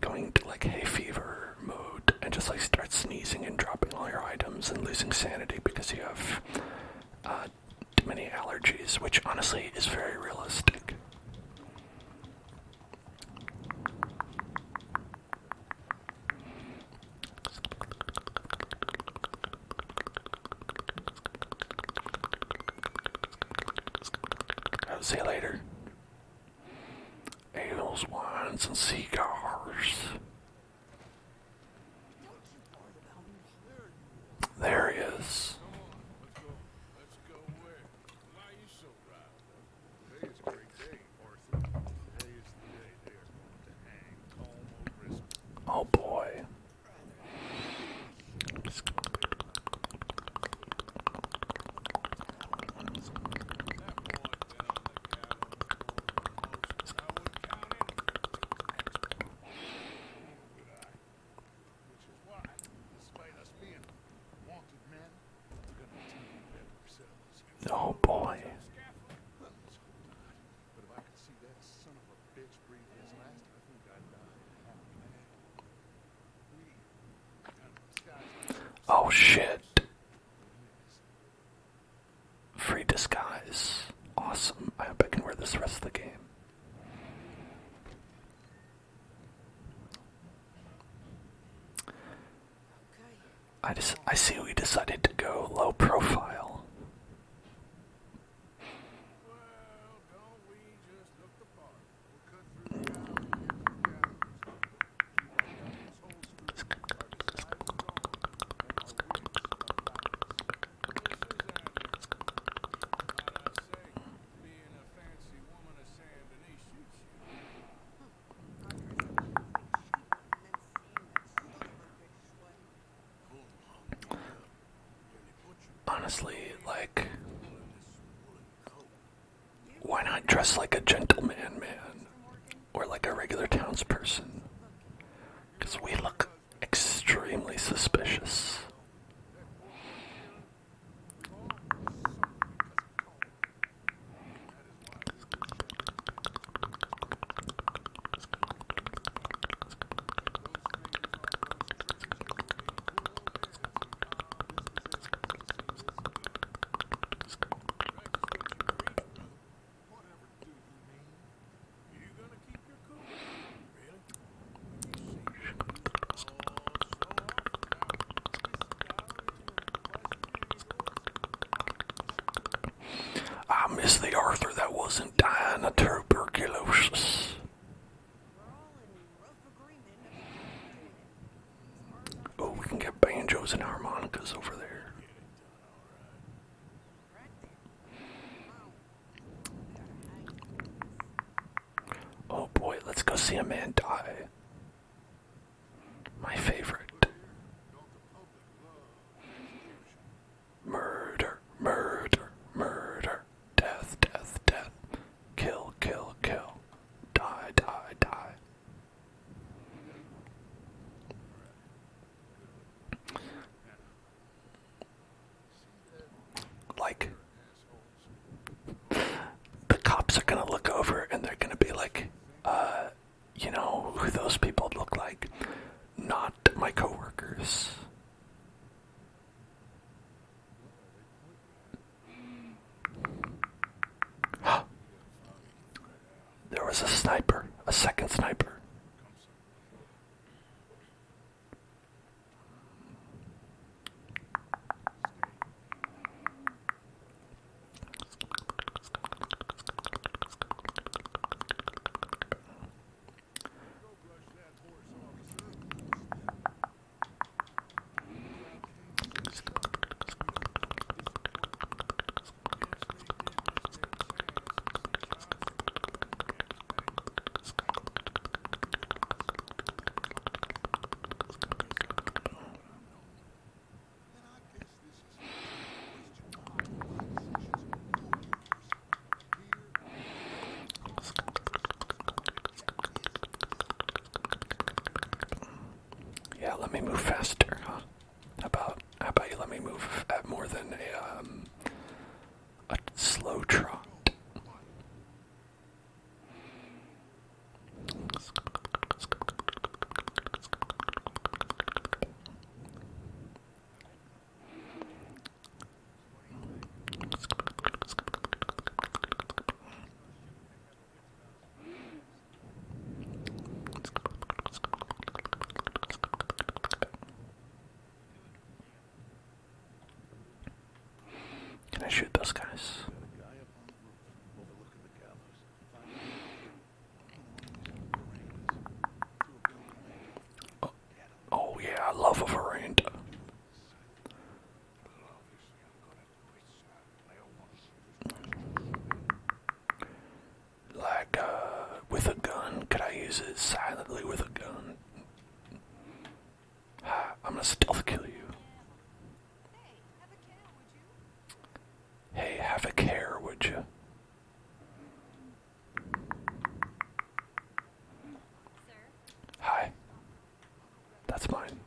going to like hay fever mode and just like start sneezing and dropping all your items and losing sanity because you have too many allergies, which honestly is very realistic. See you later. Ales, wines, and cigars. There he is. Come on, let's go. Let's go where? Why are you so riled up? Today is a great day, Arthur. Today is the day they are going to hang Colm O'Driscoll. Oh boy. Which is why, despite us being wanted men, we're gonna team up ourselves. Oh boy. Let's hope not. But if I could see that son of a bitch breathe his last, I think I'd die a happy man. We kind of disguise Oh shit. ourselves. Free disguise. Awesome. I hope I can wear this the rest of the game. I see we decided to go low profile. Well, don't we just look the part? We'll cut through the crowd and get to the gallows. Keep our guns holes screwed. Our disguise is on, and our wigs are blackness. This is Andy. How'd I say? Being a fancy woman of San Denis shoots you. Honestly, like, why not dress like a gentleman, man? Or like a regular townsperson? Because we look extremely suspicious. Whatever do you mean? You gonna keep your cool? Really? I miss the Arthur that wasn't dying of tuberculosis. Oh, we can get banjos and harmonicas over there. Oh boy, let's go see a man die. My favorite. Murder, murder, murder. Death, death, death. Kill, kill, kill. Die, die, die. Like, the cops are gonna look over and they're gonna be like, you know who those people look like? Not my coworkers. There was a sniper, a second sniper. Yeah, let me move faster, huh? How about you let me move at more than a slow trot? Can I shoot those guys? Guy up on the roof overlooking the of a veranda. Like, with a gun? Could I use it silently with a gun? I'm gonna stealth kill you. Hey, have a care, would you? Hi. That's mine.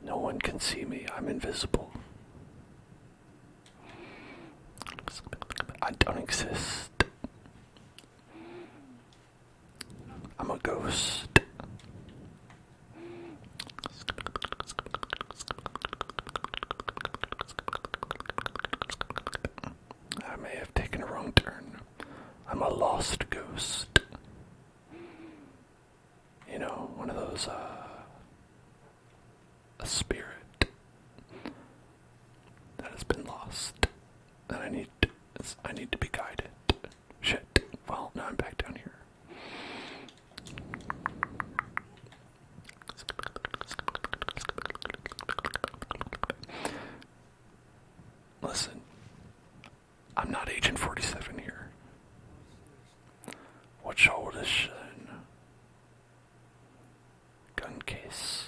No one can see me. I'm invisible. I don't exist. I'm a ghost. I may have taken a wrong turn. I'm a lost ghost. You know, one of those, a spirit that has been lost. And I need to be guided. Shit. Well, now I'm back down here. Listen, I'm not Agent 47 here. What's all this gun case?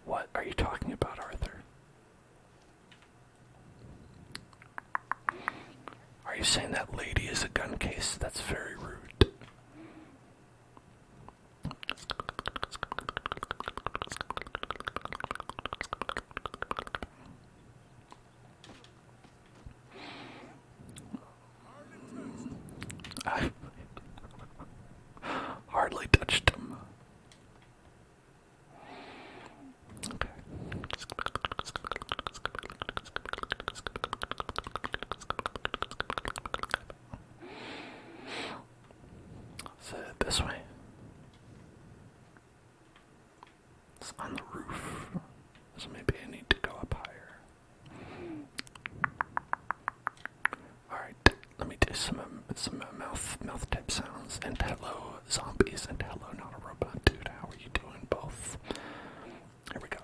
What are you talking about, Arthur? Are you saying that lady is a gun case? That's very rude. I hardly touched him. Okay. Is it this way? It's on the roof. So maybe I need to go up higher. Alright, let me do some mouth type sounds. And hello, zombies, and hello, not a robot dude. How are you doing both? Here we go.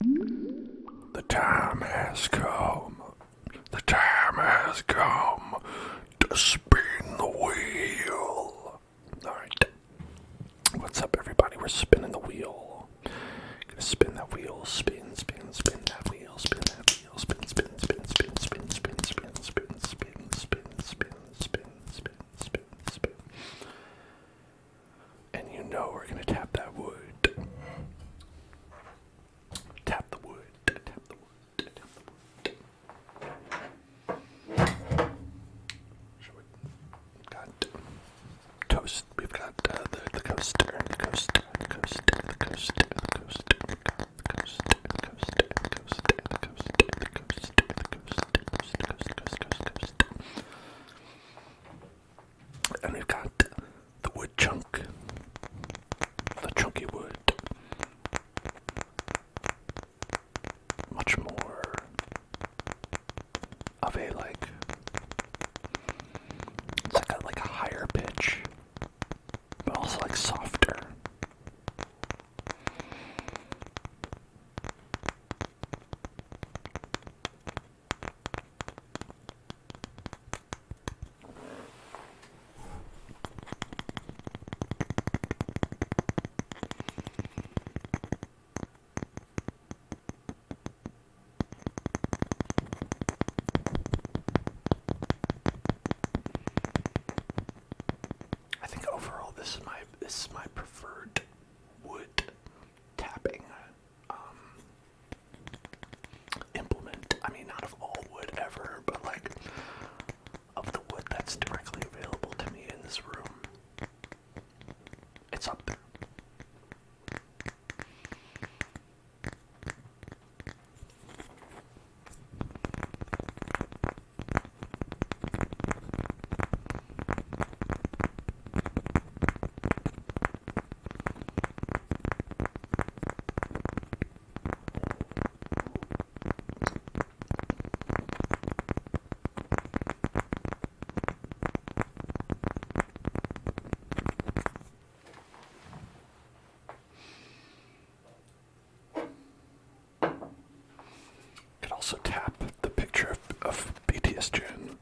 The time has come. The time has come to spin the wheel. Alright. What's up, everybody? We're spinning the wheel. Gonna spin that wheel. Spin, spin, spin that wheel. Spin that wheel. Spin, spin, spin, spin, spin, spin, spin, spin, spin, spin, spin, spin, spin, spin, spin. And you know we're gonna tap that wood. Tap the wood. Tap the wood. Tap the wood. Got toast. We've got the coaster. The coaster. The coaster. The coaster. The coaster. The coaster. The coaster. The coaster. The coaster. The coaster. The coaster. And we've got the wood chunk. The chunky wood. Much more of a it's like a higher pitch, but also like softer. I think overall this is my preferred wood tapping implement. I mean, not of all wood ever, but like of the wood that's directly available to me in this room. It's up there. Could also tap the picture of BTS Jin.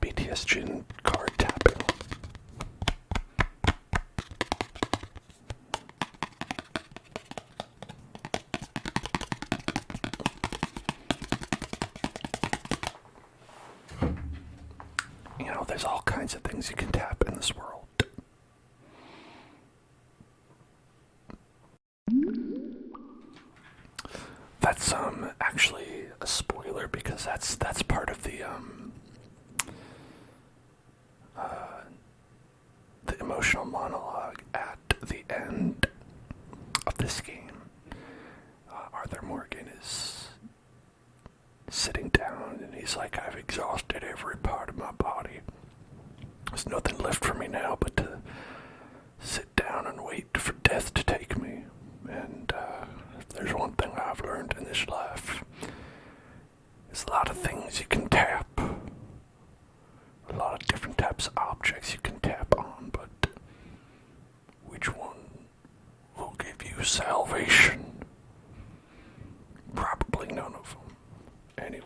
BTS Jin card tapping. You know, there's all kinds of things you can tap in this world. That's actually a spoiler because that's part of the emotional monologue at the end of this game. Arthur Morgan is sitting down and he's like, I've exhausted every part of my body. There's nothing left for me now but to sit down and wait for death to take me. And if there's one thing I've learned in this life, there's a lot of things you can tap. A lot of different types of objects you can tap on, but which one will give you salvation? Probably none of them. Anyway.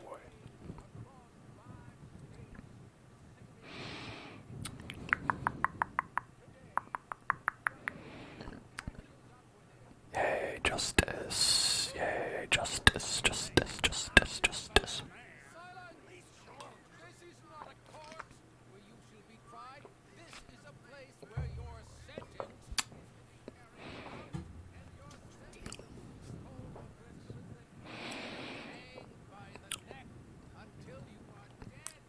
Yay, justice. Yay, justice, justice, justice, justice. This is not a court where you shall be tried. This is a place where you're sentenced. Hanged by the neck until you are dead.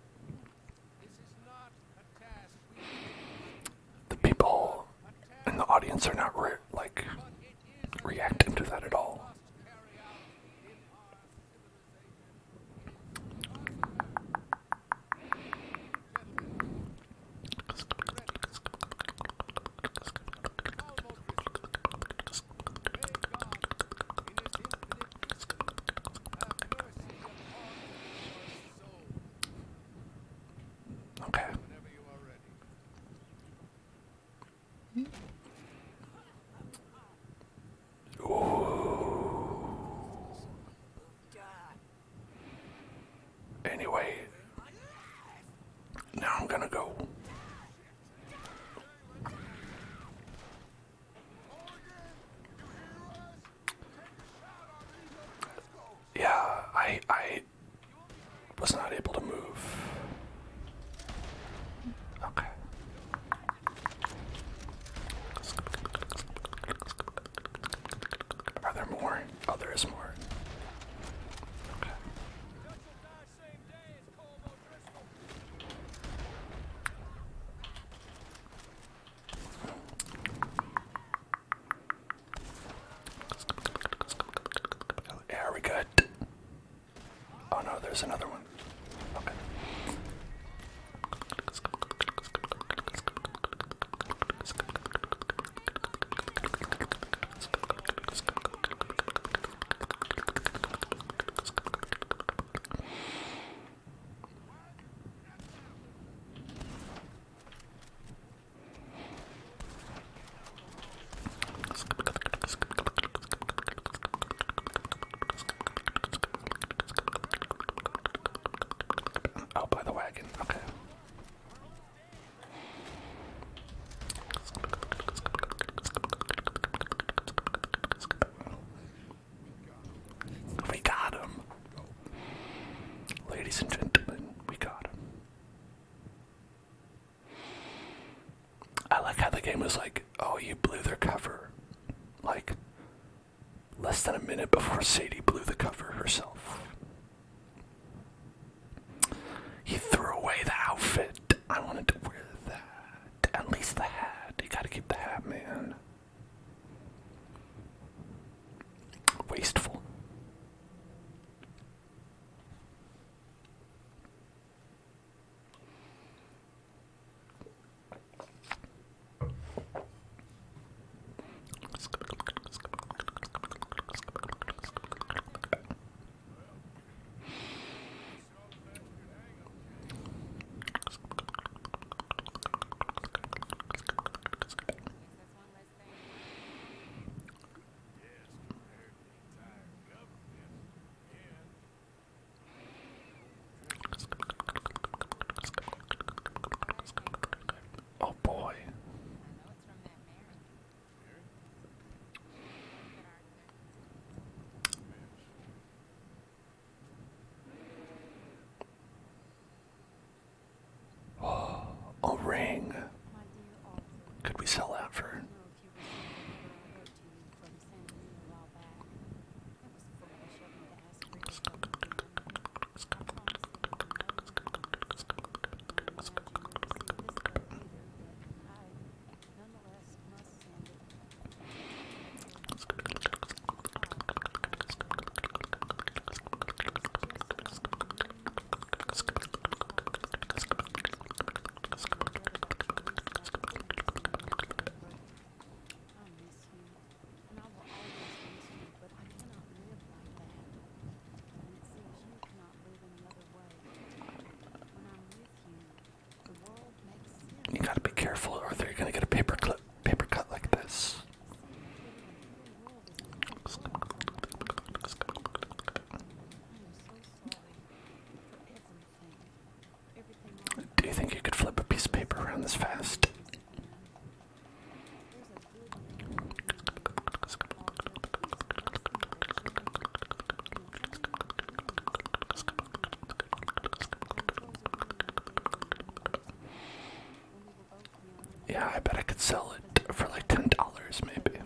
This is not a task we The people in the audience are not reacting to that at all. must carry out in our Okay. whenever you are ready. Are there more? Oh, there is more. Okay. Yeah, are we good? Oh no, there's another one. Okay. Oh, by the wagon. Okay. We got him. Ladies and gentlemen, we got him. I like how the game was like, oh, you blew their cover. Like, less than a minute before Sadie blew the cover herself. He threw away the outfit. I wanted to wear that. At least the hat. You gotta keep the hat, man. Wasteful. Oh boy. Oh, a ring. Could we sell that for? You gotta be careful or you're gonna get a paper cut like this. Do you think you could flip a piece of paper around this fast? Yeah, I bet I could sell it for like $10 maybe.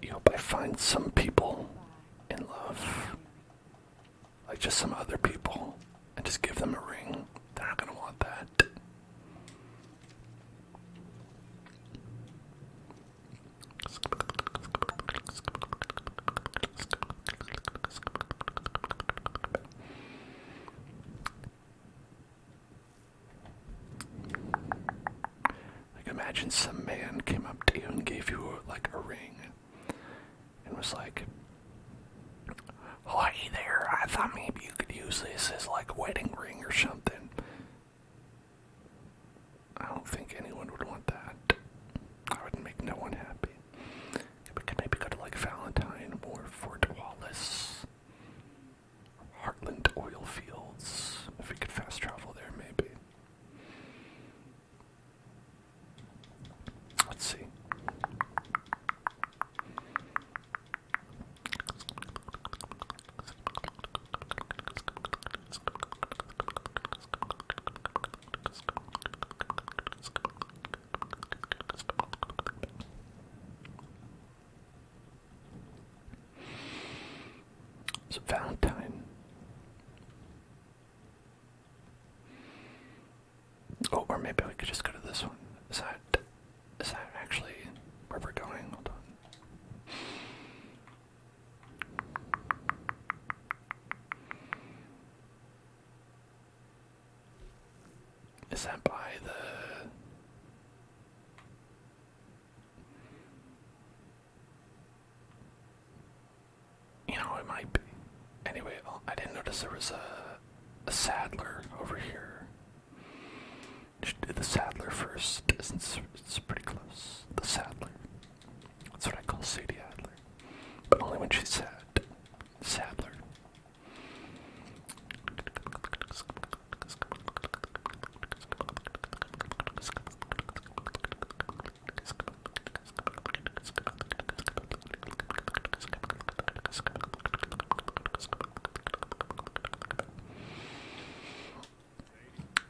You hope I find some people in love, like just some other people, and just give them a ring. They're not gonna want that. Like imagine some man came up to you and gave you like a ring and was like, "Oh, hey there, I thought maybe you could use this as like a wedding ring or something." I don't think anyone would want that. I would make no one happy. We could maybe go to like Valentine or Fort Wallace, Heartland oil fields, if we could fast travel there maybe. Let's see. Valentine. Oh, or maybe we could just go to this one. Is that actually where we're going? Hold on. Is that by the... You know, it might be. Anyway, I didn't notice there was a saddler over here. Should do the saddler first, since it's pretty close. The saddler. That's what I call Sadie Adler. But only when she's sad. Saddler.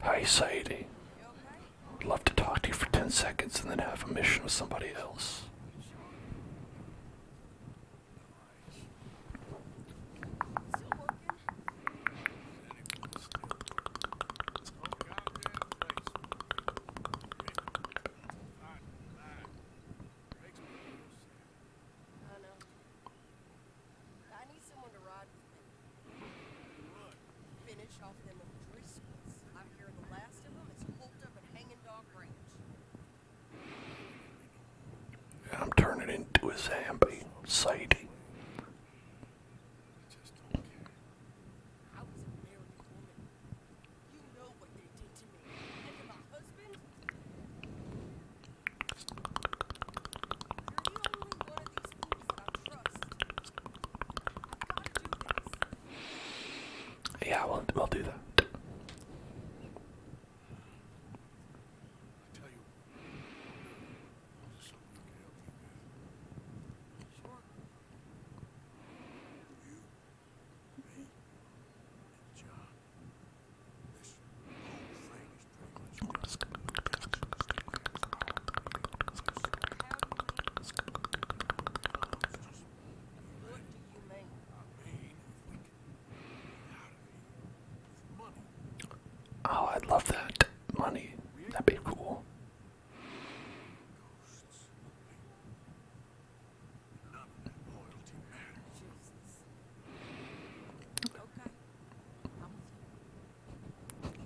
Hi, Sadie. I'd love to talk to you for 10 seconds and then have a mission with somebody else. I know. I need someone to ride with me. Finish off them Driscolls. I hear the last of them is holed up at Hanging Dog Ranch. I'm turning into a zombie, Sadie. I was a married woman. You know what they did to me. And to my husband? You're the only one of these fools that I trust. I've got to do this. Yeah, we'll do that. I tell you, there's something I can help you with. Sure. You, me, and John. This whole thing is pretty much done. What do you mean? I mean, if we can get out of here with money. Oh, I'd love that. Money. That'd be cool. Ghosts, none of that loyalty matters. Jesus. Okay. I'm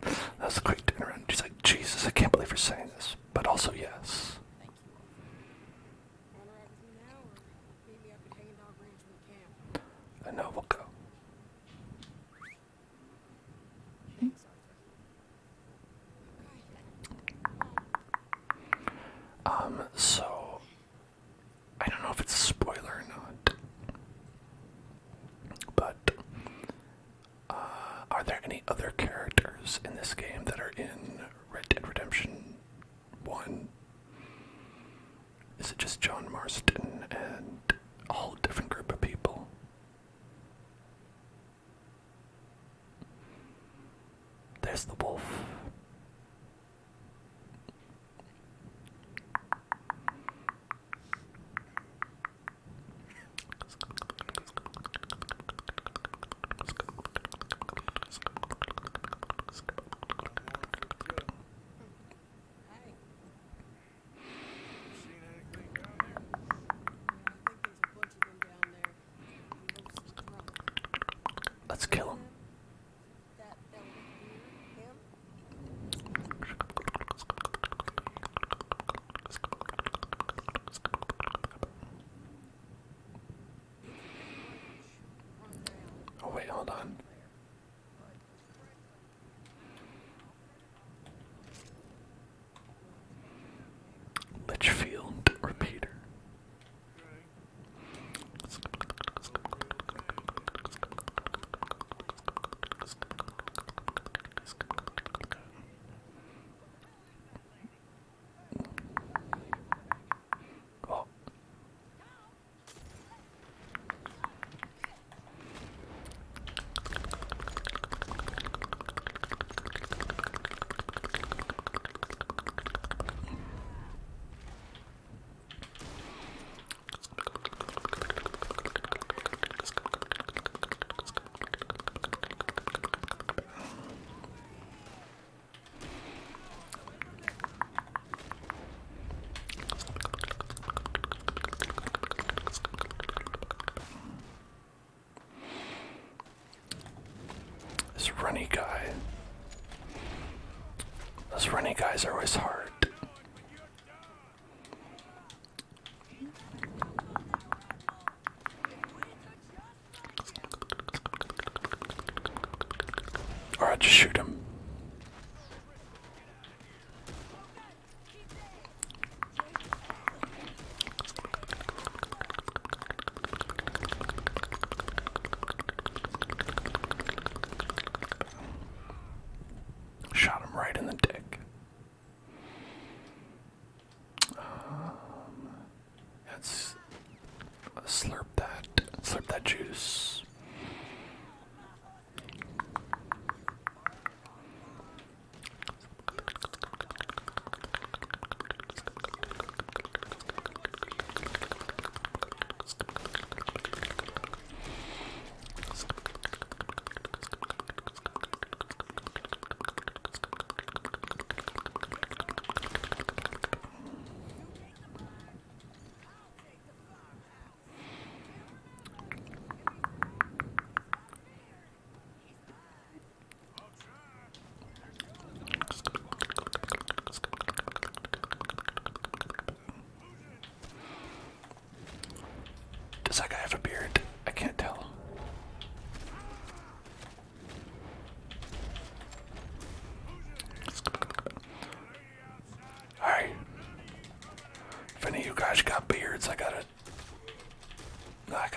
with you. That's a quick turnaround. She's like, Jesus, I can't believe you're saying this. But also, yes. Thank you. Want to ride with me now, or meet me up at Hanging Dog Ranch when you can? I know we'll go. Thanks, Arthur. Okay. So, I don't know if it's a spoiler or not. But, are there any other characters in this game that are in Red Dead Redemption 1? Is it just John Marston and a whole different group of people? There's the wolf. Hey. You seen anything down there? Yeah, I think there's a bunch of them down there. Mostly drunk. Let's kill him. That fella here, him? Run down Oh wait, hold on. there. Litchfield repeater. Oh. guys are always hard. Or I just shoot him. Shot him right in the dick. Let's slurp that juice. Does that guy have a beard? I can't tell. Alright. If any of you guys got beards, I gotta... That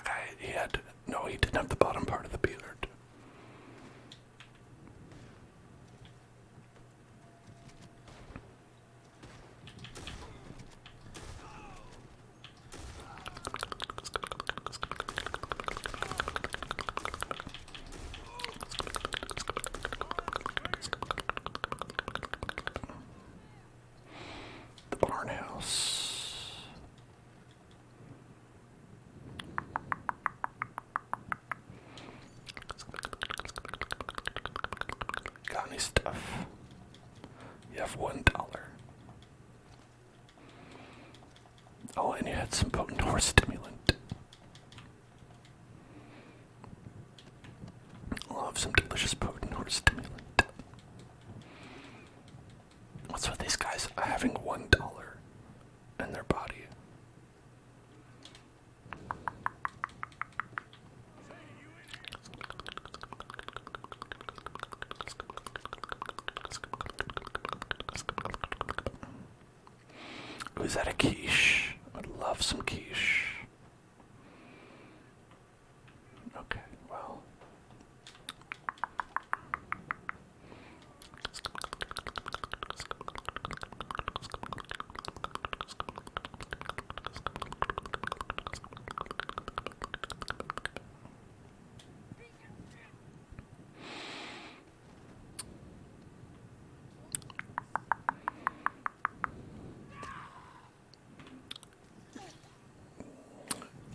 guy, he had... No, he didn't have the bottom part of the beard. The barn house. Got any stuff? You have $1. Oh, and you had some potent horse stimulant. Love some delicious potent horse stimulant. What's with these guys having $1 in their body? Ooh, is that a quiche? I'd love some quiche. Okay, well.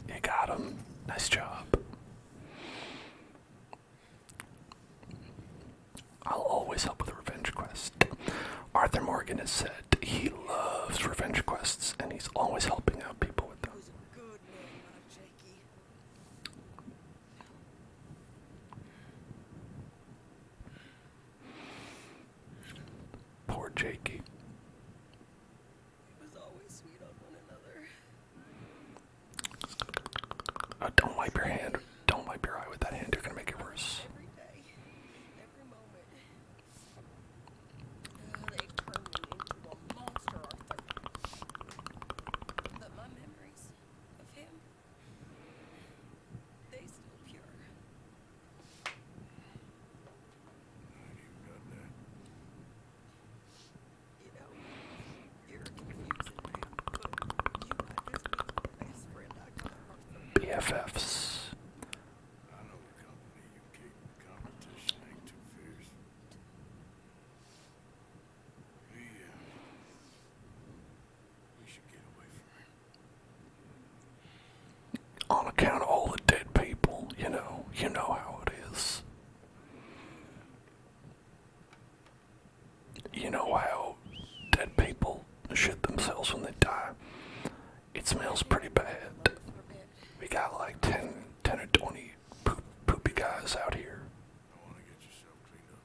You got him. Nice job. I'll always help with a revenge quest. Arthur Morgan has said he loves revenge quests and he's always helping out people with them. Who's a good man, not Jakey. Poor Jakey. It was always sweet on one another. Don't wipe your hand. Don't wipe your eye with that hand. You're gonna make it worse. Every day, every moment. They turned me into a monster, Arthur. But my memories of him, they still pure. You know, you're a confusing man, but you might just be the best friend I got, Arthur. BFFs. I know the company you keep. Competition ain't too fierce. We should get away from here. On account of all the dead people, you know how it is. You know how dead people shit themselves when they die. It smells pretty bad. We got like 10 or 20 poopy guys out here. I want to get yourself cleaned up.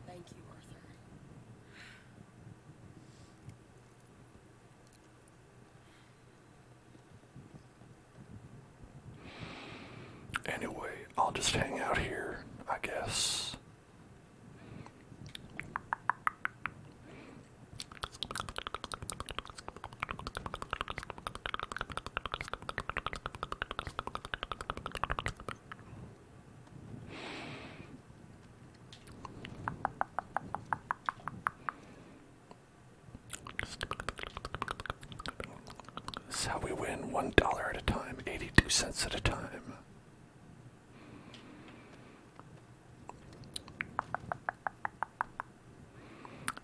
Thank you, Arthur. is how we win $1 at a time, 82 cents at a time.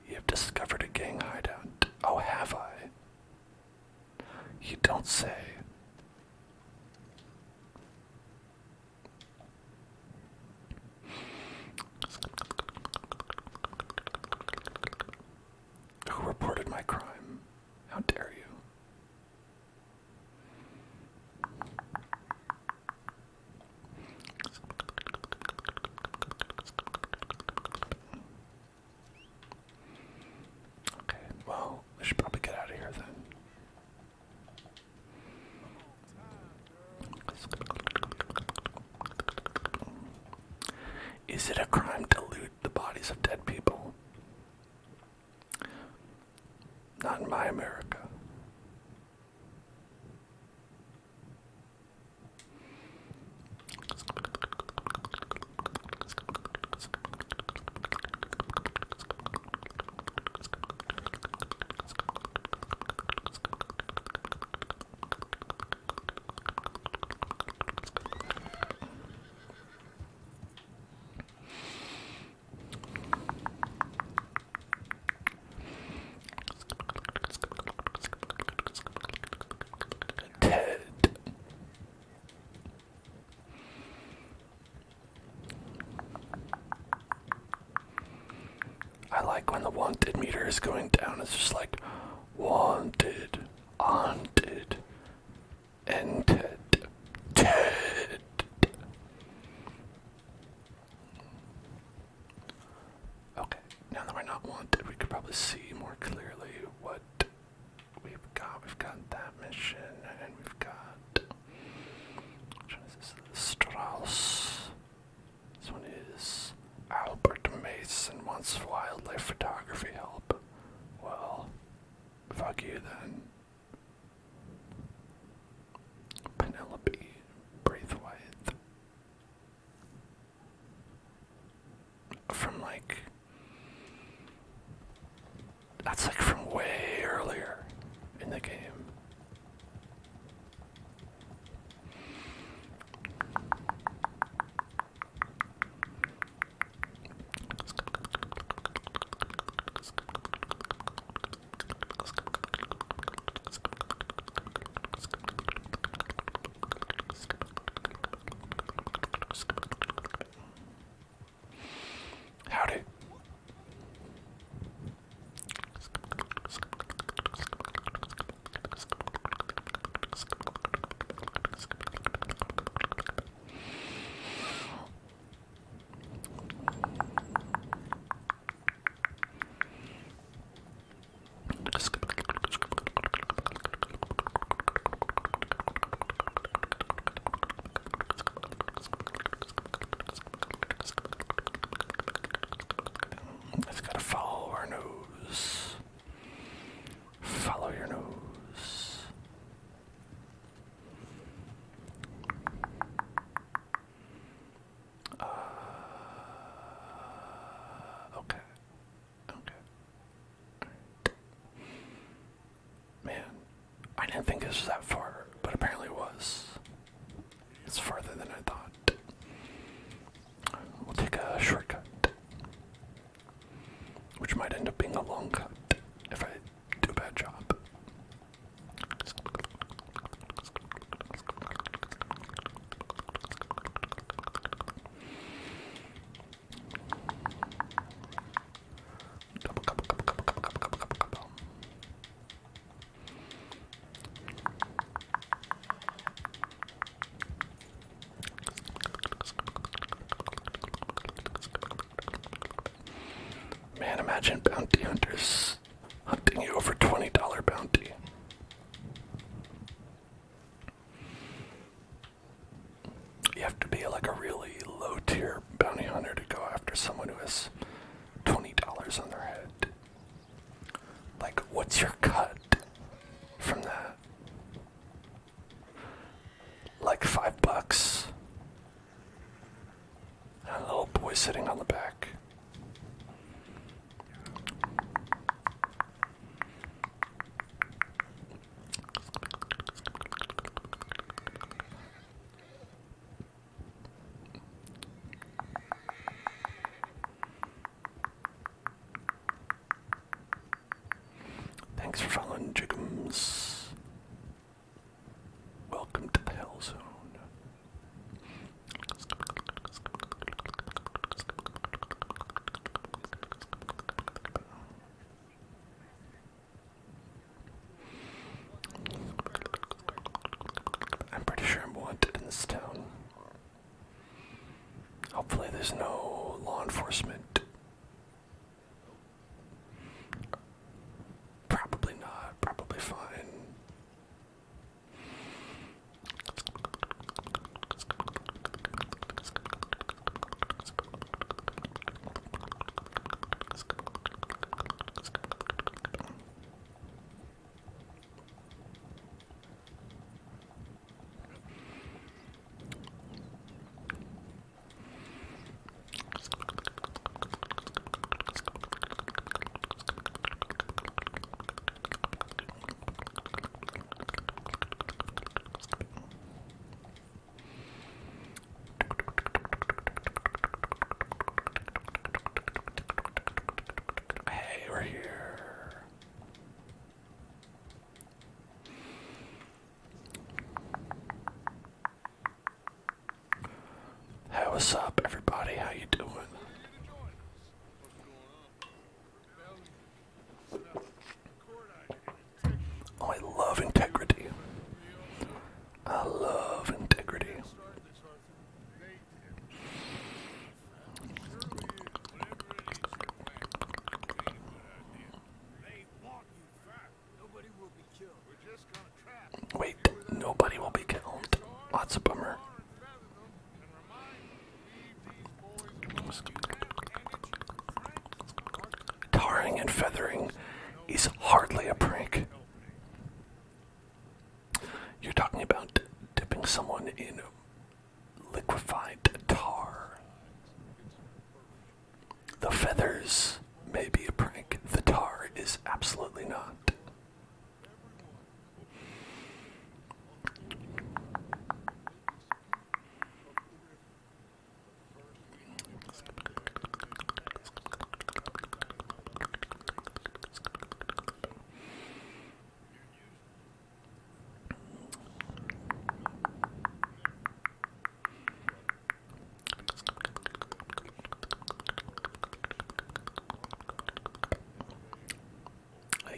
You have discovered a gang hideout. Oh, have I? You don't say. Who reported my crime? How dare you? Okay, well, I should probably get out of here then. Is it a crime to loot the bodies of dead people? Not in my America. Ted. I like when the wanted meter is going down. It's just like wanted, haunted, and Ted. Ted. Okay, now that we're not wanted, we could probably see more clearly what we've got. We've got that mission, and we've got. Which one is this? Strauss. This one is Albert Mason wants wildlife photography help. Well, fuck you then. Penelope Braithwaite. From like. That's like from way earlier in the game. Howdy. It's gotta follow our nose. Follow your nose. Okay. Okay. Man, I didn't think this was that far, but apparently it was. It's farther than I thought. We'll take a shortcut, which might end up being a long cut if I do a bad job. Man, imagine bounty hunters this town. Hopefully there's no law enforcement. Probably not. Probably fine. Hey, we're here. Hey, what's up, everybody? How you doing? Oh, I love integrity. I love integrity. Wait, nobody will be killed. That's a bummer. Tarring and feathering is hardly a prank. You're talking about dipping someone in liquefied tar. The feathers may be a prank. The tar is absolutely not.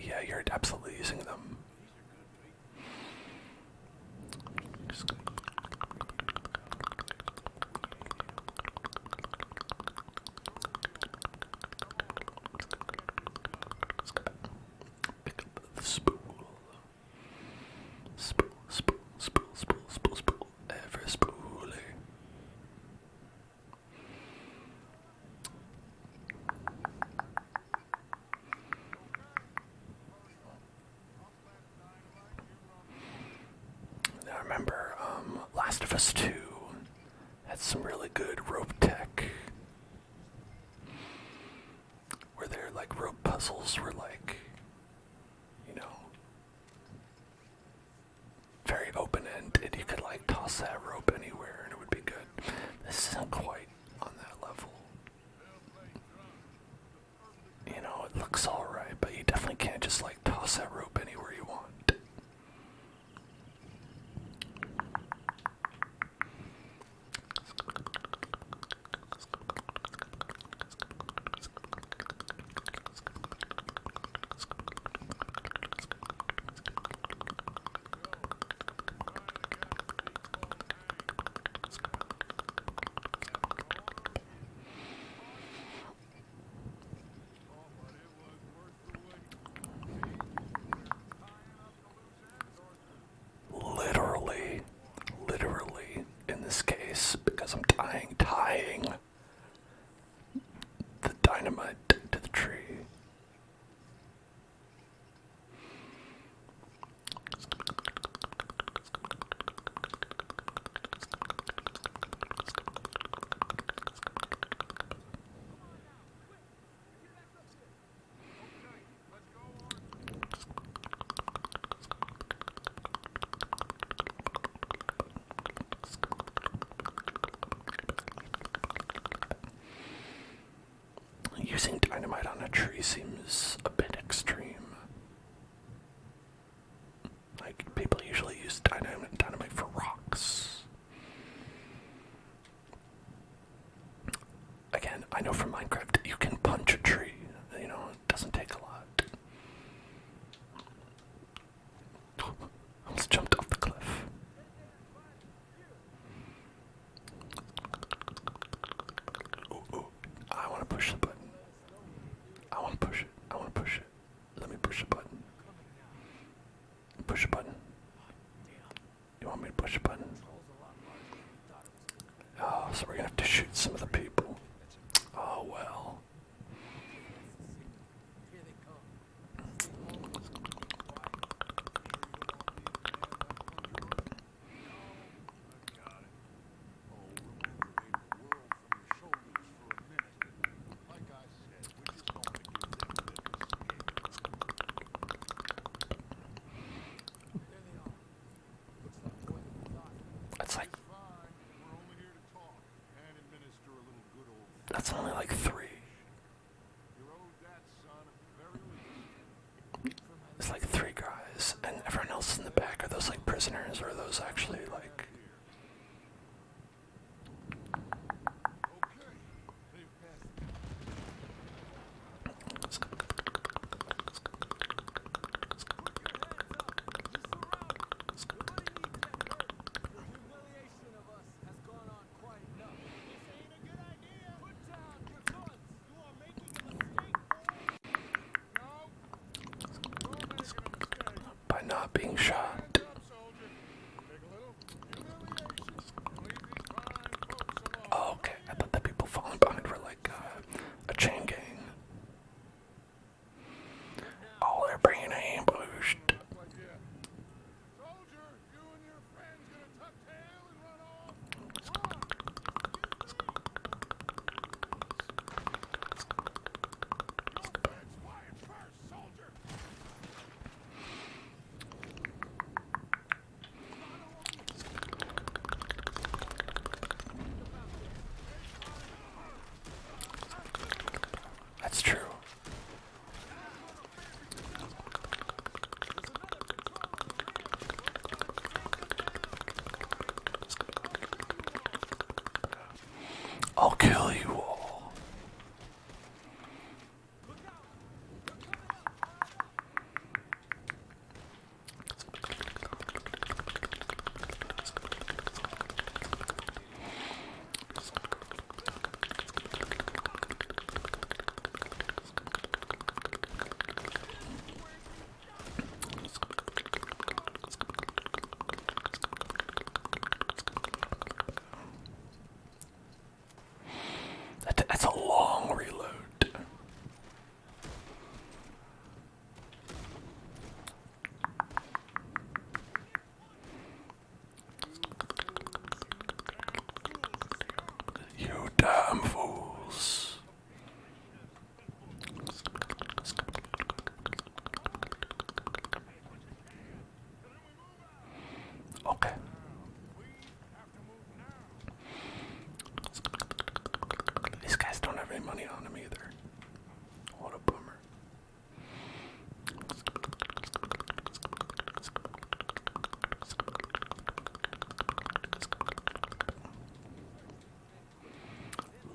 Yeah, you're absolutely using them. Pick up the spool. Spool, spool, spool, spool, spool, spool. Every spoolie. I remember Last of Us 2 had some really good rope tech where their like rope puzzles were like, you know, very open-ended. You could like toss that rope anywhere and it would be good. This isn't quite on that level. You know, it looks alright, but you definitely can't just like toss that rope anywhere you want. Literally, in this case, because I'm tying the dynamite to the tree. Using dynamite on a tree seems a bit extreme. Like, people usually use dynamite for rocks. Again, I know from Minecraft you can punch a tree. You know, it doesn't take a lot. Almost jumped off the cliff. push a button? You want me to push a button? Oh, so we're gonna have to shoot some of the people. Oh well. Here they come. Got it. Oh, remove the world from your shoulders for a minute. Like I said, we're just going to give them a bit of escape. There they are. Looks like more than we thought. That's like It's fine. We're only here to talk and administer a little good old. that's only like 3. You're owed that, son, at the very least. It's like 3 guys, and everyone else in the back. Are those like prisoners, or are those actually like? Okay. They've passed. Humiliation of us has gone on quite enough. This ain't a good idea. Put down your guns. You are making a mistake. No. You're making a mistake. By not being shot. Hands up, soldier. Take a little humiliation. And leave these fine folks alone. Oh, okay. I thought the people falling behind were like a chain gang. Oh, they're being ambushed. Not quite yet. Soldier, you and your friends gonna tuck tail and run off? Run! Your friends quiet first, soldier! That's true. I'll kill you all. That's a long reload. You damn fools. Okay. These guys don't have any money on them either. What a bummer.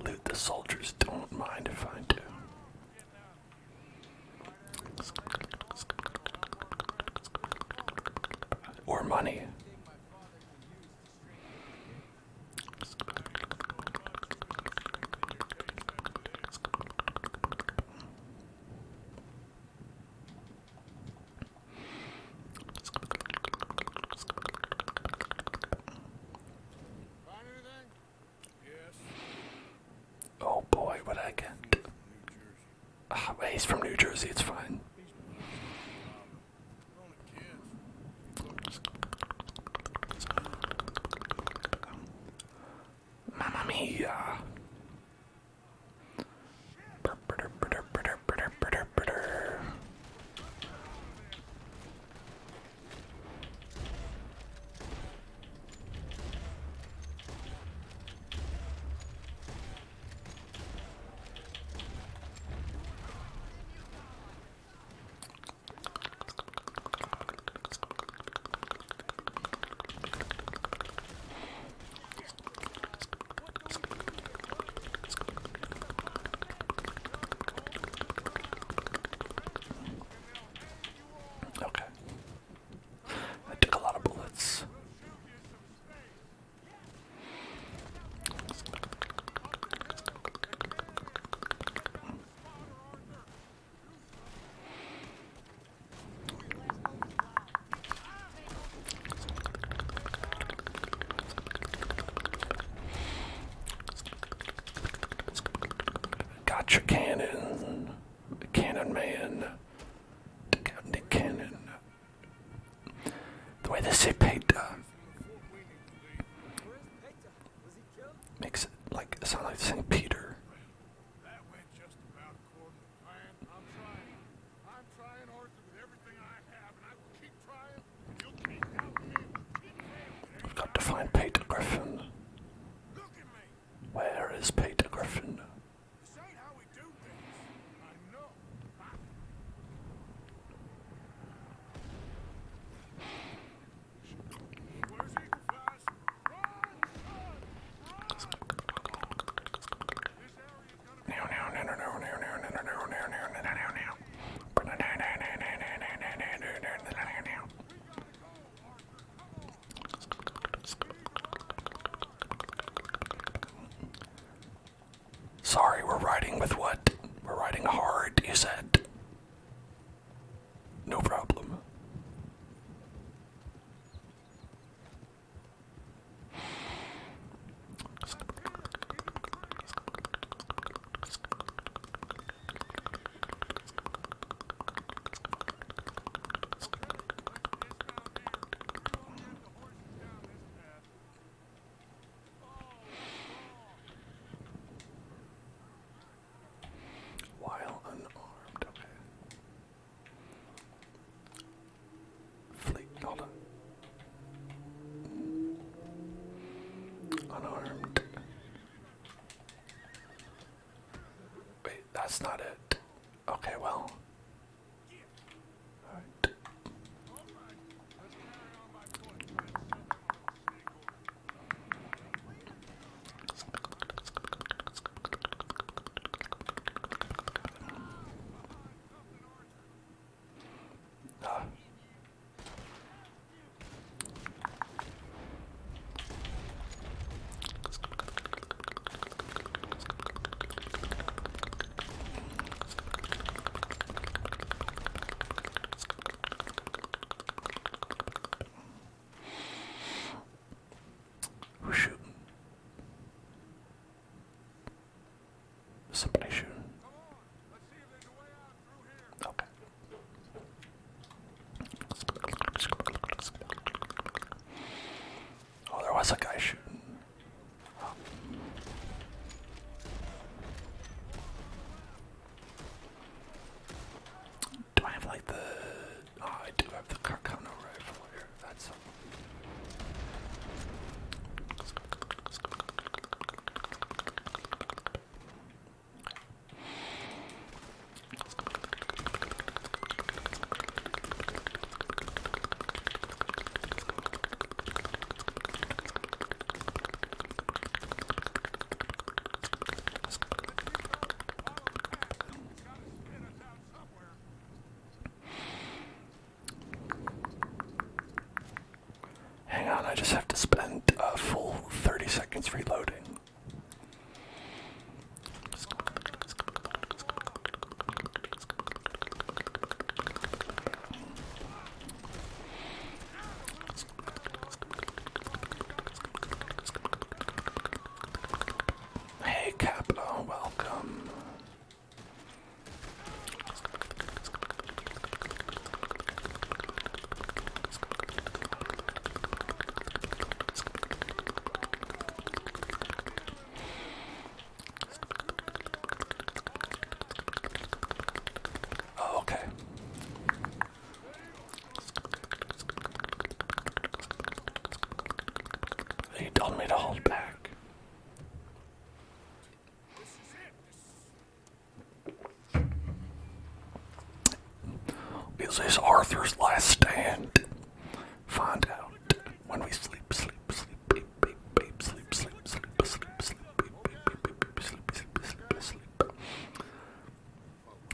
Loot the soldiers, don't mind if I do. Or money. Find anything? Yes. Oh boy, what did I get? New Jersey. Ah, wait, he's from New Jersey, it's fine. We're only kids. Mamma mia. say Peta? Before we need to leave. Where's Peta? Was he killed? Makes it like it sound like saying Peter. That went just about according to plan. I'm trying. I'm trying, Arthur, with everything I have, and I will keep trying. You'll keep doubting me. We'll keep failing. We've got to find Peta Griffin. Look at me. Where is Peta Griffin? This ain't how we do things. I know. Where's Eagle Fast? Run! Run! Run! This area's gonna be... Now, now, now, now, now, now, now, now, now, now, now, now, now, now, now. Sorry, we're riding with what? We're riding hard, you said. No problem. While unarmed, okay. Fleet, hold on. Unarmed. Wait, that's not it. Okay, well. Alright. Who's shooting? Somebody shooting. Okay. Oh, there was a guy shooting. Oh. Do I have like the... Oh, I do have the Carcano rifle here. That's... Hang on, I just have to spend a full 30 seconds reloading. Hey, Capo, welcome. Oh, okay. He told me to hold back. This is Arthur's last stand. Find out when we sleep, sleep, sleep, beep, beep, beep, sleep, sleep, sleep, sleep, sleep, beep, beep, beep, beep, beep, sleep, sleep, sleep, sleep.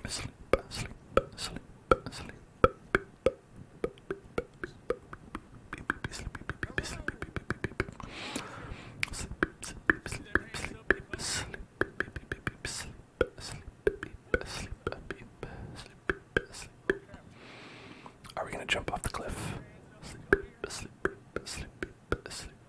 Sleep, sleep, sleep, sleep. Are we gonna jump off the cliff? Sleep, sleep, sleep, sleep, sleep.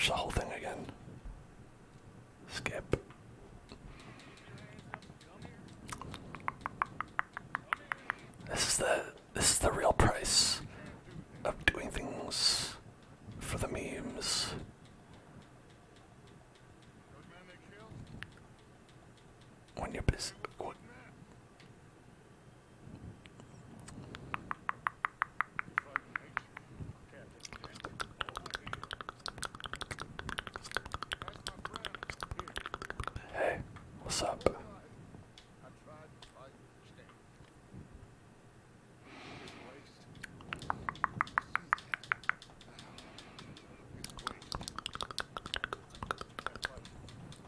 watch the whole thing again. Skip. This is the real price of doing things for the memes. When you're busy. Hey, what's up?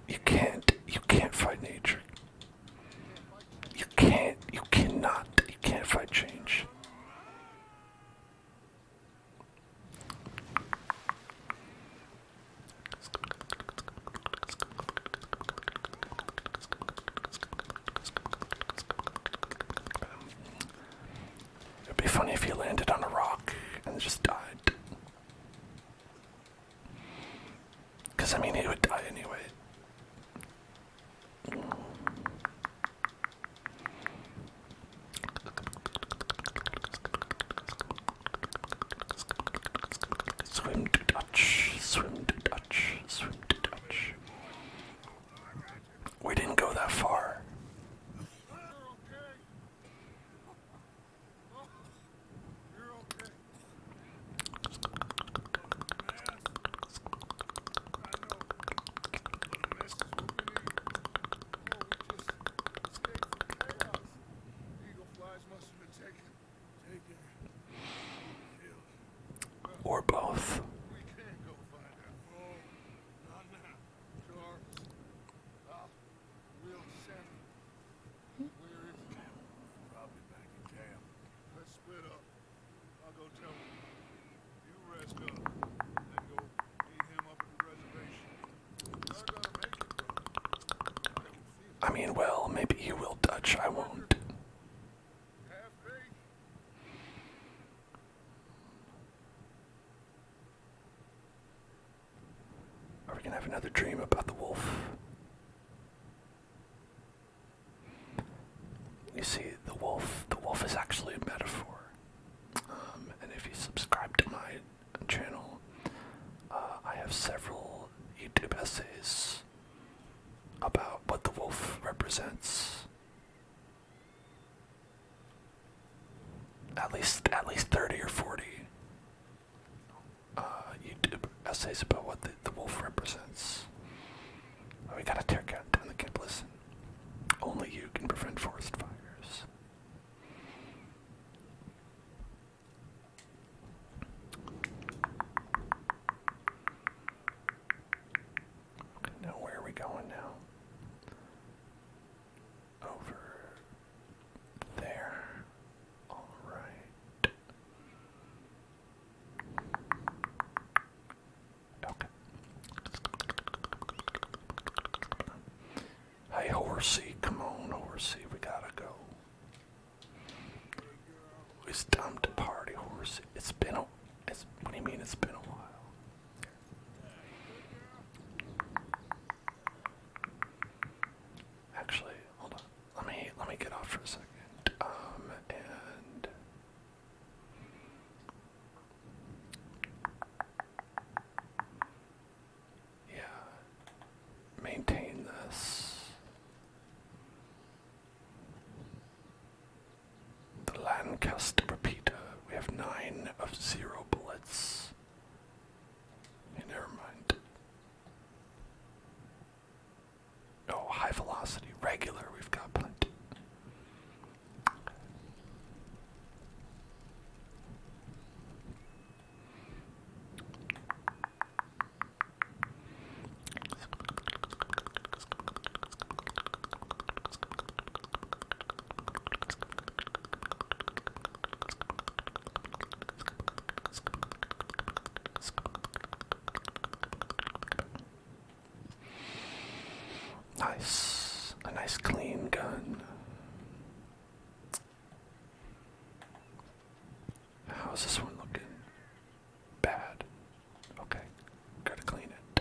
You can't fight nature. You can't fight change. It'd be funny if you landed on a rock and just died. Because, I mean, he would die anyway. Swim to Dutch, swim to Dutch, swim to Dutch. We didn't go that far. Or both. We can't go find out. Oh, not now. Charles. We'll send him. Where is he? Probably back in camp. Let's split up. I'll go tell him. You rest up. Then go meet him up at the reservation. You're gonna make it, brother. I can feel it. I mean, well, maybe you will, Dutch. I won't. Have faith. Are we gonna have another dream about the wolf? You see, the wolf is actually a metaphor. And if you subscribe to my channel, I have several YouTube essays about what the wolf represents. At least 30 or 40 YouTube essays about what the wolf represents. Oh, we gotta tear down the camp. Listen, only you can prevent forest fires. Okay, now where are we going now? Over there. All right. Okay. Hey, horsey, come on, horsey, we gotta go. It's time to party, horsey. What do you mean it's been a while? Actually, hold on. Let me get off for a second. And yeah, maintain this. The Lancaster repeater. We have 9 of 0 bullets. Hey, never mind. Oh, high velocity, regular, we've got plenty. Nice. A nice clean gun. How's this one looking? Bad. Okay. Gotta clean it.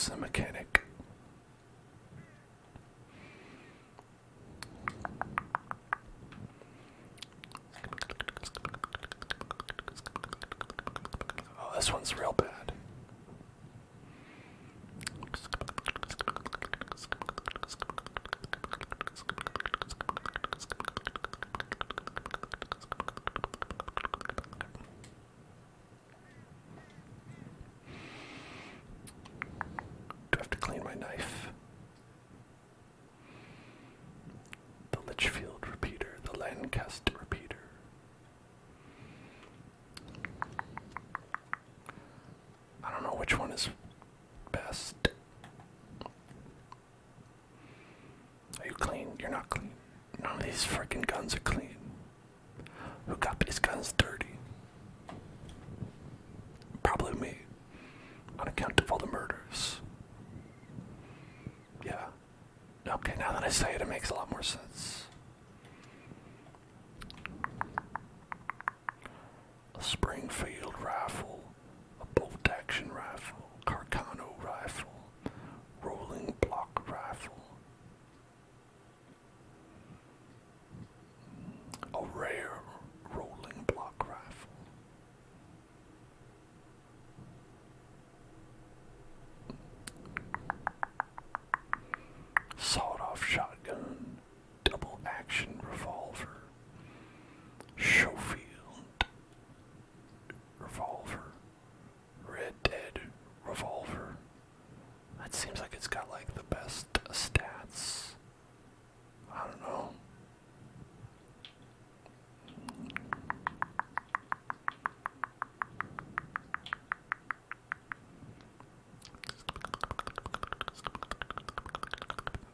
is a mechanic. Oh, this one's real bad. Do I have to clean my knife? The Litchfield repeater, the Lancaster repeater. I don't know which one is best. Are you clean? You're not clean. None of these freaking guns are clean. Who got these guns dirty? Probably me. On account of all the murders. Yeah. Okay, now that I say it, it makes a lot more sense. A Springfield rifle, a bolt-action rifle, Carcano rifle, rolling block rifle, a rare rolling block rifle. Sawed-off shotgun, double-action revolver, Schofield revolver, Red Dead revolver. That seems like it's got like the best stats. I don't know.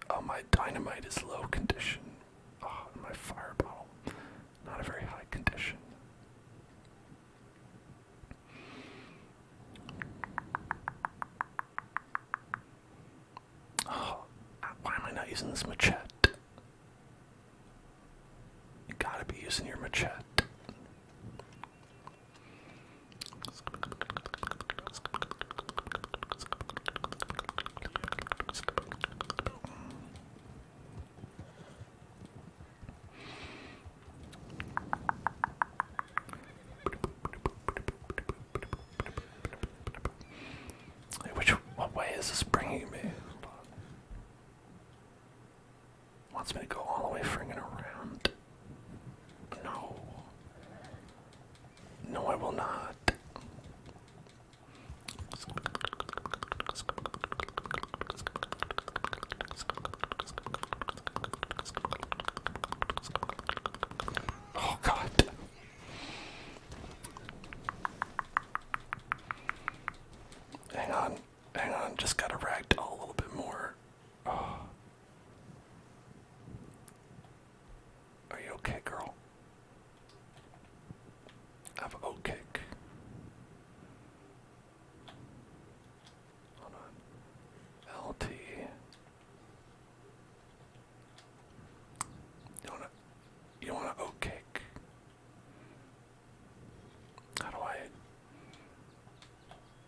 Oh, my dynamite is low condition. Oh, my fireball, not a very high condition. Oh, why am I not using this machete? You gotta be using your machete. What way is this bringing me? Hold on. Wants me to go all the way friggin' around. No. No, I will not. Oh, God. Hang on, just gotta ragdoll a little bit more. Oh. Are you okay, girl? Have a oat cake. Hold on. LT. You want an oat cake? How do I?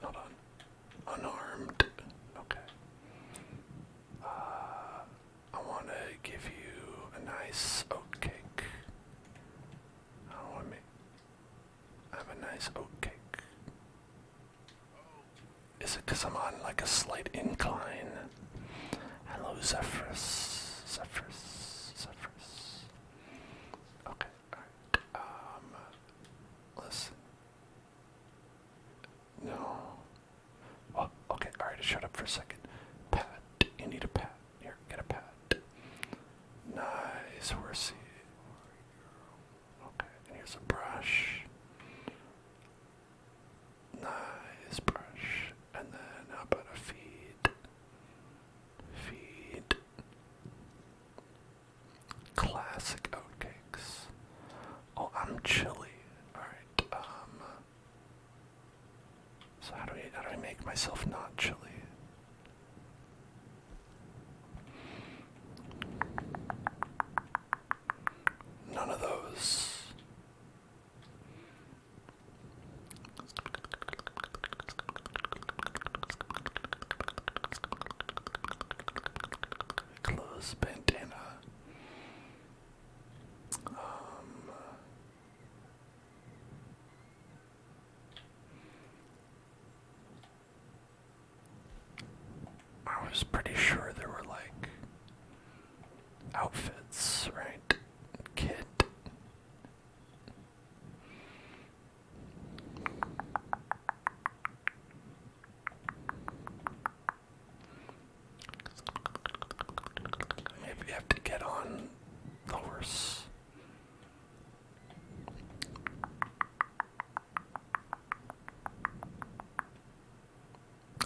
Hold on. Unarmed. Okay. I want to give you a nice oat cake. I want to have a nice oat cake. Is it because I'm on like a slight incline? Hello, Zephyrus. Zephyrus. Okay, alright. Listen. No. Oh, okay, alright, shut up for a second. Pat. You need a pat. Here, get a pat. Nice, horsey. Okay, and here's a brush. Nice brush. And then how about a feed? Feed. Classic oatcakes. Oh, I'm chilly. Alright, so how do I make myself not chilly? None of those. was bandana. I was pretty sure there were like outfits, right? Kit. Maybe we have to get on the horse.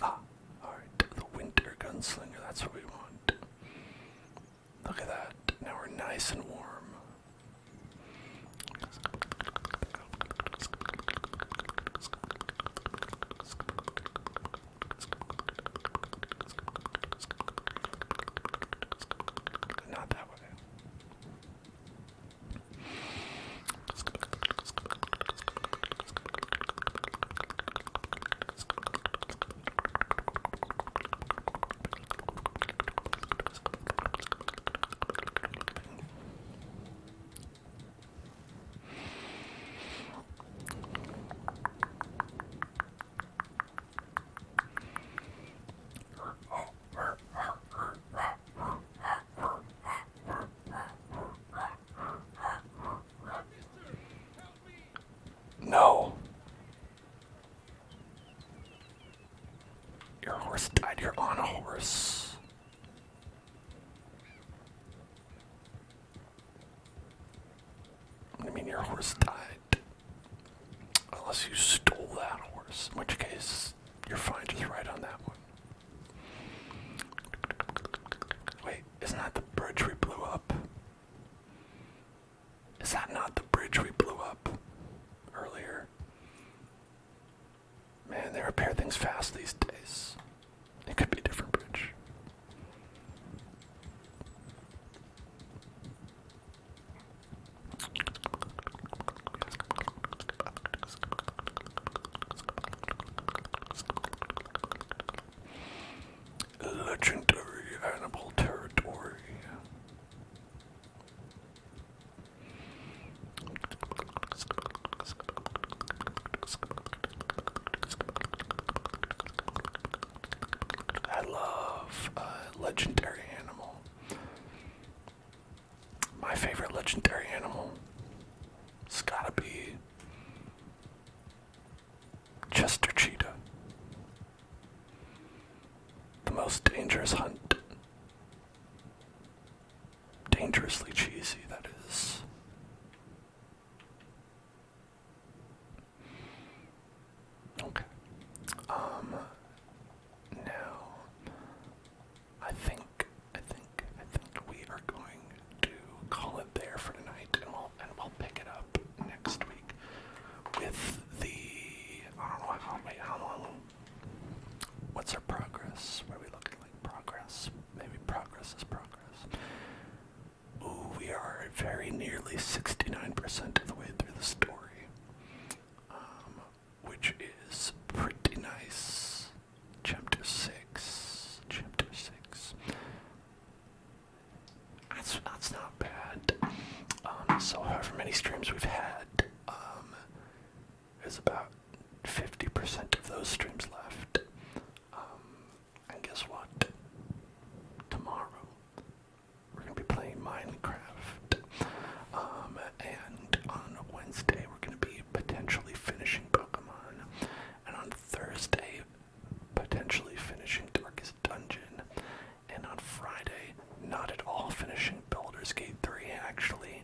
Ah, alright, the winter gunslinger, that's what we want. Look at that, now we're nice and warm. Not that way. No. Your horse died. You're on a horse. I mean, your horse died. Unless you stole that horse, in which case, you're fine, just ride on that one. Wait, isn't that the bridge we blew up? Is that not the bridge we blew up earlier? Man, they repair things fast these days. It could be a different bridge. Legendary animal territory. I love legendary animal. My favorite legendary animal has gotta be Chester Cheetah. The most dangerous hunt. Dangerously cheesy, that is. Okay. Now, I think we are going to call it there for tonight, and we'll pick it up next week with the, I don't know how long, what's our progress? What are we looking like? Progress? Maybe progress is progress. Ooh, we are very nearly 69% of the way through the story, which is pretty nice. Chapter 6. That's not bad. So however many streams we've had, there's about 50% of those streams left. And guess what? Tomorrow, we're going to be playing Minecraft. And on Wednesday, we're going to be potentially finishing Pokemon. And on Thursday, potentially finishing Darkest Dungeon. And on Friday, not at all finishing Baldur's Gate 3, actually.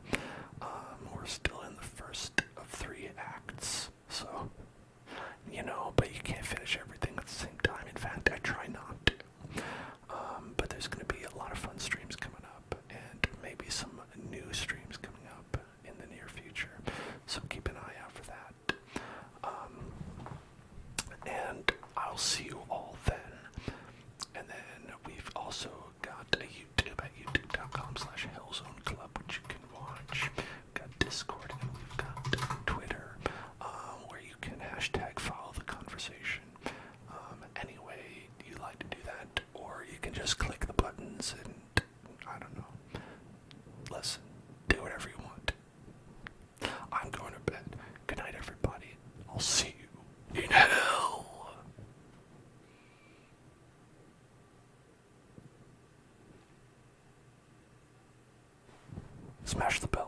We're still in the first of 3 acts. So, but you can't finish everything at the same time. In fact, I try not to. But there's going to be a lot of fun streams coming up, and maybe some new streams coming up in the near future. So keep an eye out for that. And I'll see you all then. And then we've also got a YouTube at youtube.com/hellzoneclub, which you can watch. We've got Discord, and we've got Twitter, where you can hashtag follow the conversation. Anyway, you like to do that, or you can just click the buttons and, I don't smash the